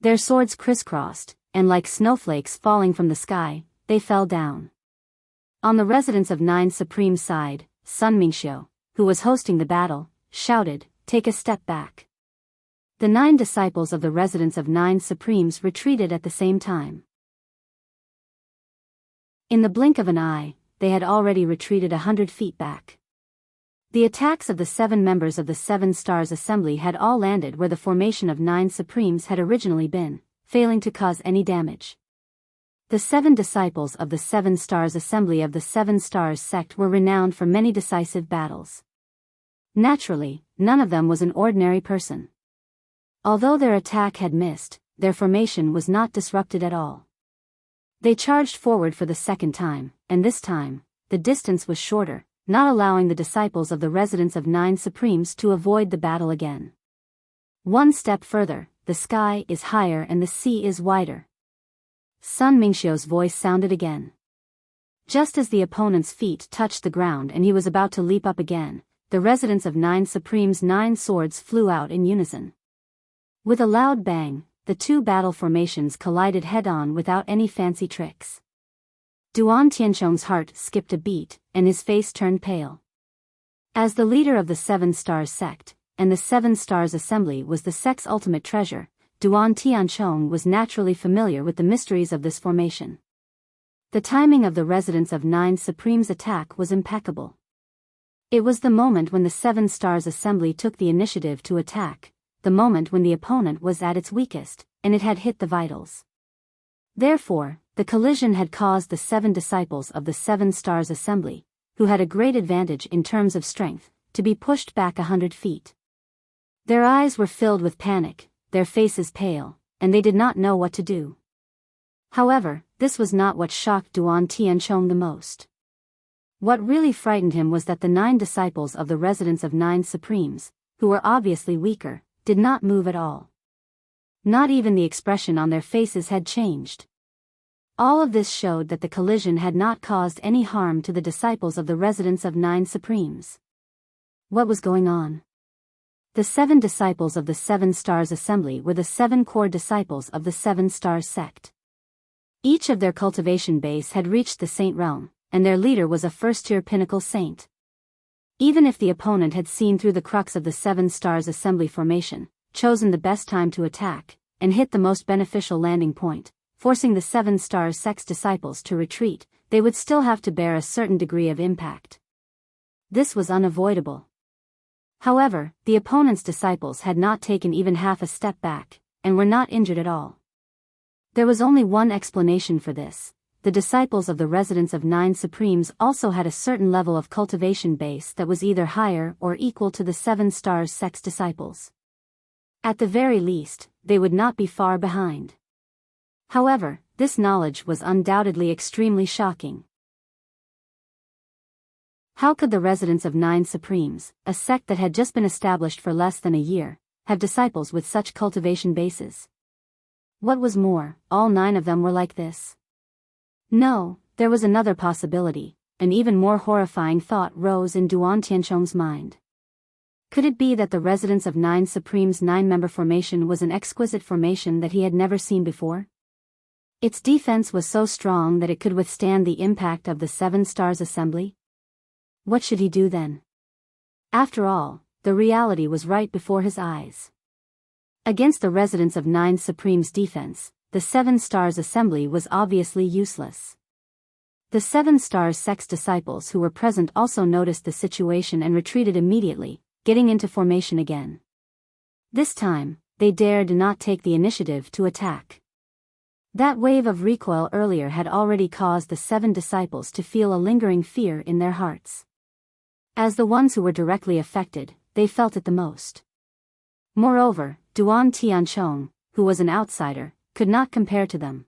Their swords crisscrossed, and like snowflakes falling from the sky, they fell down. On the residents of 9 Supremes side, Sun Mingxiu, who was hosting the battle, shouted, "Take a step back." The 9 disciples of the residents of 9 Supremes retreated at the same time. In the blink of an eye, they had already retreated 100 feet back. The attacks of the 7 members of the 7 Stars Assembly had all landed where the formation of 9 Supremes had originally been, failing to cause any damage. The 7 disciples of the 7 Stars Assembly of the 7 Stars sect were renowned for many decisive battles. Naturally, none of them was an ordinary person. Although their attack had missed, their formation was not disrupted at all. They charged forward for the second time, and this time, the distance was shorter, not allowing the disciples of the residents of 9 Supremes to avoid the battle again. One step further, the sky is higher and the sea is wider. Sun Mingxiu's voice sounded again. Just as the opponent's feet touched the ground and he was about to leap up again, the residents of 9 Supremes' 9 swords flew out in unison. With a loud bang, the 2 battle formations collided head-on without any fancy tricks. Duan Tianchong's heart skipped a beat, and his face turned pale. As the leader of the Seven Stars sect, and the Seven Stars Assembly was the sect's ultimate treasure, Duan Tianchong was naturally familiar with the mysteries of this formation. The timing of the Residents of Nine Supreme's attack was impeccable. It was the moment when the Seven Stars Assembly took the initiative to attack, the moment when the opponent was at its weakest, and it had hit the vitals. Therefore, the collision had caused the 7 disciples of the Seven Stars Assembly, who had a great advantage in terms of strength, to be pushed back 100 feet. Their eyes were filled with panic, their faces pale, and they did not know what to do. However, this was not what shocked Duan Tianchong the most. What really frightened him was that the 9 disciples of the Residents of Nine Supremes, who were obviously weaker, did not move at all. Not even the expression on their faces had changed. All of this showed that the collision had not caused any harm to the disciples of the Residents of Nine Supremes. What was going on? The 7 disciples of the Seven Stars Assembly were the 7 core disciples of the Seven Stars sect. Each of their cultivation base had reached the saint realm, and their leader was a first-tier pinnacle saint. Even if the opponent had seen through the crux of the Seven Stars Assembly formation, chosen the best time to attack, and hit the most beneficial landing point, forcing the Seven Stars sect's disciples to retreat, they would still have to bear a certain degree of impact. This was unavoidable. However, the opponent's disciples had not taken even half a step back, and were not injured at all. There was only one explanation for this. The disciples of the Residents of Nine Supremes also had a certain level of cultivation base that was either higher or equal to the Seven Stars sect's disciples. At the very least, they would not be far behind. However, this knowledge was undoubtedly extremely shocking. How could the Residents of Nine Supremes, a sect that had just been established for less than a year, have disciples with such cultivation bases? What was more, all 9 of them were like this. No, there was another possibility. An even more horrifying thought rose in Duan Tianchong's mind. Could it be that the Residents of Nine Supreme's 9-member formation was an exquisite formation that he had never seen before? Its defense was so strong that it could withstand the impact of the Seven Stars Assembly? What should he do then? After all, the reality was right before his eyes. Against the Residents of Nine Supreme's defense, the Seven Stars Assembly was obviously useless. The Seven Stars sect's disciples who were present also noticed the situation and retreated immediately, getting into formation again. This time, they dared not take the initiative to attack. That wave of recoil earlier had already caused the 7 disciples to feel a lingering fear in their hearts. As the ones who were directly affected, they felt it the most. Moreover, Duan Tianchong, who was an outsider, could not compare to them.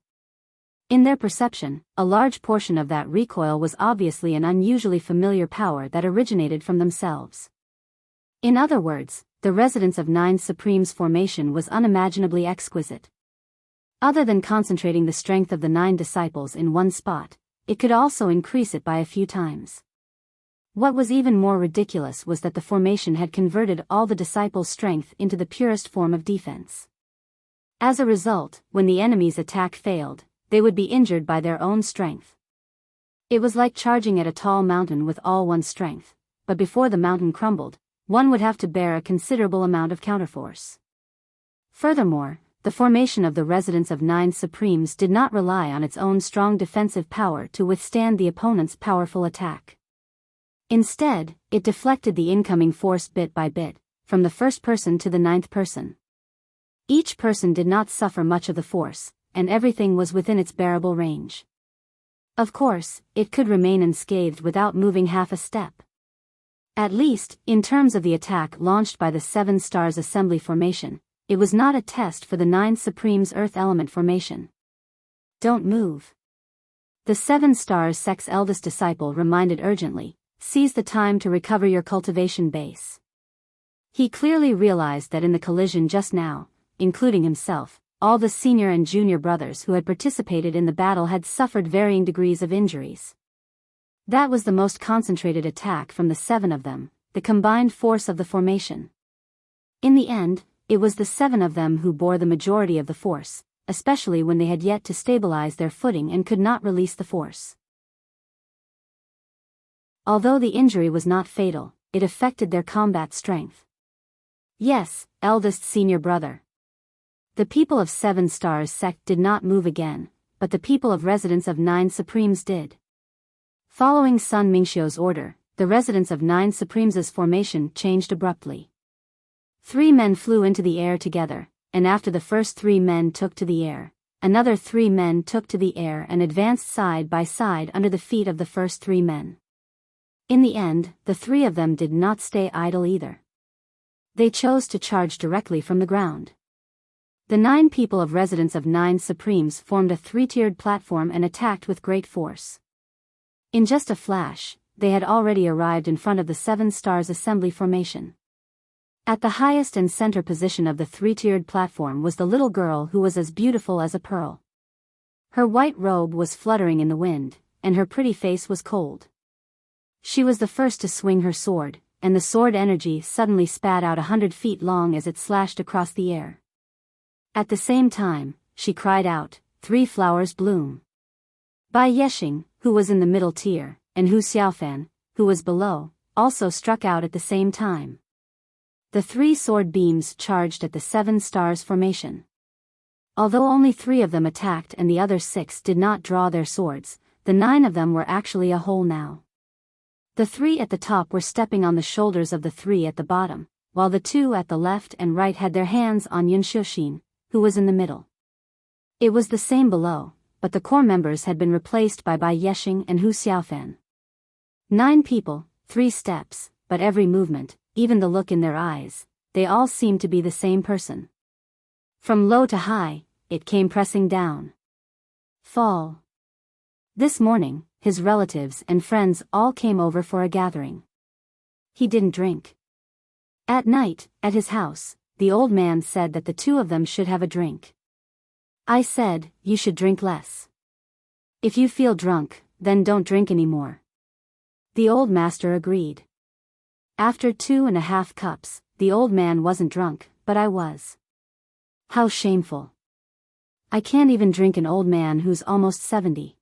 In their perception, a large portion of that recoil was obviously an unusually familiar power that originated from themselves. In other words, the Residents of Nine Supreme's formation was unimaginably exquisite. Other than concentrating the strength of the 9 disciples in one spot, it could also increase it by a few times. What was even more ridiculous was that the formation had converted all the disciples' strength into the purest form of defense. As a result, when the enemy's attack failed, they would be injured by their own strength. It was like charging at a tall mountain with all one's strength, but before the mountain crumbled, one would have to bear a considerable amount of counterforce. Furthermore, the formation of the Residents of Nine Supremes did not rely on its own strong defensive power to withstand the opponent's powerful attack. Instead, it deflected the incoming force bit by bit, from the first person to the 9th person. Each person did not suffer much of the force, and everything was within its bearable range. Of course, it could remain unscathed without moving half a step. At least, in terms of the attack launched by the Seven Stars Assembly formation, it was not a test for the Nine Supremes' Earth Element formation. Don't move. The Seven Stars sect's eldest disciple reminded urgently, seize the time to recover your cultivation base. He clearly realized that in the collision just now, including himself, all the senior and junior brothers who had participated in the battle had suffered varying degrees of injuries. That was the most concentrated attack from the 7 of them, the combined force of the formation. In the end, it was the 7 of them who bore the majority of the force, especially when they had yet to stabilize their footing and could not release the force. Although the injury was not fatal, it affected their combat strength. Yes, eldest senior brother. The people of 7 Stars sect did not move again, but the people of residents of 9 Supremes did. Following Sun Mingxiu's order, the residents of 9 Supremes' formation changed abruptly. 3 men flew into the air together, and after the first 3 men took to the air, another 3 men took to the air and advanced side by side under the feet of the first 3 men. In the end, the 3 of them did not stay idle either. They chose to charge directly from the ground. The 9 people of residents of 9 Supremes formed a 3-tiered platform and attacked with great force. In just a flash, they had already arrived in front of the 7 Stars assembly formation. At the highest and center position of the 3-tiered platform was the little girl who was as beautiful as a pearl. Her white robe was fluttering in the wind, and her pretty face was cold. She was the first to swing her sword, and the sword energy suddenly spat out 100 feet long as it slashed across the air. At the same time, she cried out, "3 flowers bloom." Bai Yexing, who was in the middle tier, and Hu Xiaofan, who was below, also struck out at the same time. The 3 sword beams charged at the 7 Stars formation. Although only 3 of them attacked and the other 6 did not draw their swords, the 9 of them were actually a whole now. The 3 at the top were stepping on the shoulders of the 3 at the bottom, while the 2 at the left and right had their hands on Yun Xiuxin, who was in the middle. It was the same below, but the core members had been replaced by Bai Yexing and Hu Xiaofan. 9 people, 3 steps, but every movement, even the look in their eyes, they all seemed to be the same person. From low to high, it came pressing down. Fall. This morning, his relatives and friends all came over for a gathering. He didn't drink. At night, at his house, the old man said that the 2 of them should have a drink. I said, "You should drink less. If you feel drunk, then don't drink anymore." The old master agreed. After 2.5 cups, the old man wasn't drunk, but I was. How shameful. I can't even drink an old man who's almost 70.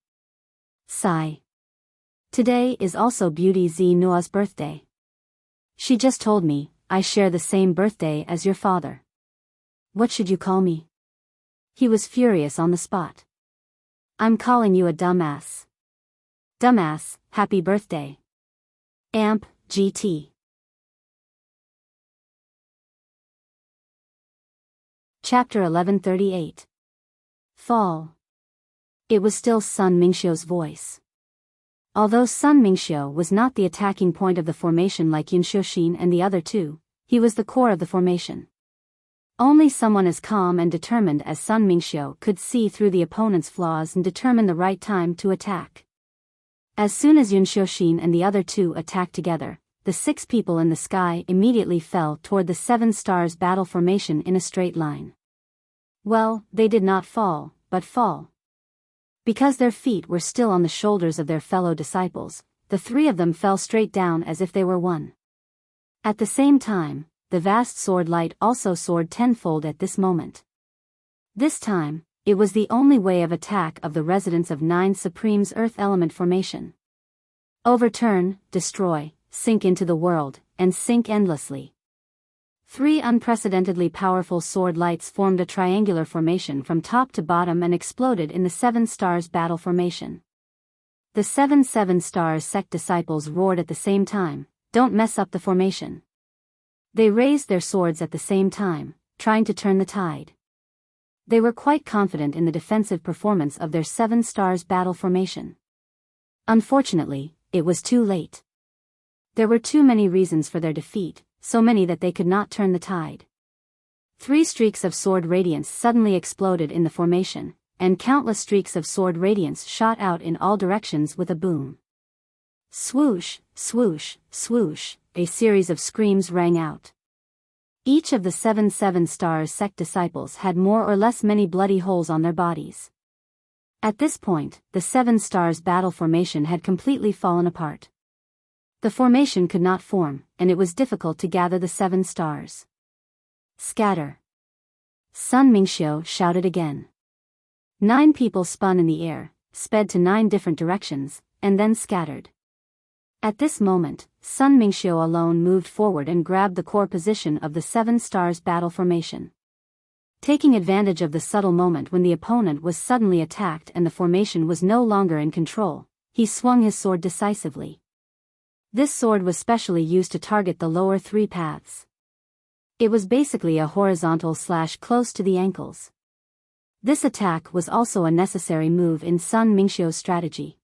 Sigh. Today is also Beauty Z Nua's birthday. She just told me, I share the same birthday as your father. What should you call me? He was furious on the spot. I'm calling you a dumbass. Dumbass, happy birthday. Amp, GT. Chapter 1138. Fall. It was still Sun Mingxiu's voice. Although Sun Mingxiu was not the attacking point of the formation like Yun Xiuxin and the other 2, he was the core of the formation. Only someone as calm and determined as Sun Mingxiu could see through the opponent's flaws and determine the right time to attack. As soon as Yun Xiuxin and the other 2 attacked together, the 6 people in the sky immediately fell toward the 7 Stars battle formation in a straight line. Well, they did not fall, but fall. Because their feet were still on the shoulders of their fellow disciples, the 3 of them fell straight down as if they were one. At the same time, the vast sword light also soared tenfold at this moment. This time, it was the only way of attack of the residents of 9 Supremes Earth Element formation. Overturn, destroy, sink into the world, and sink endlessly. 3 unprecedentedly powerful sword lights formed a triangular formation from top to bottom and exploded in the 7 Stars battle formation. The 7 Stars sect disciples roared at the same time, "Don't mess up the formation." They raised their swords at the same time, trying to turn the tide. They were quite confident in the defensive performance of their 7 Stars battle formation. Unfortunately, it was too late. There were too many reasons for their defeat, so many that they could not turn the tide. 3 streaks of sword radiance suddenly exploded in the formation, and countless streaks of sword radiance shot out in all directions with a boom. Swoosh, swoosh, swoosh, a series of screams rang out. Each of the 7 Stars sect disciples had more or less many bloody holes on their bodies. At this point, the 7 Stars battle formation had completely fallen apart. The formation could not form, and it was difficult to gather the 7 stars. Scatter. Sun Mingxiu shouted again. 9 people spun in the air, sped to 9 different directions, and then scattered. At this moment, Sun Mingxiu alone moved forward and grabbed the core position of the Seven Stars battle formation. Taking advantage of the subtle moment when the opponent was suddenly attacked and the formation was no longer in control, he swung his sword decisively. This sword was specially used to target the lower three paths. It was basically a horizontal slash close to the ankles. This attack was also a necessary move in Sun Mingxiu's strategy.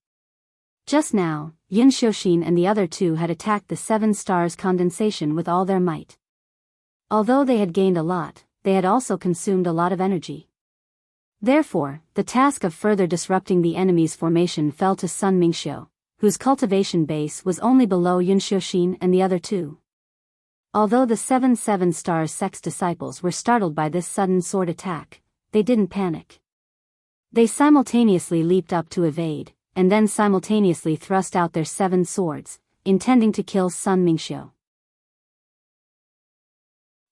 Just now, Yin Xiuxin and the other two had attacked the Seven Stars condensation with all their might. Although they had gained a lot, they had also consumed a lot of energy. Therefore, the task of further disrupting the enemy's formation fell to Sun Mingxiu, whose cultivation base was only below Yin Xiuxin and the other two. Although the Seven Stars sect's disciples were startled by this sudden sword attack, they didn't panic. They simultaneously leaped up to evade, and then simultaneously thrust out their 7 swords, intending to kill Sun Mingxiu.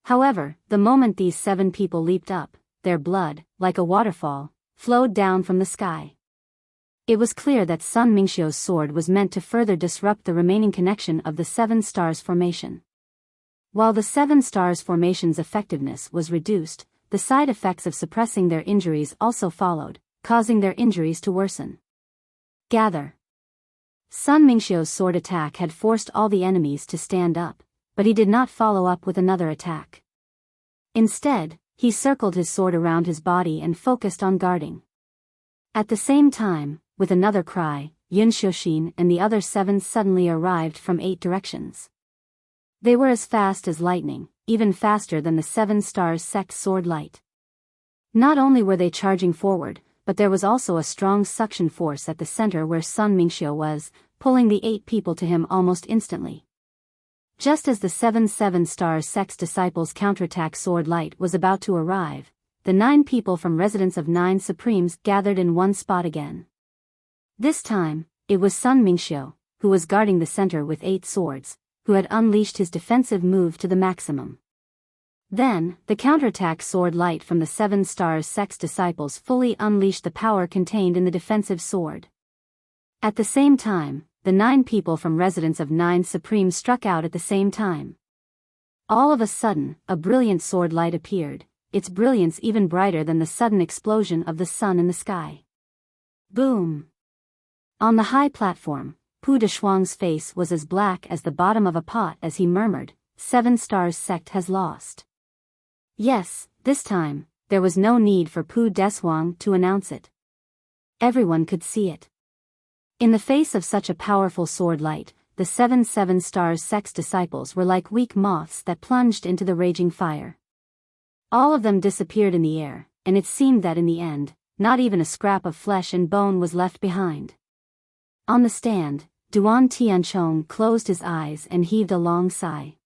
However, the moment these 7 people leaped up, their blood, like a waterfall, flowed down from the sky. It was clear that Sun Mingxiu's sword was meant to further disrupt the remaining connection of the Seven Stars formation. While the Seven Stars formation's effectiveness was reduced, the side effects of suppressing their injuries also followed, causing their injuries to worsen. Gather. Sun Mingxiu's sword attack had forced all the enemies to stand up, but he did not follow up with another attack. Instead, he circled his sword around his body and focused on guarding. At the same time, with another cry, Yin Xiuxin and the other 7 suddenly arrived from 8 directions. They were as fast as lightning, even faster than the Seven Stars sect's sword light. Not only were they charging forward, but there was also a strong suction force at the center where Sun Mingxiu was, pulling the 8 people to him almost instantly. Just as the Seven Stars sect's disciples' counterattack sword light was about to arrive, the 9 people from Residence of 9 Supremes gathered in one spot again. This time, it was Sun Mingxiu, who was guarding the center with 8 swords, who had unleashed his defensive move to the maximum. Then, the counterattack sword light from the Seven Stars sect's disciples fully unleashed the power contained in the defensive sword. At the same time, the 9 people from Residence of 9 Supreme struck out at the same time. All of a sudden, a brilliant sword light appeared, its brilliance even brighter than the sudden explosion of the sun in the sky. Boom! On the high platform, Pu Deshuang's face was as black as the bottom of a pot as he murmured, "Seven Stars sect has lost." Yes, this time, there was no need for Pu Deshuang to announce it. Everyone could see it. In the face of such a powerful sword light, the Seven Stars sect's disciples were like weak moths that plunged into the raging fire. All of them disappeared in the air, and it seemed that in the end, not even a scrap of flesh and bone was left behind. On the stand, Duan Tianchong closed his eyes and heaved a long sigh.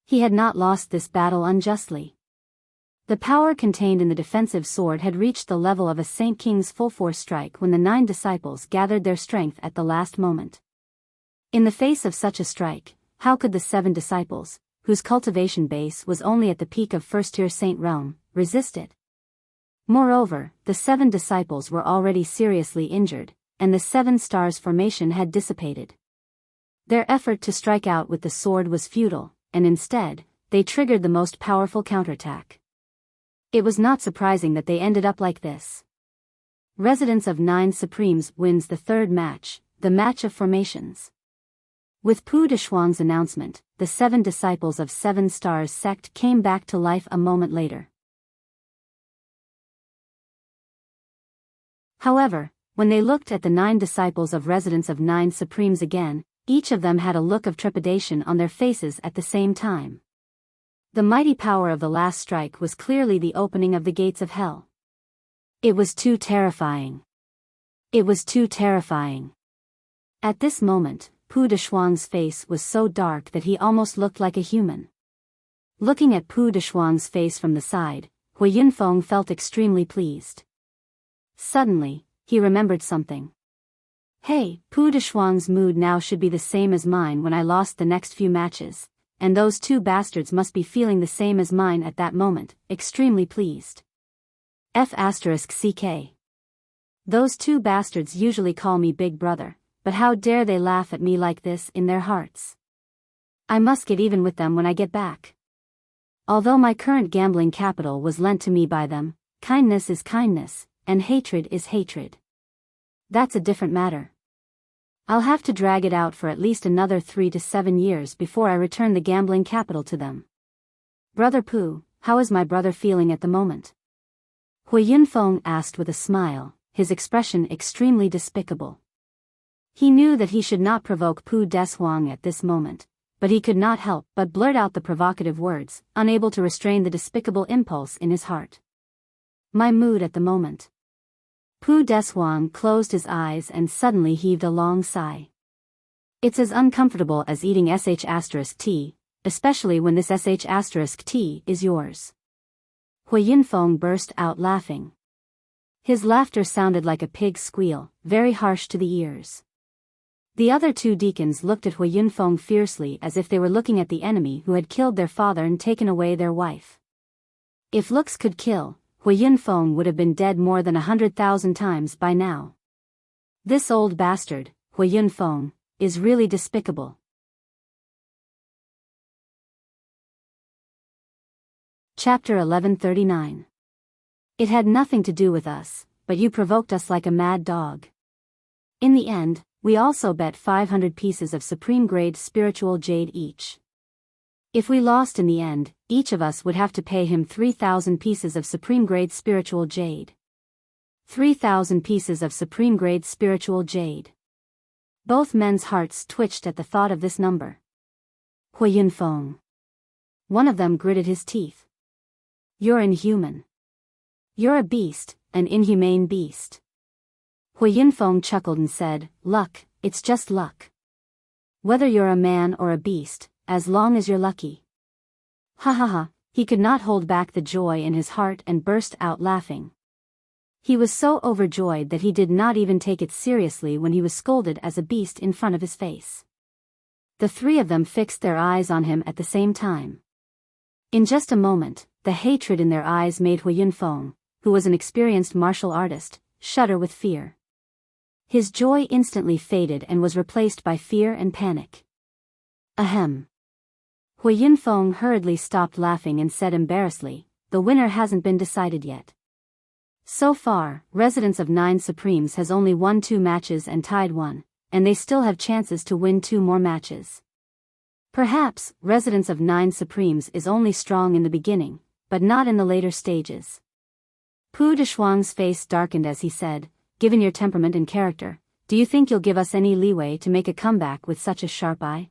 He had not lost this battle unjustly. The power contained in the defensive sword had reached the level of a Saint King's full-force strike when the 9 disciples gathered their strength at the last moment. In the face of such a strike, how could the 7 disciples, whose cultivation base was only at the peak of first-tier Saint realm, resist it? Moreover, the 7 disciples were already seriously injured, and the 7 Stars formation had dissipated. Their effort to strike out with the sword was futile, and instead, they triggered the most powerful counterattack. It was not surprising that they ended up like this. Residence of 9 Supremes wins the 3rd match, the match of formations. With Pu Deshuang's announcement, the 7 disciples of 7 Stars sect came back to life a moment later. However, when they looked at the 9 disciples of Residence of 9 Supremes again, each of them had a look of trepidation on their faces at the same time. The mighty power of the last strike was clearly the opening of the gates of hell. It was too terrifying. It was too terrifying. At this moment, Pu Deshuang's face was so dark that he almost looked like a human. Looking at Pu Deshuang's face from the side, Hui Yunfeng felt extremely pleased. Suddenly, he remembered something. Hey, Pu Deshuang's mood now should be the same as mine when I lost the next few matches, and those 2 bastards must be feeling the same as mine at that moment, extremely pleased. F***CK. Those 2 bastards usually call me Big Brother, but how dare they laugh at me like this in their hearts? I must get even with them when I get back. Although my current gambling capital was lent to me by them, kindness is kindness, and hatred is hatred. That's a different matter. I'll have to drag it out for at least another 3 to 7 years before I return the gambling capital to them. Brother Pooh, how is my brother feeling at the moment? Hui Yunfeng asked with a smile, his expression extremely despicable. He knew that he should not provoke Pooh Deshuang at this moment, but he could not help but blurt out the provocative words, unable to restrain the despicable impulse in his heart. My mood at the moment. Pooh Deshuang closed his eyes and suddenly heaved a long sigh. It's as uncomfortable as eating sh*t, especially when this sh*t is yours. Hui Yunfeng burst out laughing. His laughter sounded like a pig's squeal, very harsh to the ears. The other two deacons looked at Hui Yunfeng fiercely as if they were looking at the enemy who had killed their father and taken away their wife. If looks could kill, Hui Yunfeng would have been dead more than 100,000 times by now. This old bastard, Hui Yunfeng, is really despicable. Chapter 1139. It had nothing to do with us, but you provoked us like a mad dog. In the end, we also bet 500 pieces of supreme-grade spiritual jade each. If we lost in the end, each of us would have to pay him 3,000 pieces of supreme-grade spiritual jade. 3,000 pieces of supreme-grade spiritual jade. Both men's hearts twitched at the thought of this number. Hui Yunfeng. One of them gritted his teeth. You're inhuman. You're a beast, an inhumane beast. Hui Yunfeng chuckled and said, luck, it's just luck. Whether you're a man or a beast, as long as you're lucky. Ha ha ha, he could not hold back the joy in his heart and burst out laughing. He was so overjoyed that he did not even take it seriously when he was scolded as a beast in front of his face. The three of them fixed their eyes on him at the same time. In just a moment, the hatred in their eyes made Hui Yunfeng, who was an experienced martial artist, shudder with fear. His joy instantly faded and was replaced by fear and panic. Ahem. Hui Yunfeng hurriedly stopped laughing and said embarrassedly, the winner hasn't been decided yet. So far, Residents of 9 Supremes has only won 2 matches and tied 1, and they still have chances to win 2 more matches. Perhaps, Residents of 9 Supremes is only strong in the beginning, but not in the later stages. Pooh Deshuang's face darkened as he said, given your temperament and character, do you think you'll give us any leeway to make a comeback with such a sharp eye?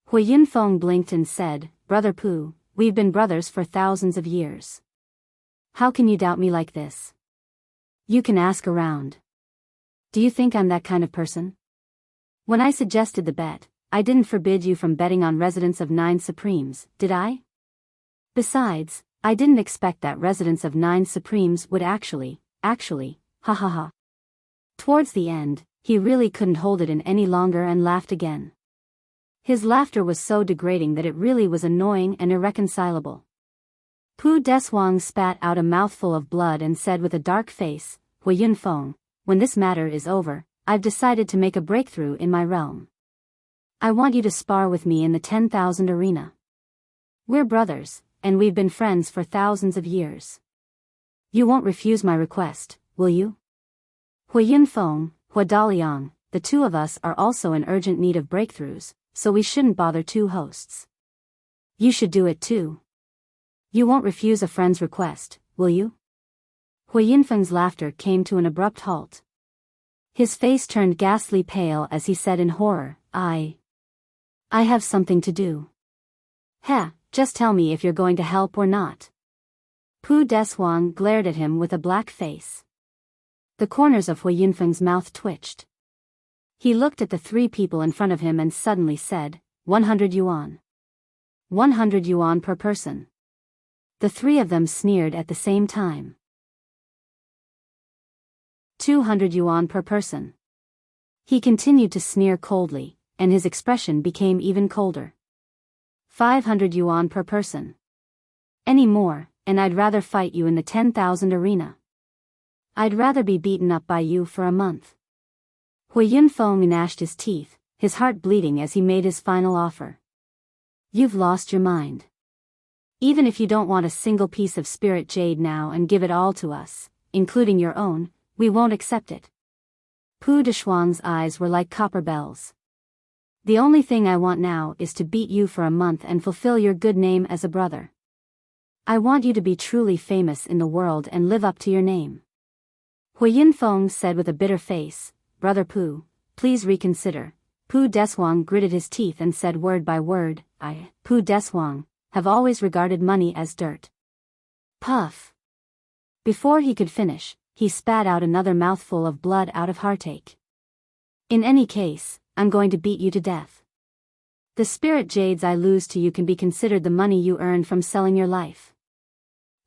Hui Yunfeng blinked and said, Brother Pooh, we've been brothers for thousands of years. How can you doubt me like this? You can ask around. Do you think I'm that kind of person? When I suggested the bet, I didn't forbid you from betting on Residents of 9 Supremes, did I? Besides, I didn't expect that Residents of 9 Supremes would actually, ha ha ha. Towards the end, he really couldn't hold it in any longer and laughed again. His laughter was so degrading that it really was annoying and irreconcilable. Pooh Deshuang spat out a mouthful of blood and said with a dark face, Hui Yunfeng, when this matter is over, I've decided to make a breakthrough in my realm. I want you to spar with me in the 10,000 arena. We're brothers, and we've been friends for thousands of years. You won't refuse my request, will you? Hui Yunfeng, Hui Daliang, the two of us are also in urgent need of breakthroughs, so we shouldn't bother 2 hosts. You should do it too. You won't refuse a friend's request, will you? Hui Yunfeng's laughter came to an abrupt halt. His face turned ghastly pale as he said in horror, I have something to do. Heh, just tell me if you're going to help or not. Pooh Deshuang glared at him with a black face. The corners of Hui Yunfeng's mouth twitched. He looked at the 3 people in front of him and suddenly said, 100 yuan. 100 yuan per person. The 3 of them sneered at the same time. 200 yuan per person. He continued to sneer coldly, and his expression became even colder. 500 yuan per person. Any more, and I'd rather fight you in the 10,000 arena. I'd rather be beaten up by you for a month. Hui Yunfeng gnashed his teeth, his heart bleeding as he made his final offer. You've lost your mind. Even if you don't want a single piece of spirit jade now and give it all to us, including your own, we won't accept it. Pu Deshuang's eyes were like copper bells. The only thing I want now is to beat you for a month and fulfill your good name as a brother. I want you to be truly famous in the world and live up to your name. Hui Yunfeng said with a bitter face, Brother Pu, please reconsider. Pu Deshuang gritted his teeth and said word by word, I, Pu Deshuang, have always regarded money as dirt. Puff. Before he could finish, he spat out another mouthful of blood out of heartache. In any case, I'm going to beat you to death. The spirit jades I lose to you can be considered the money you earned from selling your life.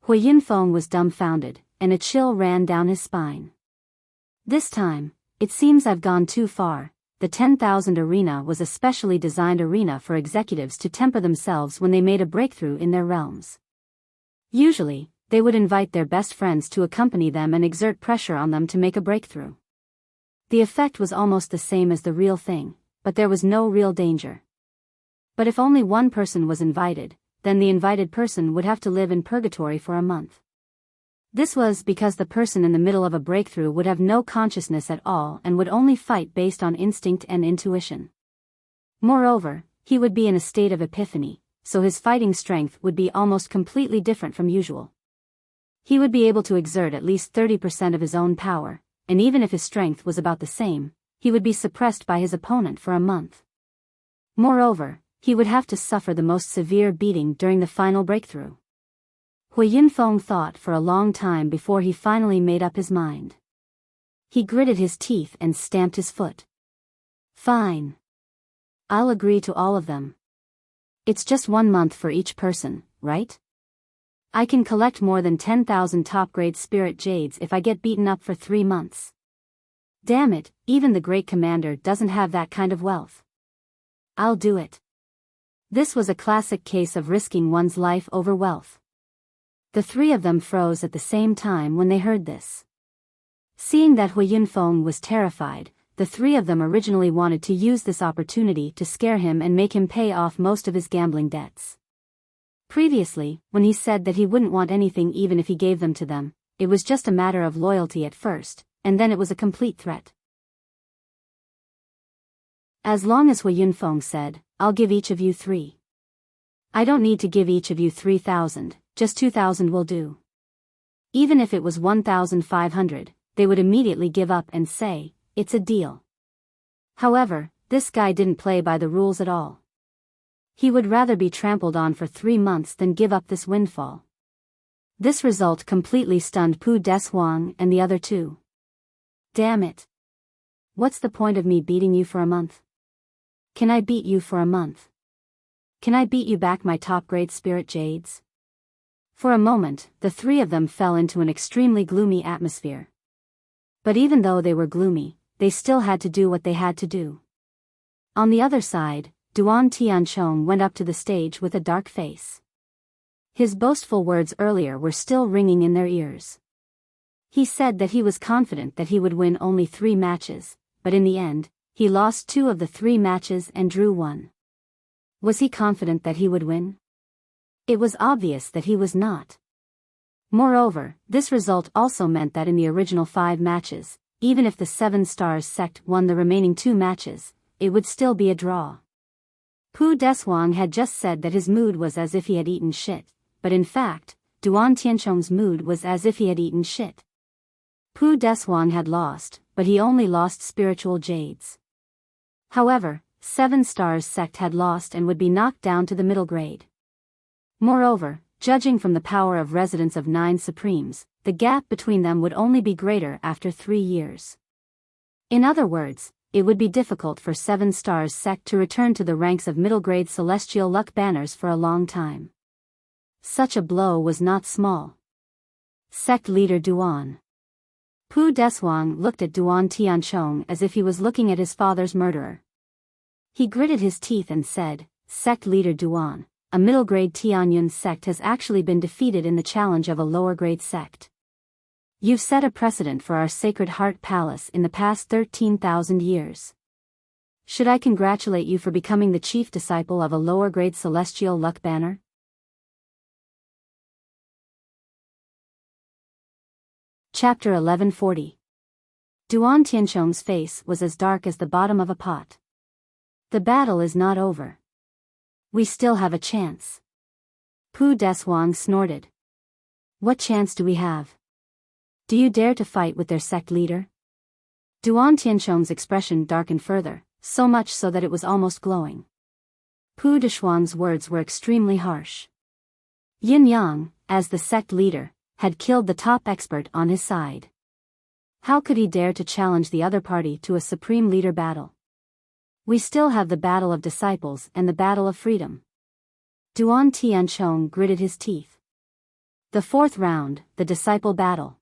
Hui Yunfeng was dumbfounded, and a chill ran down his spine. This time, it seems I've gone too far. The 10,000 arena was a specially designed arena for executives to temper themselves when they made a breakthrough in their realms. Usually, they would invite their best friends to accompany them and exert pressure on them to make a breakthrough. The effect was almost the same as the real thing, but there was no real danger. But if only one person was invited, then the invited person would have to live in purgatory for a month. This was because the person in the middle of a breakthrough would have no consciousness at all and would only fight based on instinct and intuition. Moreover, he would be in a state of epiphany, so his fighting strength would be almost completely different from usual. He would be able to exert at least 30% of his own power, and even if his strength was about the same, he would be suppressed by his opponent for a month. Moreover, he would have to suffer the most severe beating during the final breakthrough. Hui Yunfeng thought for a long time before he finally made up his mind. He gritted his teeth and stamped his foot. Fine. I'll agree to all of them. It's just 1 month for each person, right? I can collect more than 10,000 top-grade spirit jades if I get beaten up for 3 months. Damn it, even the great commander doesn't have that kind of wealth. I'll do it. This was a classic case of risking one's life over wealth. The three of them froze at the same time when they heard this. Seeing that Hui Yunfeng was terrified, the three of them originally wanted to use this opportunity to scare him and make him pay off most of his gambling debts. Previously, when he said that he wouldn't want anything even if he gave them to them, it was just a matter of loyalty at first, and then it was a complete threat. As long as Hui Yunfeng said, I'll give each of you 3. I don't need to give each of you 3,000, just 2,000 will do. Even if it was 1,500, they would immediately give up and say, it's a deal. However, this guy didn't play by the rules at all. He would rather be trampled on for 3 months than give up this windfall. This result completely stunned Pu Deshuang and the other two. Damn it. What's the point of me beating you for a month? Can I beat you for a month? Can I beat you back my top-grade spirit jades? For a moment, the three of them fell into an extremely gloomy atmosphere. But even though they were gloomy, they still had to do what they had to do. On the other side, Duan Tianchong went up to the stage with a dark face. His boastful words earlier were still ringing in their ears. He said that he was confident that he would win only 3 matches, but in the end, he lost 2 of the 3 matches and drew 1. Was he confident that he would win? It was obvious that he was not. Moreover, this result also meant that in the original 5 matches, even if the 7 Stars sect won the remaining 2 matches, it would still be a draw. Pu Deshuang had just said that his mood was as if he had eaten shit, but in fact, Duan Tianchong's mood was as if he had eaten shit. Pu Deshuang had lost, but he only lost spiritual jades. However, 7 Stars sect had lost and would be knocked down to the middle grade. Moreover, judging from the power of residents of 9 Supremes, the gap between them would only be greater after 3 years. In other words, it would be difficult for 7 Stars sect to return to the ranks of middle-grade celestial luck banners for a long time. Such a blow was not small. Sect leader Duan. Pu Deshuang looked at Duan Tianchong as if he was looking at his father's murderer. He gritted his teeth and said, Sect leader Duan, a middle-grade Tianyun sect has actually been defeated in the challenge of a lower-grade sect. You've set a precedent for our Sacred Heart Palace in the past 13,000 years. Should I congratulate you for becoming the chief disciple of a lower-grade celestial luck banner? Chapter 1140. Duan Tianchong's face was as dark as the bottom of a pot. The battle is not over. We still have a chance. Pu Deswang snorted. What chance do we have? Do you dare to fight with their sect leader? Duan Tianchong's expression darkened further, so much so that it was almost glowing. Pu Deshuang's words were extremely harsh. Yin Yang, as the sect leader, had killed the top expert on his side. How could he dare to challenge the other party to a supreme leader battle? We still have the battle of disciples and the battle of freedom. Duan Tianchong gritted his teeth. The fourth round, the disciple battle.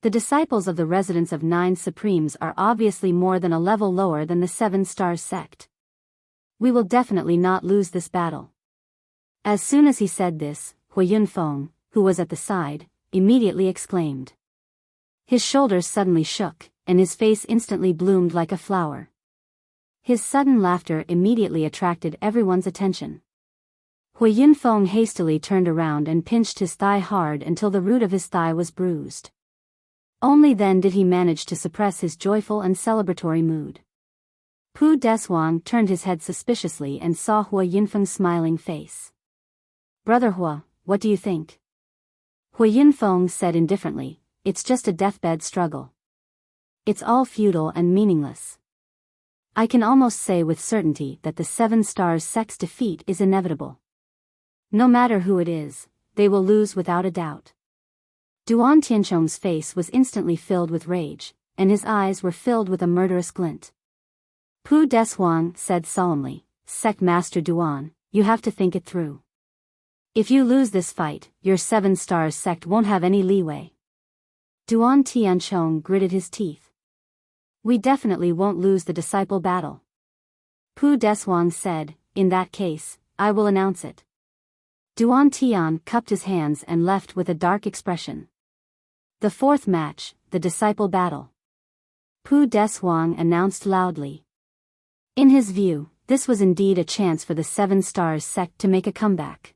The disciples of the residents of 9 Supremes are obviously more than a level lower than the 7 Stars sect. We will definitely not lose this battle. As soon as he said this, Hui Yunfeng, who was at the side, immediately exclaimed. His shoulders suddenly shook, and his face instantly bloomed like a flower. His sudden laughter immediately attracted everyone's attention. Hui Yunfeng hastily turned around and pinched his thigh hard until the root of his thigh was bruised. Only then did he manage to suppress his joyful and celebratory mood. Pu Deswang turned his head suspiciously and saw Hui Yunfeng's smiling face. Brother Hua, what do you think? Hui Yunfeng said indifferently, it's just a deathbed struggle. It's all futile and meaningless. I can almost say with certainty that the 7 Stars sect's defeat is inevitable. No matter who it is, they will lose without a doubt. Duan Tianchong's face was instantly filled with rage, and his eyes were filled with a murderous glint. Pu Deshuang said solemnly, Sect Master Duan, you have to think it through. If you lose this fight, your 7 Stars sect won't have any leeway. Duan Tianchong gritted his teeth. We definitely won't lose the disciple battle. Pu Deshuang said, in that case, I will announce it. Duan Tian cupped his hands and left with a dark expression. The fourth match, the disciple battle. Pu Deshuang announced loudly. In his view, this was indeed a chance for the 7 Stars sect to make a comeback.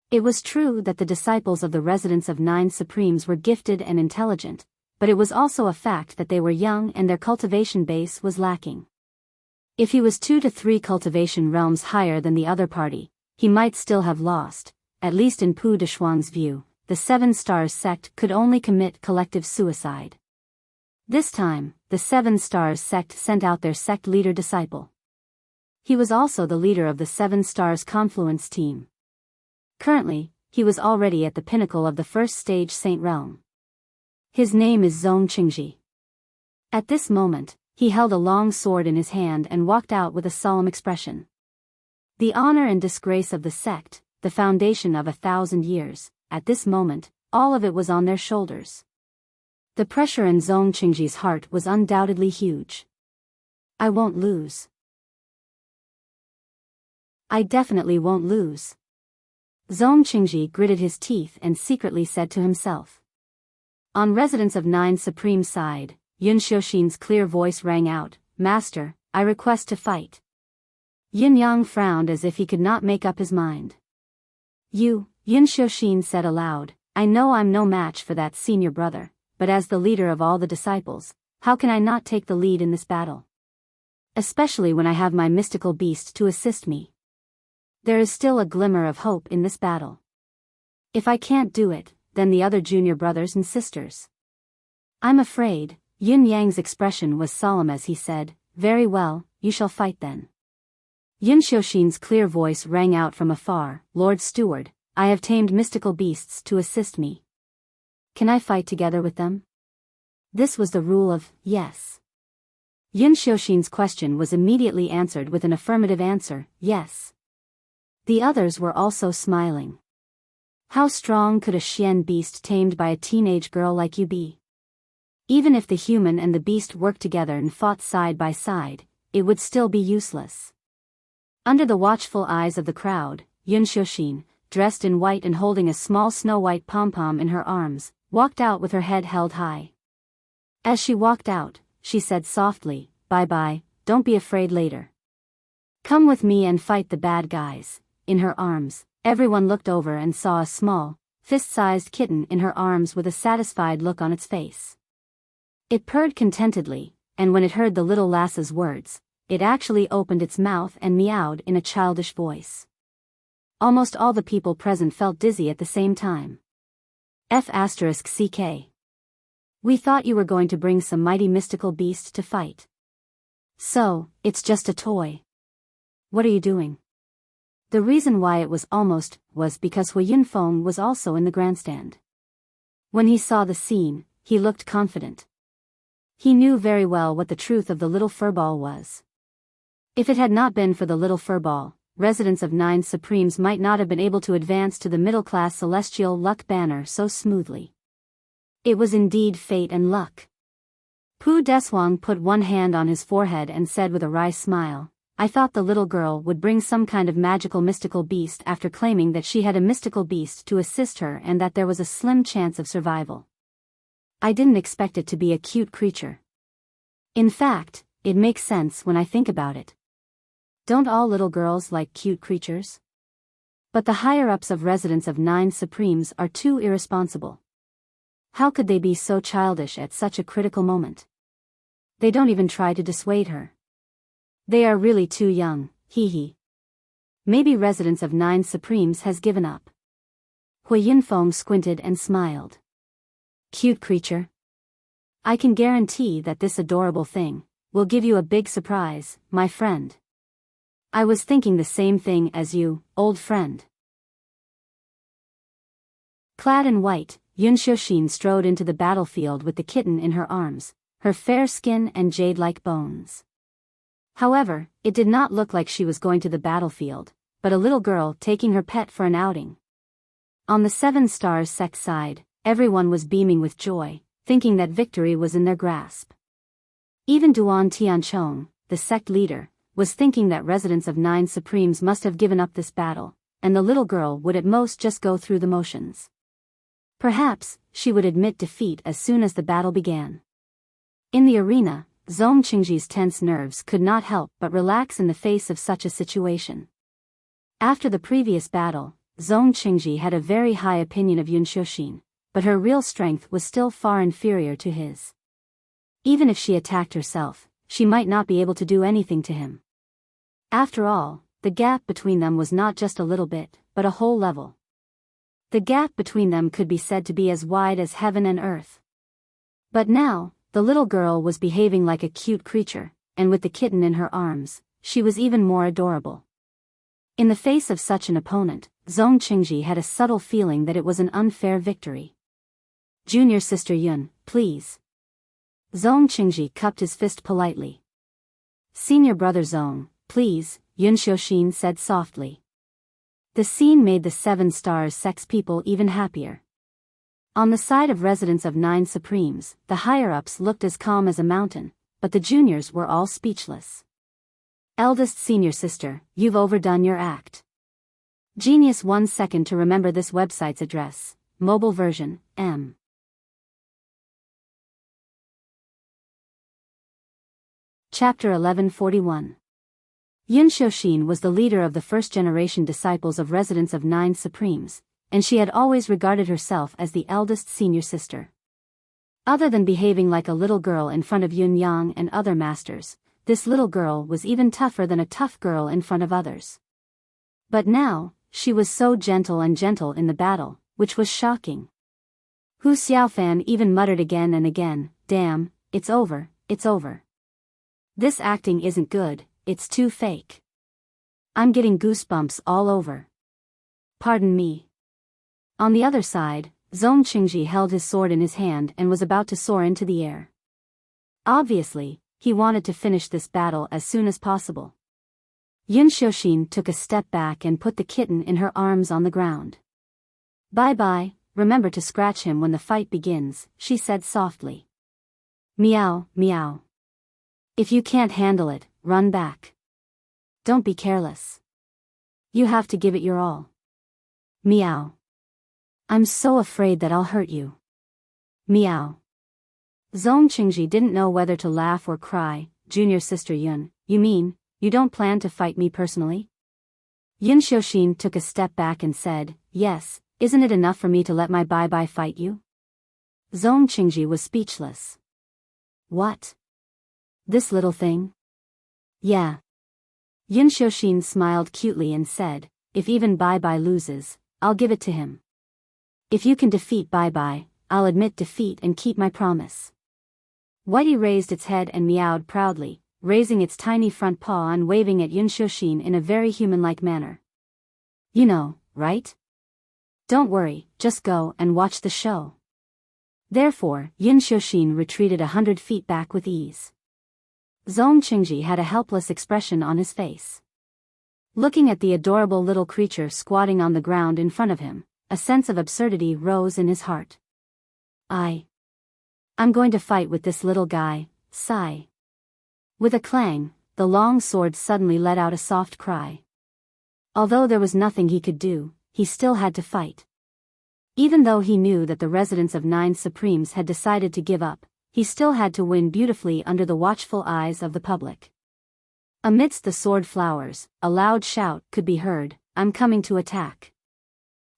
It was true that the disciples of the residents of 9 Supremes were gifted and intelligent, but it was also a fact that they were young and their cultivation base was lacking. If he was 2 to 3 cultivation realms higher than the other party, he might still have lost. At least in Pu Deshuang's view, the 7 Stars sect could only commit collective suicide. This time, the 7 Stars sect sent out their sect leader disciple. He was also the leader of the 7 Stars Confluence team. Currently, he was already at the pinnacle of the first stage Saint Realm. His name is Zong Qingji. At this moment, he held a long sword in his hand and walked out with a solemn expression. The honor and disgrace of the sect, the foundation of 1,000 years, at this moment, all of it was on their shoulders. The pressure in Zong Qingji's heart was undoubtedly huge. I won't lose. I definitely won't lose. Zong Qingji gritted his teeth and secretly said to himself. On residents of 9 Supreme side, Yun Xiuxin's clear voice rang out, Master, I request to fight. Yin Yang frowned as if he could not make up his mind. Yun Xiuxin said aloud, I know I'm no match for that senior brother, but as the leader of all the disciples, how can I not take the lead in this battle? Especially when I have my mystical beast to assist me. There is still a glimmer of hope in this battle. If I can't do it, then the other junior brothers and sisters. I'm afraid. Yin Yang's expression was solemn as he said, Very well, you shall fight then. Yun Xiuxin's clear voice rang out from afar, Lord Steward, I have tamed mystical beasts to assist me. Can I fight together with them? This was the rule of, yes. Yun Xiuxin's question was immediately answered with an affirmative answer, yes. The others were also smiling. How strong could a Xian beast tamed by a teenage girl like you be? Even if the human and the beast worked together and fought side by side, it would still be useless. Under the watchful eyes of the crowd, Yun Xiuxin, dressed in white and holding a small snow-white pom-pom in her arms, walked out with her head held high. As she walked out, she said softly, "Bye-bye, don't be afraid later. Come with me and fight the bad guys." In her arms, everyone looked over and saw a small, fist-sized kitten in her arms with a satisfied look on its face. It purred contentedly, and when it heard the little lass's words, it actually opened its mouth and meowed in a childish voice. Almost all the people present felt dizzy at the same time. F***CK. We thought you were going to bring some mighty mystical beast to fight. So, it's just a toy. What are you doing? The reason why it was because Hui Yunfeng was also in the grandstand. When he saw the scene, he looked confident. He knew very well what the truth of the little furball was. If it had not been for the little furball, residents of Nine Supremes might not have been able to advance to the middle-class celestial luck banner so smoothly. It was indeed fate and luck. Pu Deshuang put one hand on his forehead and said with a wry smile, "I thought the little girl would bring some kind of magical mystical beast after claiming that she had a mystical beast to assist her and that there was a slim chance of survival. I didn't expect it to be a cute creature. In fact, it makes sense when I think about it. Don't all little girls like cute creatures? But the higher-ups of residents of Nine Supremes are too irresponsible. How could they be so childish at such a critical moment? They don't even try to dissuade her. They are really too young, hee. Maybe residents of Nine Supremes has given up." Hui Yunfeng squinted and smiled. "Cute creature. I can guarantee that this adorable thing will give you a big surprise, my friend. I was thinking the same thing as you, old friend." Clad in white, Yun Xiuxin strode into the battlefield with the kitten in her arms, her fair skin and jade-like bones. However, it did not look like she was going to the battlefield, but a little girl taking her pet for an outing. On the Seven Stars sect side, everyone was beaming with joy, thinking that victory was in their grasp. Even Duan Tianchong, the sect leader, was thinking that residents of Nine Supremes must have given up this battle, and the little girl would at most just go through the motions. Perhaps, she would admit defeat as soon as the battle began. In the arena, Zhong Qingji's tense nerves could not help but relax in the face of such a situation. After the previous battle, Zhong Qingji had a very high opinion of Yun Xiuxin, but her real strength was still far inferior to his. Even if she attacked herself, she might not be able to do anything to him. After all, the gap between them was not just a little bit, but a whole level. The gap between them could be said to be as wide as heaven and earth. But now, the little girl was behaving like a cute creature, and with the kitten in her arms, she was even more adorable. In the face of such an opponent, Zhong Qingji had a subtle feeling that it was an unfair victory. "Junior sister Yun, please." Zhong Qingji cupped his fist politely. "Senior brother Zhong, please," Yun Xiuxin said softly. The scene made the Seven Stars sect's people even happier. On the side of residents of Nine Supremes, the higher-ups looked as calm as a mountain, but the juniors were all speechless. "Eldest senior sister, you've overdone your act. Genius 1 second to remember this website's address, mobile version, M. Chapter 1141. Yun Xiuxin was the leader of the first-generation disciples of residents of Nine Supremes, and she had always regarded herself as the eldest senior sister. Other than behaving like a little girl in front of Yun Yang and other masters, this little girl was even tougher than a tough girl in front of others. But now, she was so gentle in the battle, which was shocking. Hu Xiaofan even muttered again and again, "Damn, it's over, it's over. This acting isn't good, it's too fake. I'm getting goosebumps all over. Pardon me." On the other side, Zhong Qingji held his sword in his hand and was about to soar into the air. Obviously, he wanted to finish this battle as soon as possible. Yun Xiuxin took a step back and put the kitten in her arms on the ground. "Bye-bye, remember to scratch him when the fight begins," she said softly. "Meow, meow. If you can't handle it, run back. Don't be careless. You have to give it your all. Meow. I'm so afraid that I'll hurt you." Meow. Zong Qingji didn't know whether to laugh or cry. Junior sister Yun, you mean, you don't plan to fight me personally? Yun Xiaoxin took a step back and said, yes, isn't it enough for me to let my Bai fight you? Zong Qingji was speechless. What? This little thing? Yeah. Yun Xiaoxin smiled cutely and said, if even Bai loses, I'll give it to him. If you can defeat Bai, I'll admit defeat and keep my promise. Whitey raised its head and meowed proudly, raising its tiny front paw and waving at Yun Xiaoxin in a very human-like manner. You know, right? Don't worry, just go and watch the show. Therefore, Yun Xiaoxin retreated 100 feet back with ease. Zong Qingji had a helpless expression on his face. Looking at the adorable little creature squatting on the ground in front of him, a sense of absurdity rose in his heart. I'm going to fight with this little guy, sigh. With a clang, the long sword suddenly let out a soft cry. Although there was nothing he could do, he still had to fight. Even though he knew that the residents of 9 Supremes had decided to give up, he still had to win beautifully under the watchful eyes of the public. Amidst the sword flowers, a loud shout could be heard, I'm coming to attack.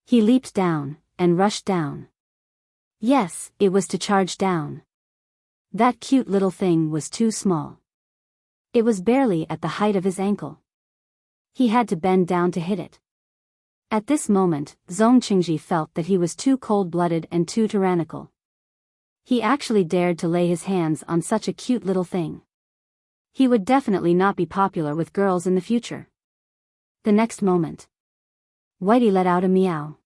He leaped down, and rushed down. Yes, it was to charge down. That cute little thing was too small. It was barely at the height of his ankle. He had to bend down to hit it. At this moment, Zong Qingji felt that he was too cold-blooded and too tyrannical. He actually dared to lay his hands on such a cute little thing. He would definitely not be popular with girls in the future. The next moment, Whitey let out a meow.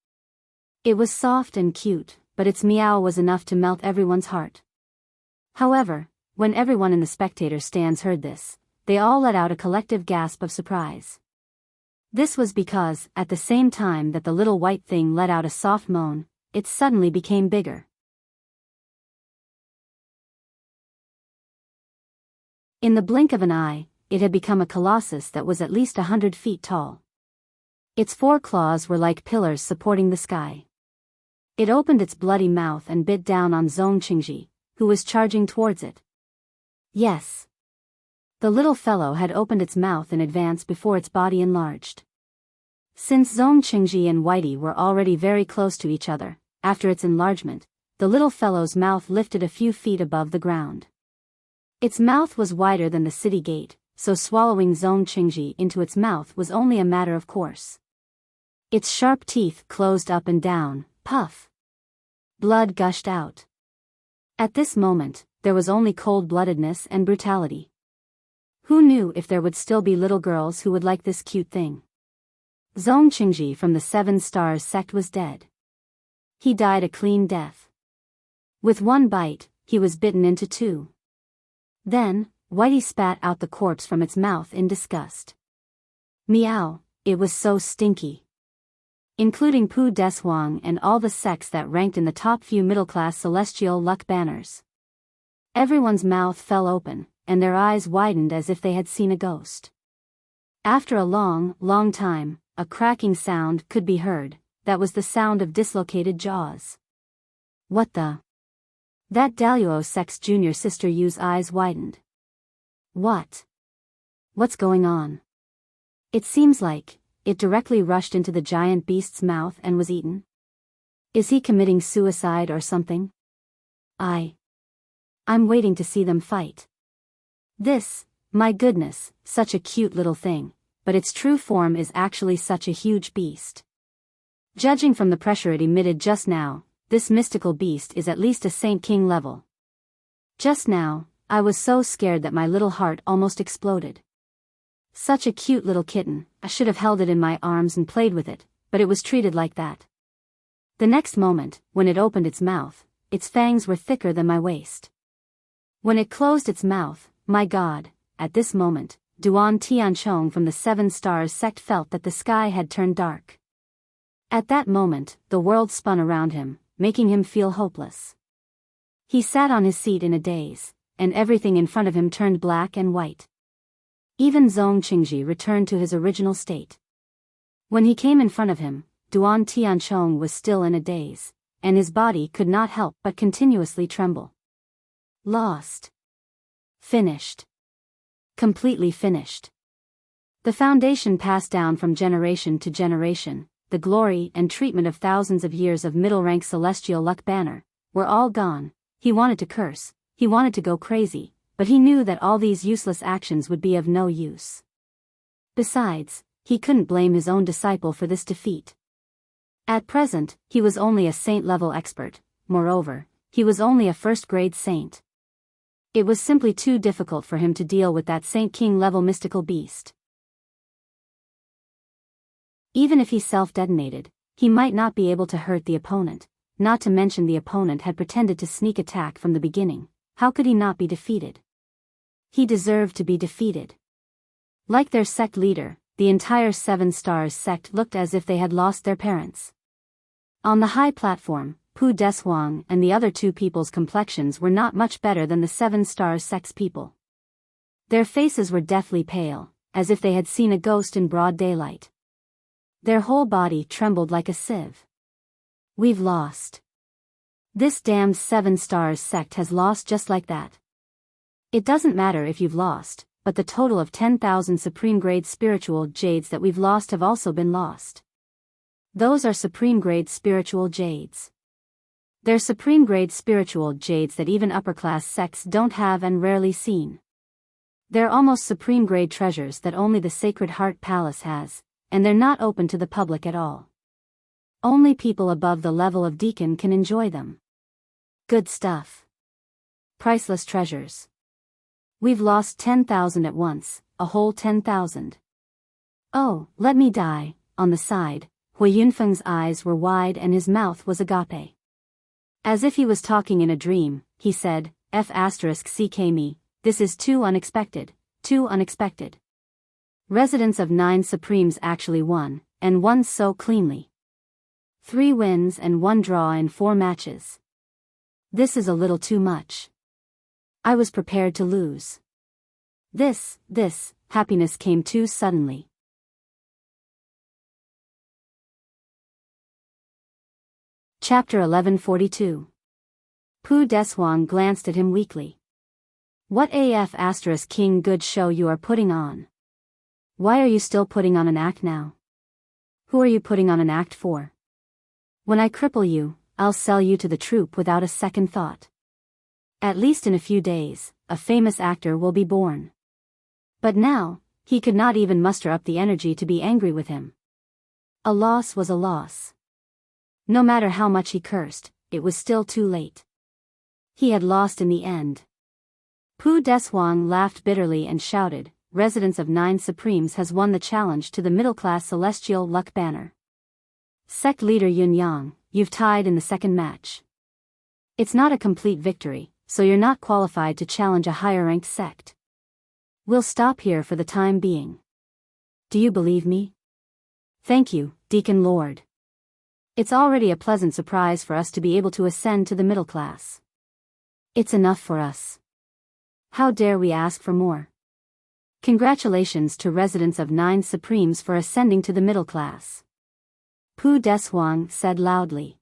It was soft and cute, but its meow was enough to melt everyone's heart. However, when everyone in the spectator stands heard this, they all let out a collective gasp of surprise. This was because, at the same time that the little white thing let out a soft moan, it suddenly became bigger. In the blink of an eye, it had become a colossus that was at least 100 feet tall. Its 4 claws were like pillars supporting the sky. It opened its bloody mouth and bit down on Zong Qingji, who was charging towards it. Yes. The little fellow had opened its mouth in advance before its body enlarged. Since Zong Qingji and Whitey were already very close to each other, after its enlargement, the little fellow's mouth lifted a few feet above the ground. Its mouth was wider than the city gate, so swallowing Zong Qingji into its mouth was only a matter of course. Its sharp teeth closed up and down, puff. Blood gushed out. At this moment, there was only cold-bloodedness and brutality. Who knew if there would still be little girls who would like this cute thing? Zong Qingji from the 7 Stars sect was dead. He died a clean death. With one bite, he was bitten into 2. Then, Whitey spat out the corpse from its mouth in disgust. Meow, it was so stinky. Including Pu Deshuang and all the sects that ranked in the top few middle-class celestial luck banners. Everyone's mouth fell open, and their eyes widened as if they had seen a ghost. After a long time, a cracking sound could be heard. That was the sound of dislocated jaws. What the? That Daluo sect's junior sister Yu's eyes widened. What? What's going on? It seems like it directly rushed into the giant beast's mouth and was eaten. Is he committing suicide or something? I'm waiting to see them fight. This, my goodness, such a cute little thing, but its true form is actually such a huge beast. Judging from the pressure it emitted just now, this mystical beast is at least a Saint King level. Just now, I was so scared that my little heart almost exploded. Such a cute little kitten, I should have held it in my arms and played with it, but it was treated like that. The next moment, when it opened its mouth, its fangs were thicker than my waist. When it closed its mouth, my God, at this moment, Duan Tianchong from the 7 Stars sect felt that the sky had turned dark. At that moment, the world spun around him, making him feel hopeless. He sat on his seat in a daze, and everything in front of him turned black and white. Even Zong Qingji returned to his original state. When he came in front of him, Duan Tianchong was still in a daze, and his body could not help but continuously tremble. Lost. Finished. Completely finished. The foundation passed down from generation to generation, the glory and treatment of thousands of years of middle-rank celestial luck banner, were all gone. He wanted to curse, he wanted to go crazy, but he knew that all these useless actions would be of no use. Besides, he couldn't blame his own disciple for this defeat. At present, he was only a saint-level expert, moreover, he was only a first-grade saint. It was simply too difficult for him to deal with that Saint-King-level mystical beast. Even if he self-detonated, he might not be able to hurt the opponent, not to mention the opponent had pretended to sneak attack from the beginning. How could he not be defeated? He deserved to be defeated. Like their sect leader, the entire Seven Stars sect looked as if they had lost their parents. On the high platform, Pu Deshuang and the other two people's complexions were not much better than the Seven Stars sect's people. Their faces were deathly pale, as if they had seen a ghost in broad daylight. Their whole body trembled like a sieve. We've lost. This damned Seven Stars sect has lost just like that. It doesn't matter if you've lost, but the total of 10,000 supreme-grade spiritual jades that we've lost have also been lost. Those are supreme-grade spiritual jades. They're supreme-grade spiritual jades that even upper-class sects don't have and rarely seen. They're almost supreme-grade treasures that only the Sacred Heart Palace has, and they're not open to the public at all. Only people above the level of deacon can enjoy them. Good stuff. Priceless treasures. We've lost 10,000 at once, a whole 10,000. Oh, let me die. On the side, Hui Yunfeng's eyes were wide and his mouth was agape. As if he was talking in a dream, he said, F***ck me, this is too unexpected, too unexpected. Residents of 9 Supremes actually won, and won so cleanly. 3 wins and 1 draw in 4 matches. This is a little too much. I was prepared to lose. This happiness came too suddenly. Chapter 1142. Pu Deshuang glanced at him weakly. What AF** King good show you are putting on? Why are you still putting on an act now? Who are you putting on an act for? When I cripple you, I'll sell you to the troupe without a second thought. At least in a few days, a famous actor will be born. But now, he could not even muster up the energy to be angry with him. A loss was a loss. No matter how much he cursed, it was still too late. He had lost in the end. Pu Deshuang laughed bitterly and shouted, Residents of 9 Supremes has won the challenge to the middle-class celestial luck banner. Sect leader Yun Yang, you've tied in the second match. It's not a complete victory, so you're not qualified to challenge a higher-ranked sect. We'll stop here for the time being. Do you believe me? Thank you, Deacon Lord. It's already a pleasant surprise for us to be able to ascend to the middle class. It's enough for us. How dare we ask for more? Congratulations to residents of 9 Supremes for ascending to the middle class. Pu Deshuang said loudly.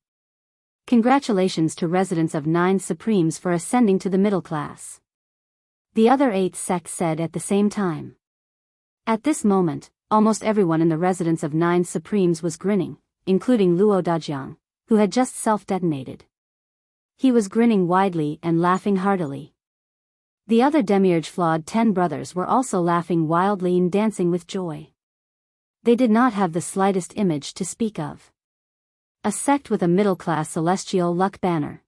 Congratulations to residents of 9 Supremes for ascending to the middle class. The other 8 sects said at the same time. At this moment, almost everyone in the residence of 9 Supremes was grinning, including Luo Dajiang, who had just self-detonated. He was grinning widely and laughing heartily. The other demiurge-flawed 10 brothers were also laughing wildly and dancing with joy. They did not have the slightest image to speak of. A sect with a middle-class celestial luck banner.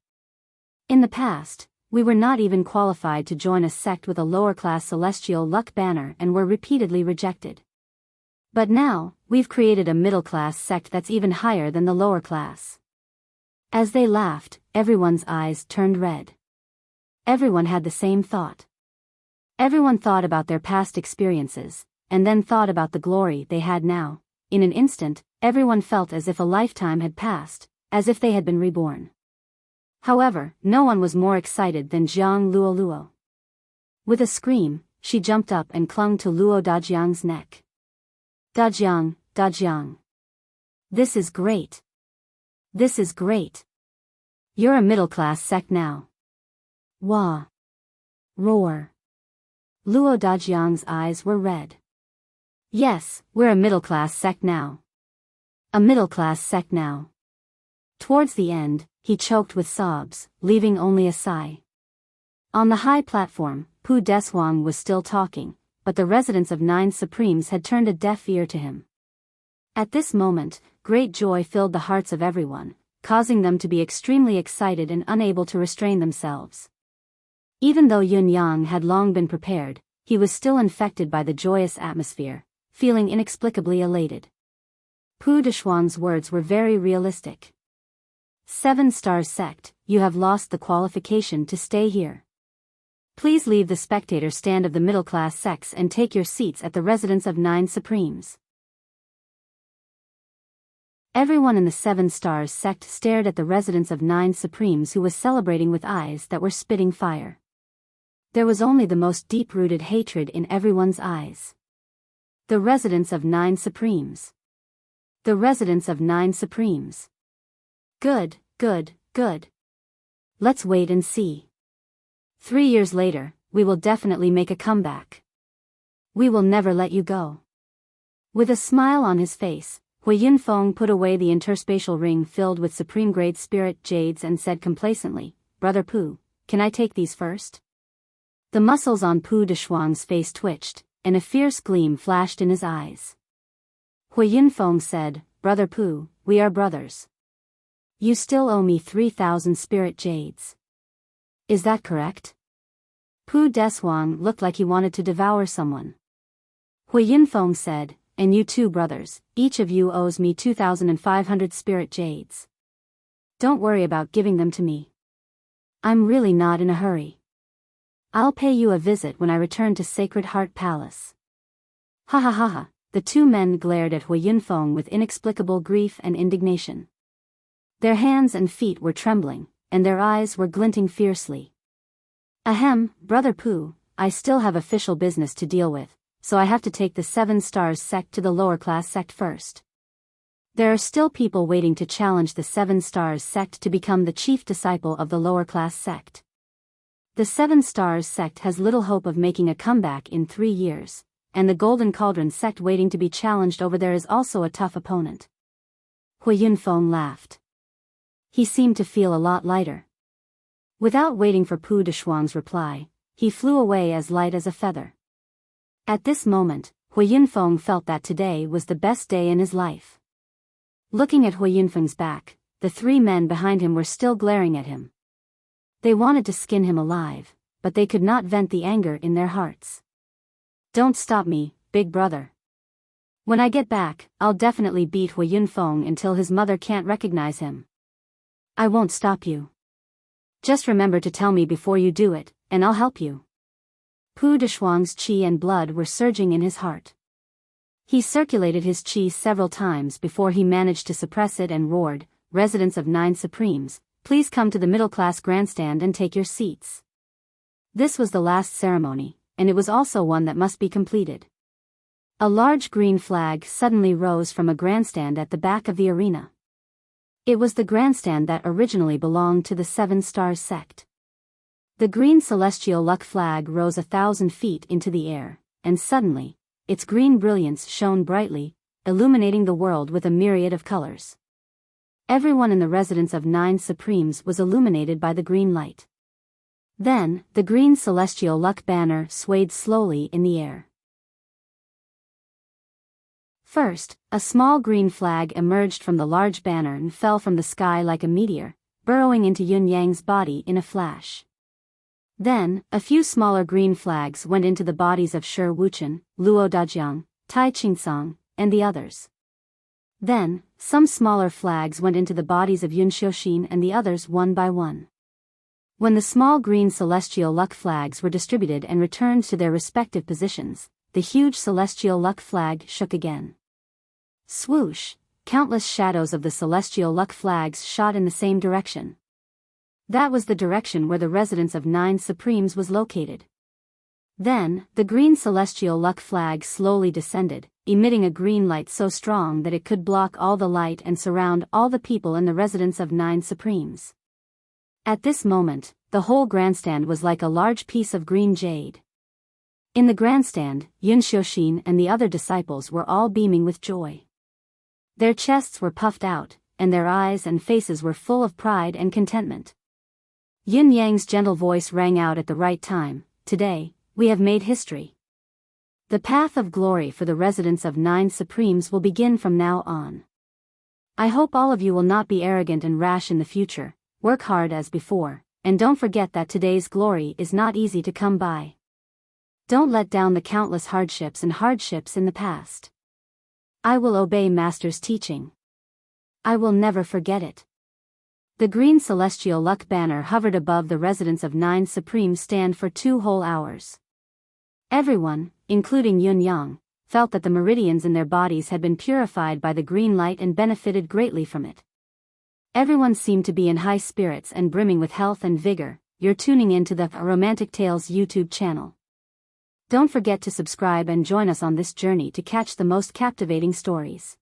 In the past, we were not even qualified to join a sect with a lower-class celestial luck banner and were repeatedly rejected. But now, we've created a middle-class sect that's even higher than the lower class. As they laughed, everyone's eyes turned red. Everyone had the same thought. Everyone thought about their past experiences, and then thought about the glory they had now. In an instant, everyone felt as if a lifetime had passed, as if they had been reborn. However, no one was more excited than Jiang Luo. With a scream, she jumped up and clung to Luo Dajiang's neck. Dajiang. This is great. This is great. You're a middle-class sect now. Wah. Roar. Luo Dajiang's eyes were red. Yes, we're a middle-class sect now. A middle-class sect now. Towards the end, he choked with sobs, leaving only a sigh. On the high platform, Pu Deshuang was still talking, but the residents of Nine Supremes had turned a deaf ear to him. At this moment, great joy filled the hearts of everyone, causing them to be extremely excited and unable to restrain themselves. Even though Yun Yang had long been prepared, he was still infected by the joyous atmosphere, feeling inexplicably elated. Pu Deshuang's words were very realistic. 7-star sect, you have lost the qualification to stay here. Please leave the spectator stand of the middle-class sects and take your seats at the residence of Nine Supremes. Everyone in the 7 Stars sect stared at the residence of Nine Supremes, who was celebrating with eyes that were spitting fire. There was only the most deep-rooted hatred in everyone's eyes. The residence of Nine Supremes. The residence of Nine Supremes. Good, good, good. Let's wait and see. 3 years later, we will definitely make a comeback. We will never let you go. With a smile on his face, Hui Yunfeng put away the interspatial ring filled with supreme-grade spirit jades and said complacently, Brother Pu, can I take these first? The muscles on Pu Deshuang's face twitched, and a fierce gleam flashed in his eyes. Hui Yunfeng said, Brother Pu, we are brothers. You still owe me 3,000 spirit jades. Is that correct? Pu Deshuang looked like he wanted to devour someone. Hui Yunfeng said, and you too, brothers, each of you owes me 2,500 spirit jades. Don't worry about giving them to me. I'm really not in a hurry. I'll pay you a visit when I return to Sacred Heart Palace. Ha ha ha ha, the two men glared at Hui Yunfeng with inexplicable grief and indignation. Their hands and feet were trembling, and their eyes were glinting fiercely. Ahem, Brother Pu, I still have official business to deal with, so I have to take the 7 Stars sect to the lower class sect first. There are still people waiting to challenge the 7 Stars sect to become the chief disciple of the lower class sect. The 7 Stars sect has little hope of making a comeback in 3 years, and the Golden Cauldron sect waiting to be challenged over there is also a tough opponent. Hui Yunfeng laughed. He seemed to feel a lot lighter. Without waiting for Pu Deshuang's reply, he flew away as light as a feather. At this moment, Hui Yunfeng felt that today was the best day in his life. Looking at Hui Yunfeng's back, the 3 men behind him were still glaring at him. They wanted to skin him alive, but they could not vent the anger in their hearts. Don't stop me, big brother. When I get back, I'll definitely beat Hui Yunfeng until his mother can't recognize him. I won't stop you. Just remember to tell me before you do it, and I'll help you. Pu Deshuang's qi and blood were surging in his heart. He circulated his qi several times before he managed to suppress it and roared, Residents of 9 Supremes, please come to the middle-class grandstand and take your seats. This was the last ceremony, and it was also one that must be completed. A large green flag suddenly rose from a grandstand at the back of the arena. It was the grandstand that originally belonged to the 7 Stars sect. The green celestial luck flag rose 1,000 feet into the air, and suddenly, its green brilliance shone brightly, illuminating the world with a myriad of colors. Everyone in the residence of 9 Supremes was illuminated by the green light. Then, the green celestial luck banner swayed slowly in the air. First, a small green flag emerged from the large banner and fell from the sky like a meteor, burrowing into Yun Yang's body in a flash. Then, a few smaller green flags went into the bodies of Shi Wuchen, Luo Dajiang, Tai Qingsong, and the others. Then, some smaller flags went into the bodies of Yun Xiuxin and the others one by one. When the small green celestial luck flags were distributed and returned to their respective positions, the huge celestial luck flag shook again. Swoosh, countless shadows of the celestial luck flags shot in the same direction. That was the direction where the residence of 9 Supremes was located. Then, the green celestial luck flag slowly descended, emitting a green light so strong that it could block all the light and surround all the people in the residence of 9 Supremes. At this moment, the whole grandstand was like a large piece of green jade. In the grandstand, Yun Xiaoxin and the other disciples were all beaming with joy. Their chests were puffed out, and their eyes and faces were full of pride and contentment. Yin Yang's gentle voice rang out at the right time. Today, we have made history. The path of glory for the residents of 9 Supremes will begin from now on. I hope all of you will not be arrogant and rash in the future, work hard as before, and don't forget that today's glory is not easy to come by. Don't let down the countless hardships in the past. I will obey Master's teaching. I will never forget it. The green celestial luck banner hovered above the residents of 9 Supreme stand for 2 whole hours. Everyone, including Yun Yang, felt that the meridians in their bodies had been purified by the green light and benefited greatly from it. Everyone seemed to be in high spirits and brimming with health and vigor. You're tuning into the Romantic Tales YouTube channel. Don't forget to subscribe and join us on this journey to catch the most captivating stories.